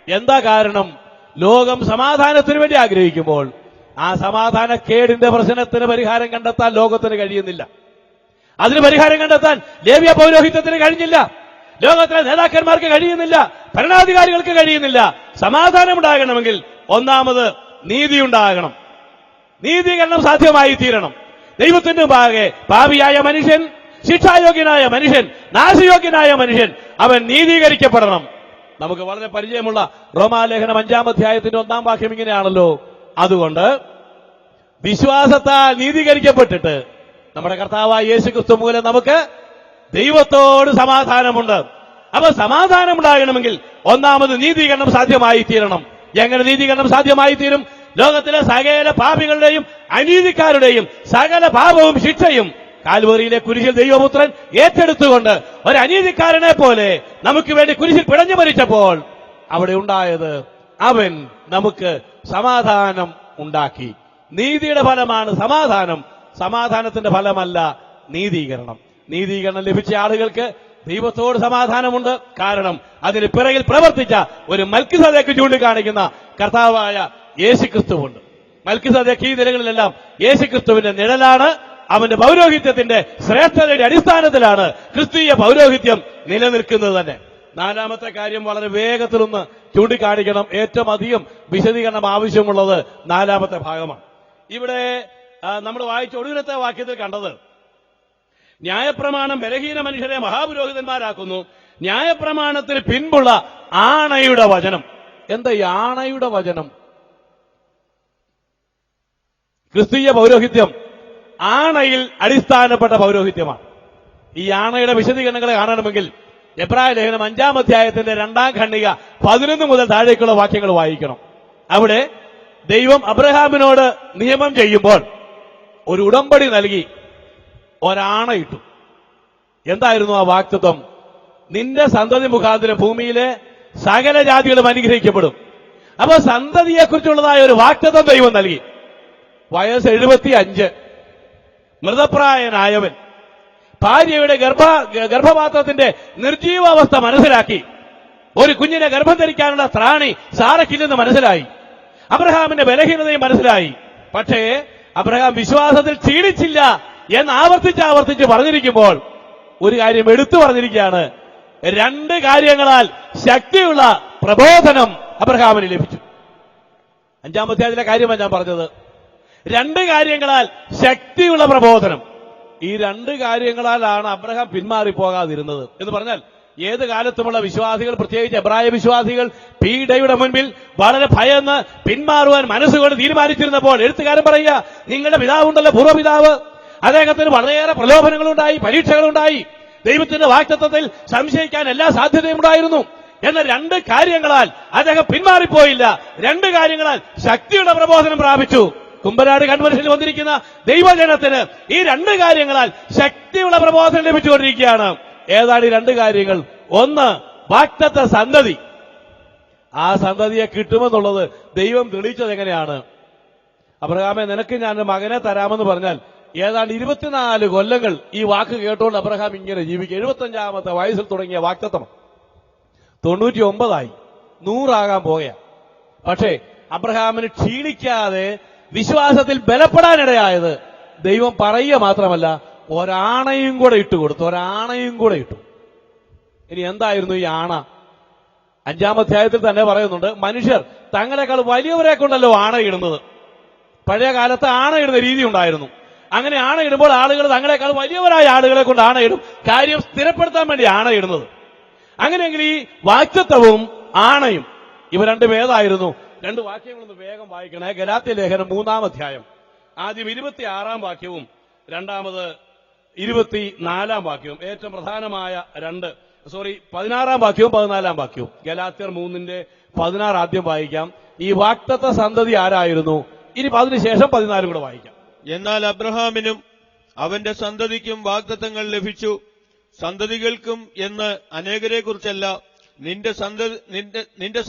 എന്താ കാരണം? ലോകം സമാധാനത്തിന് വേണ്ടി ആഗ്രഹിക്കുമ്പോൾ ആ സമാധാനക്കേടിന്റെ പ്രശ്നത്തിന് പരിഹാരം കണ്ടെത്താൻ ലോകത്തിന് കഴിയുന്നില്ല. അതിന് പരിഹാരം കണ്ടെത്താൻ ലേവ്യ പൗരോഹിത്യത്തിന് കഴിഞ്ഞില്ല. ലോകത്തിലെ നേതാക്കന്മാർക്ക് കഴിയുന്നില്ല. ഭരണാധികാരികൾക്ക് കഴിയുന്നില്ല. സമാധാനം ഉണ്ടാകണമെങ്കിൽ ഒന്നാമത് നീതിയുണ്ടാകണം. നീതീകരണം സാധ്യമായി തീരണം. ദൈവത്തിന്റെ മുമ്പാകെ പാപിയായ മനുഷ്യൻ, ശിക്ഷായോഗ്യനായ മനുഷ്യൻ, നാശയോഗ്യനായ മനുഷ്യൻ അവൻ നീതീകരിക്കപ്പെടണം. നമുക്ക് വളരെ പരിചയമുള്ള റോമാലേഖനം 5-ാം അധ്യായത്തിന്റെ 1-ാം വാക്യം ഇങ്ങനെയാണല്ലോ, അതുകൊണ്ട് വിശ്വാസത്താൽ നീതീകരിക്കപ്പെട്ടിട്ട് നമ്മുടെ കർത്താവായ യേശുക്രിസ്തു മൂലം നമുക്ക് ദൈവത്തോട് സമാധാനമുണ്ട്. അപ്പൊ സമാധാനം ഉണ്ടാകണമെങ്കിൽ ഒന്നാമത് നീതീകരണം സാധ്യമായി തീരണം. എങ്ങനെ നീതീകരണം സാധ്യമായി തീരും? ലോകത്തിലെ സകല പാപികളുടെയും അനീതിക്കാരുടെയും സകല പാപവും ശിക്ഷയും കാൽവറിയിലെ കുരിശിൽ ദൈവപുത്രൻ ഏറ്റെടുത്തുകൊണ്ട് ഒരു അനീതിക്കാരനെ പോലെ നമുക്ക് വേണ്ടി കുരിശിൽ പിടഞ്ഞു മരിച്ചപ്പോൾ അവിടെ ഉണ്ടായത്, അവൻ നമുക്ക് സമാധാനം ഉണ്ടാക്കി. നീതിയുടെ ഫലമാണ് സമാധാനം. സമാധാനത്തിന്റെ ഫലമല്ല നീതീകരണം. നീതീകരണം ലഭിച്ച ആളുകൾക്ക് ദൈവത്തോട് സമാധാനമുണ്ട്. കാരണം അതിന് പിറകിൽ പ്രവർത്തിച്ച ഒരു മൽക്കിസദേക്ക് ചൂണ്ടിക്കാണിക്കുന്ന കർത്താവായ യേശുക്രിസ്തുവുണ്ട്. മൽക്കിസദേക്ക് ഈ നിലകളിലെല്ലാം യേശുക്രിസ്തുവിന്റെ നിഴലാണ്. അവന്റെ പൗരോഹിത്യത്തിന്റെ ശ്രേഷ്ഠതയുടെ അടിസ്ഥാനത്തിലാണ് ക്രിസ്തീയ പൗരോഹിത്യം നിലനിൽക്കുന്നത് തന്നെ. നാലാമത്തെ കാര്യം വളരെ വേഗത്തിലൊന്ന് ചൂണ്ടിക്കാണിക്കണം. ഏറ്റവും അധികം വിശദീകരണം ആവശ്യമുള്ളത് 4-ാമത്തെ ഭാഗമാണ്. ഇവിടെ നമ്മൾ വായിച്ച ഒടുവിലത്തെ വാക്യത്തിൽ കണ്ടത്, ന്യായപ്രമാണം ബലഹീന മനുഷ്യരെ മഹാപുരോഹിതന്മാരാക്കുന്നു. ന്യായപ്രമാണത്തിന് പിൻപുള്ള ആണയുടെ വചനം. എന്താ ഈ ആണയുടെ വചനം? ക്രിസ്തീയ പൗരോഹിത്യം ആണയിൽ അടിസ്ഥാനപ്പെട്ട പൗരോഹിത്യമാണ്. ഈ ആണയുടെ വിശദീകരണങ്ങളെ കാണണമെങ്കിൽ എബ്രായ ലേഖനം 5-ാം അധ്യായത്തിന്റെ 2-ാം ഖണ്ഡിക 11 മുതൽ താഴേക്കുള്ള വാക്യങ്ങൾ വായിക്കണം. അവിടെ ദൈവം അബ്രഹാമിനോട് നിയമം ചെയ്യുമ്പോൾ ഒരു ഉടമ്പടി നൽകി, ഒരാണയിട്ടു. എന്തായിരുന്നു ആ വാക്തത്വം? നിന്റെ സന്തതി മുഖാന്തരം ഭൂമിയിലെ സകല ജാതികളും അനുഗ്രഹിക്കപ്പെടും. അപ്പൊ സന്തതിയെക്കുറിച്ചുള്ളതായ ഒരു വാക്തത്വം ദൈവം നൽകി. വയസ്സ് 75, മൃതപ്രായനായവൻ ഭാര്യയുടെ ഗർഭപാത്രത്തിന്റെ നിർജീവാവസ്ഥ മനസ്സിലാക്കി. ഒരു കുഞ്ഞിനെ ഗർഭം ധരിക്കാനുള്ള ത്രാണി സാറയ്ക്കില്ലെന്ന് മനസ്സിലായി. അബ്രഹാമിന്റെ ബലഹീനതയും മനസ്സിലായി. പക്ഷേ അബ്രഹാം വിശ്വാസത്തിൽ ക്ഷീണിച്ചില്ല എന്ന് ആവർത്തിച്ച് പറഞ്ഞിരിക്കുമ്പോൾ ഒരു കാര്യം എടുത്തു പറഞ്ഞിരിക്കുകയാണ്. 2 കാര്യങ്ങളാൽ ശക്തിയുള്ള പ്രബോധനം അബ്രഹാമിന് ലഭിച്ചു. 5-ാം അധ്യായത്തിലെ കാര്യമാണ് ഞാൻ പറഞ്ഞത്. 2 കാര്യങ്ങളാൽ ശക്തിയുള്ള പ്രബോധനം. ഈ 2 കാര്യങ്ങളാലാണ് അബ്രഹാം പിന്മാറിപ്പോകാതിരുന്നത്. എന്ന് പറഞ്ഞാൽ ഏത് കാലത്തുമുള്ള വിശ്വാസികൾ, പ്രത്യേകിച്ച് എബ്രായ വിശ്വാസികൾ പീഡയുടെ മുൻപിൽ വളരെ ഭയന്ന് പിന്മാറുവാൻ മനസ്സുകൊണ്ട് തീരുമാനിച്ചിരുന്നപ്പോൾ എഴുത്തുകാരൻ പറയുക, നിങ്ങളുടെ പിതാവുണ്ടല്ലോ, പൂർവ്വപിതാവ്, അദ്ദേഹത്തിന് വളരെയേറെ പ്രലോഭനങ്ങളുണ്ടായി, പരീക്ഷകളുണ്ടായി, ദൈവത്തിന്റെ വാഗ്ദത്തത്തിൽ സംശയിക്കാൻ എല്ലാ സാധ്യതയും ഉണ്ടായിരുന്നു. എന്ന രണ്ട് കാര്യങ്ങളാൽ അദ്ദേഹം പിന്മാറിപ്പോയില്ല. രണ്ട് കാര്യങ്ങളാൽ ശക്തിയുടെ പ്രബോധനം പ്രാപിച്ചു. കുമ്പനാട് കൺവെൻഷനിൽ വന്നിരിക്കുന്ന ദൈവജനത്തിന് ഈ രണ്ട് കാര്യങ്ങളാൽ ശക്തിയുള്ള പ്രബോധനം ലഭിച്ചുകൊണ്ടിരിക്കുകയാണ്. ഏതാണ് ഈ രണ്ട് കാര്യങ്ങൾ? ഒന്ന്, വാഗ്ദത്ത സന്തതി. ആ സന്തതിയെ കിട്ടുമെന്നുള്ളത് ദൈവം തെളിയിച്ചത് എങ്ങനെയാണ്? അബ്രഹാമേ, നിനക്ക് ഞാൻ മകനെ തരാമെന്ന് പറഞ്ഞാൽ ഏതാണ്ട് 24 കൊല്ലങ്ങൾ ഈ വാക്ക് കേട്ടുകൊണ്ട് അബ്രഹാം ഇങ്ങനെ ജീവിക്കുക. 75-ാമത്തെ വയസ്സിൽ തുടങ്ങിയ വാഗ്ദത്തം 99 100 പോയ. പക്ഷേ അബ്രഹാമിന് ക്ഷീണിക്കാതെ വിശ്വാസത്തിൽ ബലപ്പെടാനിടയായത് ദൈവം പറയുക മാത്രമല്ല, ഒരാണയും കൂടെ ഇട്ടുകൊടുത്തു. ഒരാണയും കൂടെ ഇട്ടു. ഇനി എന്തായിരുന്നു ഈ ആണ? 5-ാം അധ്യായത്തിൽ തന്നെ പറയുന്നുണ്ട്, മനുഷ്യർ തങ്ങളെക്കാൾ വലിയവരെ കൊണ്ടല്ലോ ആണയിടുന്നത്. പഴയ കാലത്ത് ആണയിടുന്ന രീതി ഉണ്ടായിരുന്നു. അങ്ങനെ ആണയിടുമ്പോൾ ആളുകൾ തങ്ങളെക്കാൾ വലിയവരായ ആളുകളെ കൊണ്ട് ആണയിടും. കാര്യം സ്ഥിരപ്പെടുത്താൻ വേണ്ടി ആണയിടുന്നത്. അങ്ങനെയെങ്കിൽ ഈ വാഗ്ദത്തവും ആണയും ഇവ രണ്ടും ഏതായിരുന്നു? രണ്ട് വാക്യങ്ങളൊന്ന് വേഗം വായിക്കണേ. ഗലാത്യ ലേഖനം 3-ാം അധ്യായം, ആദ്യം 26-ാം വാക്യവും രണ്ടാമത് 24-ാം വാക്യവും. ഏറ്റവും പ്രധാനമായ 16-ാം വാക്യവും 14-ാം വാക്യവും. ഗലാത്യർ 3:16 ആദ്യം വായിക്കാം. ഈ വാഗ്ദത്ത സന്തതി ആരായിരുന്നു? ഇനി അതിനുശേഷം 14 കൂടെ വായിക്കാം. എന്നാൽ അബ്രഹാമിനും അവന്റെ സന്തതിക്കും വാഗ്ദത്തങ്ങൾ ലഭിച്ചു. സന്തതികൾക്കും എന്ന് അനേകരെ കുറിച്ചല്ല, നിന്റെ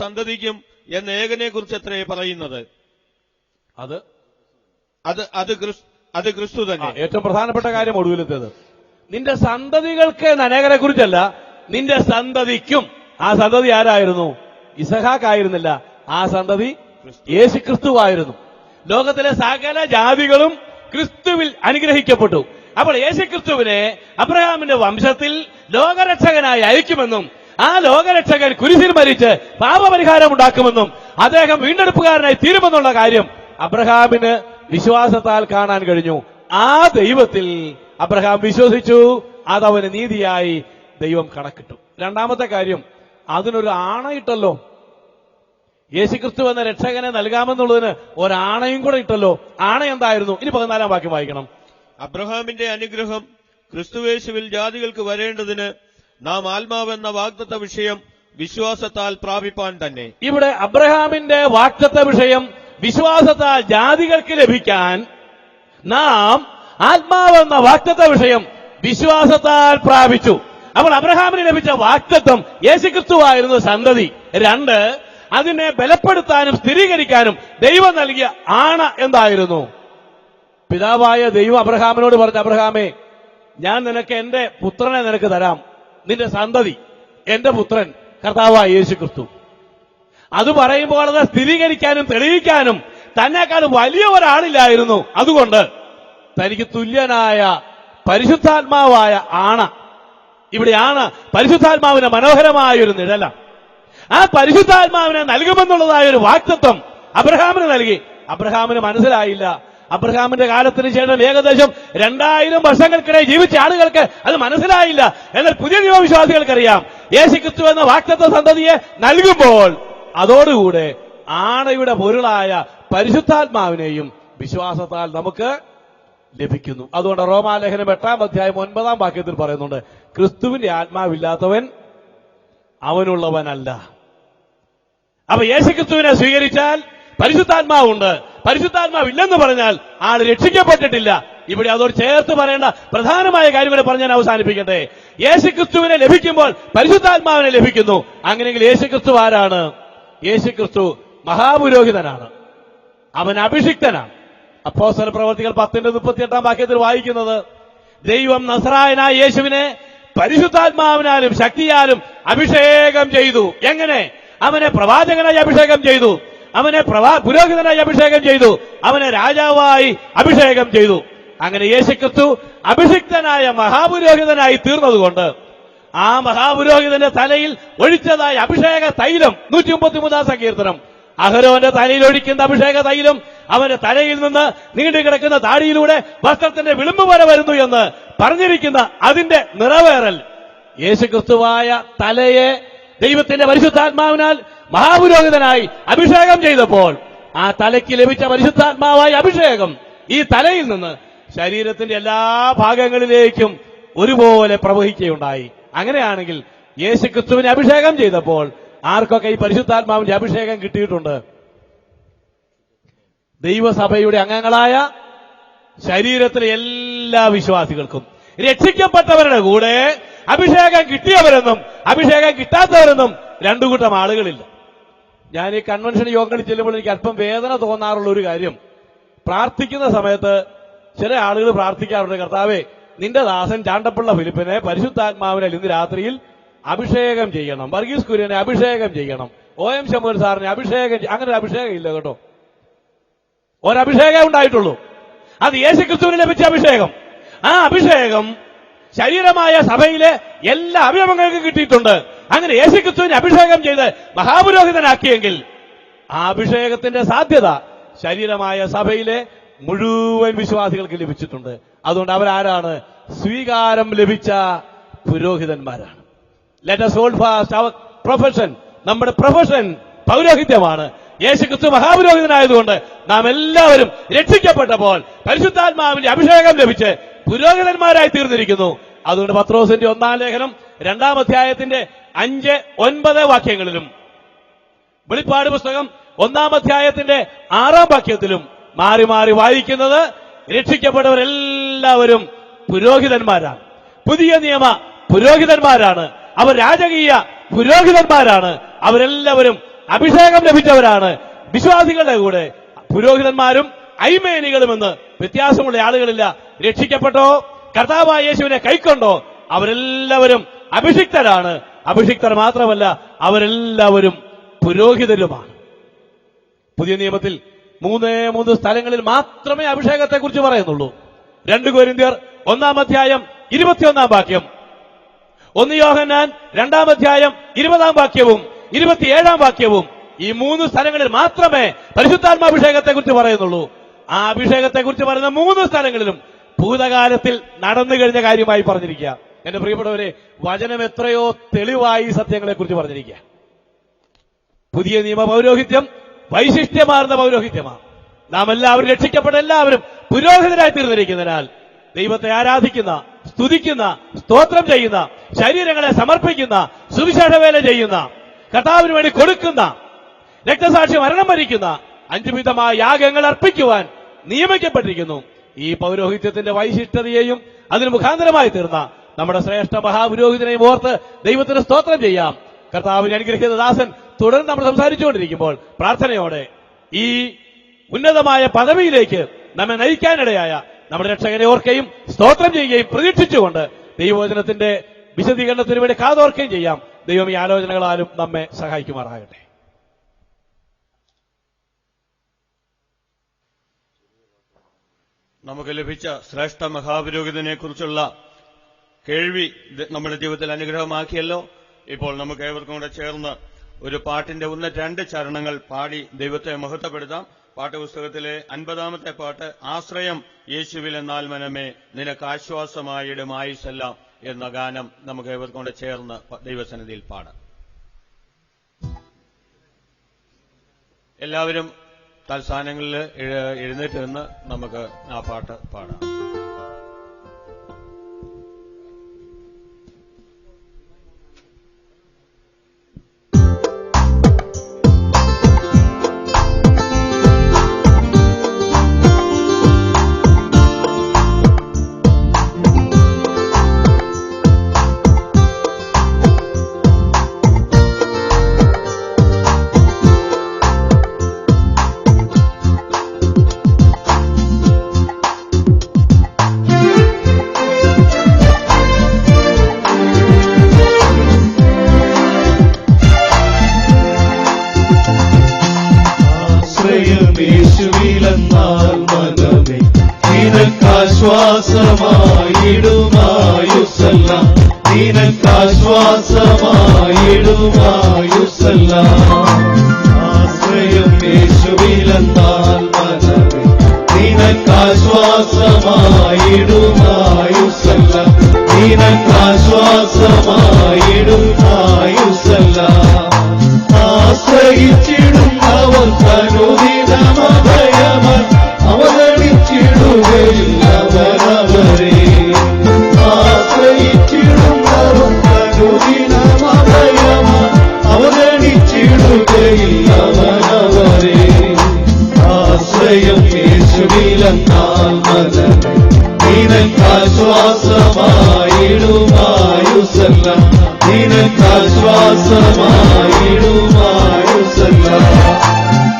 സന്തതിക്കും എന്ന ഏകനെ കുറിച്ചത്രേ പറയുന്നത്. അത് ക്രിസ്തു തന്നെ. ഏറ്റവും പ്രധാനപ്പെട്ട കാര്യം ഒടുവിലത്തേത്, നിന്റെ സന്തതികൾക്ക് എന്ന അനേകരെ കുറിച്ചല്ല, നിന്റെ സന്തതിക്കും. ആ സന്തതി ആരായിരുന്നു? ഇസഹാക്ക് ആയിരുന്നില്ല. ആ സന്തതി യേശുക്രിസ്തുവായിരുന്നു. ലോകത്തിലെ സകല ജാതികളും ക്രിസ്തുവിൽ അനുഗ്രഹിക്കപ്പെട്ടു. അപ്പോൾ യേശുക്രിസ്തുവിനെ അബ്രഹാമിന്റെ വംശത്തിൽ ലോകരക്ഷകനായി അയക്കുമെന്നും ആ ലോകരക്ഷകൻ കുരിശിൽ മരിച്ച് പാപപരിഹാരം ഉണ്ടാക്കുമെന്നും അദ്ദേഹം വീണ്ടെടുപ്പുകാരനായി തീരുമെന്നുള്ള കാര്യം അബ്രഹാമിന് വിശ്വാസത്താൽ കാണാൻ കഴിഞ്ഞു. ആ ദൈവത്തിൽ അബ്രഹാം വിശ്വസിച്ചു. അതവന് നീതിയായി ദൈവം കണക്കിട്ടു. രണ്ടാമത്തെ കാര്യം, അതിനൊരു ആണയിട്ടല്ലോ. യേശുക്രിസ്തു എന്ന രക്ഷകനെ നൽകാമെന്നുള്ളതിന് ഒരാണയും കൂടെ ഇട്ടല്ലോ. ആണ എന്തായിരുന്നു? ഇനി 14-ാം വാക്യം വായിക്കണം. അബ്രഹാമിന്റെ അനുഗ്രഹം ക്രിസ്തുയേശുവിൽ ജാതികൾക്ക് വരേണ്ടതിന് നാം ആത്മാവെന്ന വാഗ്ദത്ത വിഷയം വിശ്വാസത്താൽ പ്രാപിപ്പാൻ തന്നെ. ഇവിടെ അബ്രഹാമിന്റെ വാഗ്ദത്ത വിഷയം വിശ്വാസത്താൽ ജാതികൾക്ക് ലഭിക്കാൻ നാം ആത്മാവെന്ന വാഗ്ദത്ത വിഷയം വിശ്വാസത്താൽ പ്രാപിച്ചു. അപ്പോൾ അബ്രഹാമിന് ലഭിച്ച വാഗ്ദത്തം യേശുക്രിസ്തുവായിരുന്നു സന്തതി. 2, അതിനെ ബലപ്പെടുത്താനും സ്ഥിരീകരിക്കാനും ദൈവം നൽകിയ ആണ എന്തായിരുന്നു? പിതാവായ ദൈവം അബ്രഹാമിനോട് പറഞ്ഞു, അബ്രഹാമേ, ഞാൻ നിനക്ക് എന്റെ പുത്രനെ നിനക്ക് തരാം, നിന്റെ സന്തതി എന്റെ പുത്രൻ കർത്താവായ യേശുക്രിസ്തു. അത് പറയുമ്പോൾ അത് സ്ഥിരീകരിക്കാനും തെളിയിക്കാനും തന്നെക്കാൾ വലിയ ഒരാളില്ലായിരുന്നു. അതുകൊണ്ട് തനിക്ക് തുല്യനായ പരിശുദ്ധാത്മാവായ ആണ, ഇവിടെയാണ് പരിശുദ്ധാത്മാവിന്റെ മനോഹരമായ ഒരു നിഴല. ആ പരിശുദ്ധാത്മാവിനെ നൽകുമെന്നുള്ളതായ ഒരു വാഗ്ദത്തം അബ്രഹാമിന് നൽകി. അബ്രഹാമിന് മനസ്സിലായില്ല. അബ്രഹാമിന്റെ കാലത്തിന് ശേഷം ഏകദേശം 2000 വർഷങ്ങൾക്കിടയിൽ ജീവിച്ച ആളുകൾക്ക് അത് മനസ്സിലായില്ല. എന്നാൽ പുതിയ നിയമവിശ്വാസികൾക്കറിയാം, യേശുക്രിസ്തു എന്ന വാഗ്ദത്ത സന്തതിയെ നൽകുമ്പോൾ അതോടുകൂടെ ആണയുടെ പൊരുളായ പരിശുദ്ധാത്മാവിനെയും വിശ്വാസത്താൽ നമുക്ക് ലഭിക്കുന്നു. അതുകൊണ്ട് റോമാലേഖനം 8-ാം അധ്യായം 9-ാം വാക്യത്തിൽ പറയുന്നുണ്ട്, ക്രിസ്തുവിന്റെ ആത്മാവില്ലാത്തവൻ അവനുള്ളവനല്ല. അപ്പൊ യേശുക്രിസ്തുവിനെ സ്വീകരിച്ചാൽ പരിശുദ്ധാത്മാവുണ്ട്. പരിശുദ്ധാത്മാവില്ലെന്ന് പറഞ്ഞാൽ ആൾ രക്ഷിക്കപ്പെട്ടിട്ടില്ല. ഇവിടെ അതോട് ചേർത്ത് പറയേണ്ട പ്രധാനമായ കാര്യം കൂടെ പറഞ്ഞ് ഞാൻ അവസാനിപ്പിക്കട്ടെ. യേശുക്രിസ്തുവിനെ ലഭിക്കുമ്പോൾ പരിശുദ്ധാത്മാവിനെ ലഭിക്കുന്നു. അങ്ങനെയെങ്കിൽ യേശുക്രിസ്തു ആരാണ്? യേശുക്രിസ്തു മഹാപുരോഹിതനാണ്, അവൻ അഭിഷിക്തനാണ്. അപ്പോസ്തല പ്രവർത്തികൾ 10:38 വാക്യത്തിൽ വായിക്കുന്നത്, ദൈവം നസറായനായ യേശുവിനെ പരിശുദ്ധാത്മാവിനാലും ശക്തിയാലും അഭിഷേകം ചെയ്തു. എങ്ങനെ? അവനെ പ്രവാചകനായി അഭിഷേകം ചെയ്തു, അവനെ പുരോഹിതനായി അഭിഷേകം ചെയ്തു, അവനെ രാജാവായി അഭിഷേകം ചെയ്തു. അങ്ങനെ യേശുക്രിസ്തു അഭിഷിക്തനായ മഹാപുരോഹിതനായി തീർന്നതുകൊണ്ട് ആ മഹാപുരോഹിതന്റെ തലയിൽ ഒഴിച്ചതായ അഭിഷേക തൈലം 133-ാം സങ്കീർത്തനം, അഹരോന്റെ തലയിൽ ഒഴിക്കുന്ന അഭിഷേക തൈലം അവന്റെ തലയിൽ നിന്ന് നീണ്ടുകിടക്കുന്ന താടിയിലൂടെ വസ്ത്രത്തിന്റെ വിളിമ്പ് വരെ വരുന്നു എന്ന് പറഞ്ഞിരിക്കുന്ന അതിന്റെ നിറവേറൽ യേശുക്രിസ്തുവായ തലയെ ദൈവത്തിന്റെ പരിശുദ്ധാത്മാവിനാൽ മഹാപുരോഹിതനായി അഭിഷേകം ചെയ്തപ്പോൾ ആ തലയ്ക്ക് ലഭിച്ച പരിശുദ്ധാത്മാവായ അഭിഷേകം ഈ തലയിൽ നിന്ന് ശരീരത്തിന്റെ എല്ലാ ഭാഗങ്ങളിലേക്കും ഒരുപോലെ പ്രവഹിക്കുകയുണ്ടായി. അങ്ങനെയാണെങ്കിൽ യേശുക്രിസ്തുവിനെ അഭിഷേകം ചെയ്തപ്പോൾ ആർക്കൊക്കെ ഈ പരിശുദ്ധാത്മാവിന്റെ അഭിഷേകം കിട്ടിയിട്ടുണ്ട്? ദൈവസഭയുടെ അംഗങ്ങളായ ശരീരത്തിലെ എല്ലാ വിശ്വാസികൾക്കും. രക്ഷിക്കപ്പെട്ടവരുടെ കൂടെ അഭിഷേകം കിട്ടിയവരെന്നും അഭിഷേകം കിട്ടാത്തവരെന്നും രണ്ടു കൂട്ടം ആളുകളില്ല. ഞാൻ ഈ കൺവെൻഷൻ യോഗങ്ങളിൽ ചെല്ലുമ്പോൾ എനിക്ക് അല്പം വേദന തോന്നാറുള്ള ഒരു കാര്യം, പ്രാർത്ഥിക്കുന്ന സമയത്ത് ചില ആളുകൾ പ്രാർത്ഥിക്കാറുണ്ട്, കർത്താവേ നിന്റെ ദാസൻ ചാണ്ടപ്പിള്ള ഫിലിപ്പിനെ പരിശുദ്ധാത്മാവിനാൽ ഇന്ന് രാത്രിയിൽ അഭിഷേകം ചെയ്യണം, വർഗീസ് കുര്യനെ അഭിഷേകം ചെയ്യണം, OM ശമൂൽ സാറിനെ അഭിഷേകം. അങ്ങനെ ഒരു അഭിഷേകം ഇല്ല കേട്ടോ. ഒരഭിഷേകം ഉണ്ടായിട്ടുള്ളൂ, അത് യേശുക്രിസ്തുവിന് ലഭിച്ച അഭിഷേകം. ആ അഭിഷേകം ശരീരമായ സഭയിലെ എല്ലാ അവയവങ്ങൾക്കും കിട്ടിയിട്ടുണ്ട്. അങ്ങനെ യേശുക്രിസ്തുവിനെ അഭിഷേകം ചെയ്ത് മഹാപുരോഹിതനാക്കിയെങ്കിൽ ആ അഭിഷേകത്തിന്റെ സാധ്യത ശരീരമായ സഭയിലെ മുഴുവൻ വിശ്വാസികൾക്ക് ലഭിച്ചിട്ടുണ്ട്. അതുകൊണ്ട് അവരാരാണ്? സ്വീകാരം ലഭിച്ച പുരോഹിതന്മാരാണ്. Let us hold fast our profession. നമ്മുടെ പ്രൊഫഷൻ പൗരോഹിത്യമാണ്. യേശുക്രിസ്തു മഹാപുരോഹിതനായതുകൊണ്ട് നാം എല്ലാവരും രക്ഷിക്കപ്പെട്ടപ്പോൾ പരിശുദ്ധാത്മാവിന്റെ അഭിഷേകം ലഭിച്ച് പുരോഹിതന്മാരായി തീർന്നിരിക്കുന്നു. അതുകൊണ്ട് പത്രോസിന്റെ 1-ാം ലേഖനം 2-ാം അധ്യായത്തിന്റെ 5-9 വാക്യങ്ങളിലും വെളിപ്പാട് പുസ്തകം 1-ാം അധ്യായത്തിന്റെ 6-ാം വാക്യത്തിലും മാറി മാറി വായിക്കുന്നത് രക്ഷിക്കപ്പെട്ടവരെല്ലാവരും പുരോഹിതന്മാരാണ്. പുതിയ നിയമ പുരോഹിതന്മാരാണ്. അവർ രാജകീയ പുരോഹിതന്മാരാണ്. അവരെല്ലാവരും അഭിഷേകം ലഭിച്ചവരാണ്. വിശ്വാസികളുടെ കൂടെ പുരോഹിതന്മാരും ഐമേനികളുമെന്ന് വ്യത്യാസമുള്ള ആളുകളില്ല. രക്ഷിക്കപ്പെട്ടോ കർത്താവായ യേശുവിനെ കൈക്കൊണ്ടോ അവരെല്ലാവരും അഭിഷിക്തരാണ്. അഭിഷിക്തർ മാത്രമല്ല, അവരെല്ലാവരും പുരോഹിതരുമാണ്. പുതിയ നിയമത്തിൽ 3 സ്ഥലങ്ങളിൽ മാത്രമേ അഭിഷേകത്തെക്കുറിച്ച് പറയുന്നുള്ളൂ. 2 കൊരിന്ത്യർ 1-ാം അധ്യായം 21-ാം വാക്യം, 1 യോഹന്നാൻ 2-ാം അധ്യായം 20-ാം വാക്യവും 27-ാം വാക്യവും, ഈ 3 സ്ഥലങ്ങളിൽ മാത്രമേ പരിശുദ്ധാത്മാഭിഷേകത്തെക്കുറിച്ച് പറയുന്നുള്ളൂ. ആ അഭിഷേകത്തെക്കുറിച്ച് പറയുന്ന 3 സ്ഥലങ്ങളിലും ഭൂതകാലത്തിൽ നടന്നു കഴിഞ്ഞ കാര്യമായി പറഞ്ഞിരിക്കുക. എന്റെ പ്രിയപ്പെട്ടവരെ, വചനം എത്രയോ തെളിവായി സത്യങ്ങളെക്കുറിച്ച് പറഞ്ഞിരിക്കുക. പുതിയ നിയമ പൗരോഹിത്യം വൈശിഷ്ട്യമാർന്ന പൗരോഹിത്യമാണ്. നാം എല്ലാവരും രക്ഷിക്കപ്പെട്ട എല്ലാവരും പുരോഹിതരായി തീർന്നിരിക്കുന്നതിനാൽ ദൈവത്തെ ആരാധിക്കുന്ന, സ്തുതിക്കുന്ന, സ്തോത്രം ചെയ്യുന്ന, ശരീരങ്ങളെ സമർപ്പിക്കുന്ന, സുവിശേഷ വേല ചെയ്യുന്ന, കർത്താവിന് വേണ്ടി കൊടുക്കുന്ന, രക്തസാക്ഷി മരണം വരിക്കുന്ന 5 വിധമായ യാഗങ്ങൾ അർപ്പിക്കുവാൻ നിയമിക്കപ്പെട്ടിരിക്കുന്നു. ഈ പൗരോഹിത്യത്തിന്റെ വൈശിഷ്ട്യതയെയും അതിന് മുഖാന്തരമായി തീർന്ന നമ്മുടെ ശ്രേഷ്ഠ മഹാപുരോഹിതനെയും ഓർത്ത് ദൈവത്തിന് സ്തോത്രം ചെയ്യാം. കർത്താവിനെ അനുഗ്രഹിക്കുന്ന ദാസൻ തുടർന്ന് നമ്മൾ സംസാരിച്ചുകൊണ്ടിരിക്കുമ്പോൾ പ്രാർത്ഥനയോടെ ഈ ഉന്നതമായ പദവിയിലേക്ക് നമ്മെ നയിക്കാനിടയായ നമ്മുടെ രക്ഷകനെ ഓർക്കുകയും സ്തോത്രം ചെയ്യുകയും പ്രതീക്ഷിച്ചുകൊണ്ട് ദൈവവചനത്തിന്റെ വിശദീകരണത്തിന് വേണ്ടി കാതോർക്കുകയും ചെയ്യാം. ദൈവം ഈ ആലോചനകളാലും നമ്മെ സഹായിക്കുമാറാകട്ടെ. നമുക്ക് ലഭിച്ച ശ്രേഷ്ഠ മഹാപുരോഹിതനെ കുറിച്ചുള്ള കേൾവി നമ്മുടെ ജീവിതത്തിൽ അനുഗ്രഹമാക്കിയല്ലോ. ഇപ്പോൾ നമുക്ക് ഏവർക്കും കൂടെ ചേർന്ന് ഒരു പാട്ടിന്റെ 1-2 ചരണങ്ങൾ പാടി ദൈവത്തെ മഹത്വപ്പെടുത്താം. പാഠപുസ്തകത്തിലെ 50-ാമത്തെ പാട്ട്, ആശ്രയം യേശുവിൽ എന്നാൽ മനമേ നിനക്ക് ആശ്വാസമായിടും ആയുസ്സെല്ലാം എന്ന ഗാനം നമുക്ക് ഏവർക്കും കൂടെ ചേർന്ന് ദൈവസന്നിധിയിൽ പാടാം. എല്ലാവരും തൽസ്ഥാനങ്ങളിൽ എഴുന്നേറ്റ് നിന്ന് നമുക്ക് ആ പാട്ട് പാടാം. നിനക്കാശ്വാസമായിടുമായുസെല്ലാം നിനക്കാശ്വാസമായിടുമായുസെല്ലാം ആശ്രയം യേശുവിലെന്നാൽ മനമേ നിനക്കാശ്വാസമായിടുമായുസെല്ലാം നിനക്കാശ്വാസമായിടും ആയുസ്സെല്ലാം. ആശ്രയിച്ചിടുന്നവൻ തനുദിനമഭയമൻ അവഗണിച്ചിടുകയില്ലവരവരെ. ആശ്രയിച്ചിടുന്നവൻ തനുദിനമഭയമൻ അവഗണിച്ചിടുകയില്ലവരവരെ. ആശ്രയം യേശുവിലെന്നാൽ മനമേ നിനക്കാശ്വാസമായിടുമായുസെല്ലാം. നിനക്കാശ്വാസമായിടുമായുസെല്ലാം.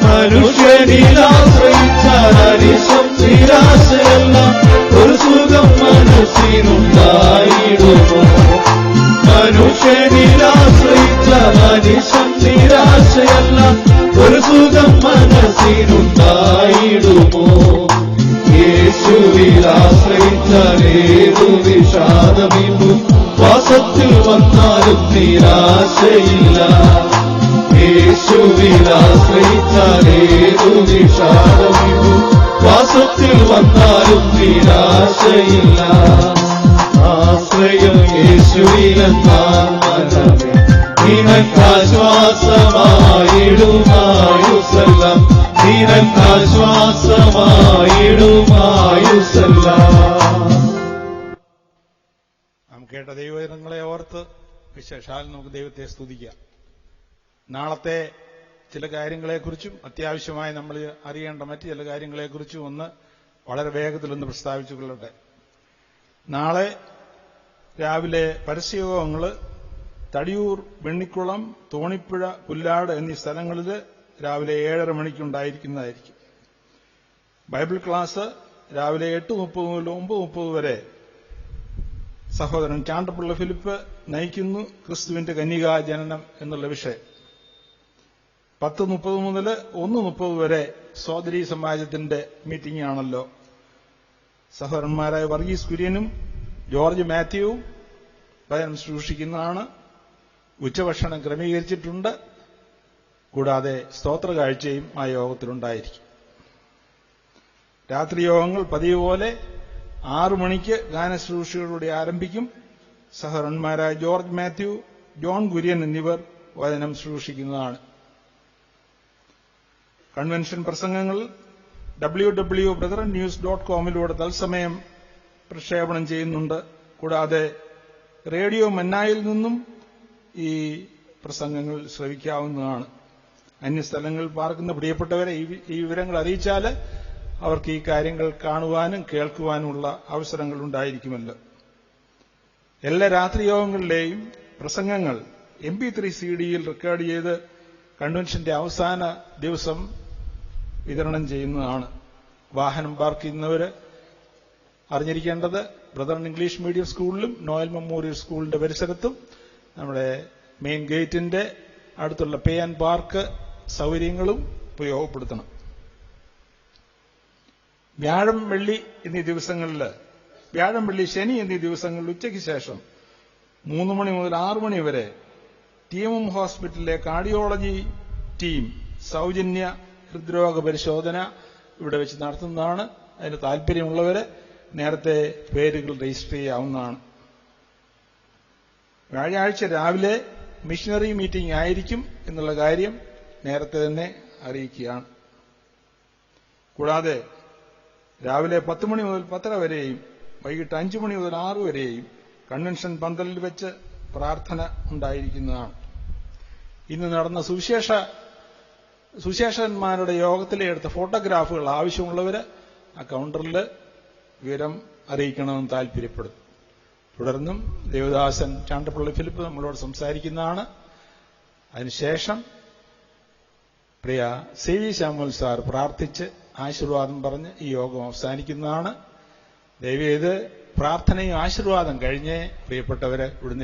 മനുഷ്യനിലാശ്രയിച്ചാൽ അരിശം നിരാശയെല്ലാം ഒരു സുഖം മനസ്സിനുണ്ടായിടുമോ. മനുഷ്യനിലാശ്രയിച്ചാൽ അരിശം നിരാശയെല്ലാം ഒരു സുഖം മനസ്സിനുണ്ടായിടുമോ. യേശുവിലാശ്രയിച്ചാൽ ഏതു വിഷാദമിന്നും വാസത്തിൽ വന്നാലും നിരാശയില്ല. യേശുവിലാശ്രയിച്ചാൽ ഏതു വിഷാദമിന്നും വാസത്തിൽ വന്നാലും നിരാശയില്ല. ആശ്രയം യേശുവിലെന്നാൽ മനമേ നിനക്കാശ്വാസമായിടുമായുസെല്ലാം. നിനക്കാശ്വാസമായിടുമായുസെല്ലാം. നാം കേട്ട ദൈവവചനങ്ങളെ ഓർത്ത് വിശേഷാൽ നമുക്ക് ദൈവത്തെ സ്തുതിക്കാം. നാളത്തെ ചില കാര്യങ്ങളെക്കുറിച്ചും അത്യാവശ്യമായി നമ്മൾ അറിയേണ്ട മറ്റു ചില കാര്യങ്ങളെക്കുറിച്ചും ഒന്ന് വളരെ വേഗത്തിലൊന്ന് പ്രസ്താവിച്ചു കൊള്ളട്ടെ. നാളെ രാവിലെ പരസ്യയോഗങ്ങൾ തടിയൂർ, വെണ്ണിക്കുളം, തോണിപ്പുഴ, പുല്ലാട് എന്നീ സ്ഥലങ്ങളിൽ രാവിലെ 7:30 മണിക്കുണ്ടായിരിക്കുന്നതായിരിക്കും. ബൈബിൾ ക്ലാസ് രാവിലെ 8:30 മുതൽ 9:30 വരെ സഹോദരൻ ചാണ്ടപ്പിള്ള ഫിലിപ്പ് നയിക്കുന്നു. ക്രിസ്തുവിന്റെ കന്യകാ ജനനം എന്നുള്ള വിഷയം. 10:30 മുതൽ 1:30 വരെ സോദരി സമാജത്തിന്റെ മീറ്റിംഗ് ആണല്ലോ. സഹോദരന്മാരായ വർഗീസ് കുര്യനും ജോർജ് മാത്യുവും വചനം ശുശ്രൂഷിക്കുന്നതാണ്. ഉച്ചഭക്ഷണം ക്രമീകരിച്ചിട്ടുണ്ട്. കൂടാതെ സ്തോത്ര കാഴ്ചയും ആ യോഗത്തിലുണ്ടായിരിക്കും. രാത്രി യോഗങ്ങൾ പതിവ് പോലെ 6 മണിക്ക് ഗാനശുശ്രൂഷയോടുകൂടി ആരംഭിക്കും. സഹോദരന്മാരായ ജോർജ് മാത്യു, ജോൺ കുര്യൻ എന്നിവർ വചനം ശുശ്രൂഷിക്കുന്നതാണ്. കൺവെൻഷൻ പ്രസംഗങ്ങൾ www.brethren.news.com തത്സമയം പ്രക്ഷേപണം ചെയ്യുന്നുണ്ട്. കൂടാതെ റേഡിയോ മന്നായിൽ നിന്നും ഈ പ്രസംഗങ്ങൾ ശ്രവിക്കാവുന്നതാണ്. അന്യസ്ഥലങ്ങളിൽ പാർക്കുന്ന പ്രിയപ്പെട്ടവരെ ഈ വിവരങ്ങൾ അറിയിച്ചാൽ അവർക്ക് ഈ കാര്യങ്ങൾ കാണുവാനും കേൾക്കുവാനുമുള്ള അവസരങ്ങൾ ഉണ്ടായിരിക്കുമല്ലോ. എല്ലാ രാത്രി യോഗങ്ങളിലെയും പ്രസംഗങ്ങൾ MP3 CD-യിൽ റെക്കോർഡ് ചെയ്ത് കൺവെൻഷന്റെ അവസാന ദിവസം വിതരണം ചെയ്യുന്നതാണ്. വാഹനം പാർക്ക് ചെയ്യുന്നവർ അറിഞ്ഞിരിക്കേണ്ടത് ബ്രദറൻ ഇംഗ്ലീഷ് മീഡിയം സ്കൂളിലും നോയൽ മെമ്മോറിയൽ സ്കൂളിന്റെ പരിസരത്തും നമ്മുടെ മെയിൻ ഗേറ്റിന്റെ അടുത്തുള്ള പേ ആൻഡ് പാർക്ക് സൗകര്യങ്ങളും ഉപയോഗപ്പെടുത്തണം. വ്യാഴം, വെള്ളി, ശനി എന്നീ ദിവസങ്ങളിൽ ഉച്ചയ്ക്ക് ശേഷം 3 മണി മുതൽ 6 മണി വരെ TMM ഹോസ്പിറ്റലിലെ കാർഡിയോളജി ടീം സൗജന്യ ഹൃദ്രോഗ പരിശോധന ഇവിടെ വെച്ച് നടത്തുന്നതാണ്. അതിന് താൽപര്യമുള്ളവരെ നേരത്തെ പേരുകൾ രജിസ്റ്റർ ചെയ്യാവുന്നതാണ്. വ്യാഴാഴ്ച രാവിലെ മിഷണറി മീറ്റിംഗ് ആയിരിക്കും എന്നുള്ള കാര്യം നേരത്തെ തന്നെ അറിയിക്കുകയാണ്. കൂടാതെ രാവിലെ 10 മണി മുതൽ 10:30 വരെയും വൈകിട്ട് 5 മണി മുതൽ 6 വരെയും കൺവെൻഷൻ പന്തലിൽ വെച്ച് പ്രാർത്ഥന ഉണ്ടായിരിക്കുന്നതാണ്. ഇന്ന് നടന്ന സുവിശേഷന്മാരുടെ യോഗത്തിലെ എടുത്ത ഫോട്ടോഗ്രാഫുകൾ ആവശ്യമുള്ളവർ ആ കൗണ്ടറിൽ വിവരം അറിയിക്കണമെന്ന് താൽപര്യപ്പെടും. തുടർന്നും ദേവദാസൻ ചാണ്ടപ്പള്ളി ഫിലിപ്പ് നമ്മളോട് സംസാരിക്കുന്നതാണ്. അതിനുശേഷം പ്രിയ CV ശാമുൽ സാർ പ്രാർത്ഥിച്ച് ആശീർവാദം പറഞ്ഞ് ഈ യോഗം അവസാനിക്കുന്നതാണ്. ദയവേത് പ്രാർത്ഥനയും ആശീർവാദം കഴിഞ്ഞ് പ്രിയപ്പെട്ടവരെ ഇവിടുന്ന്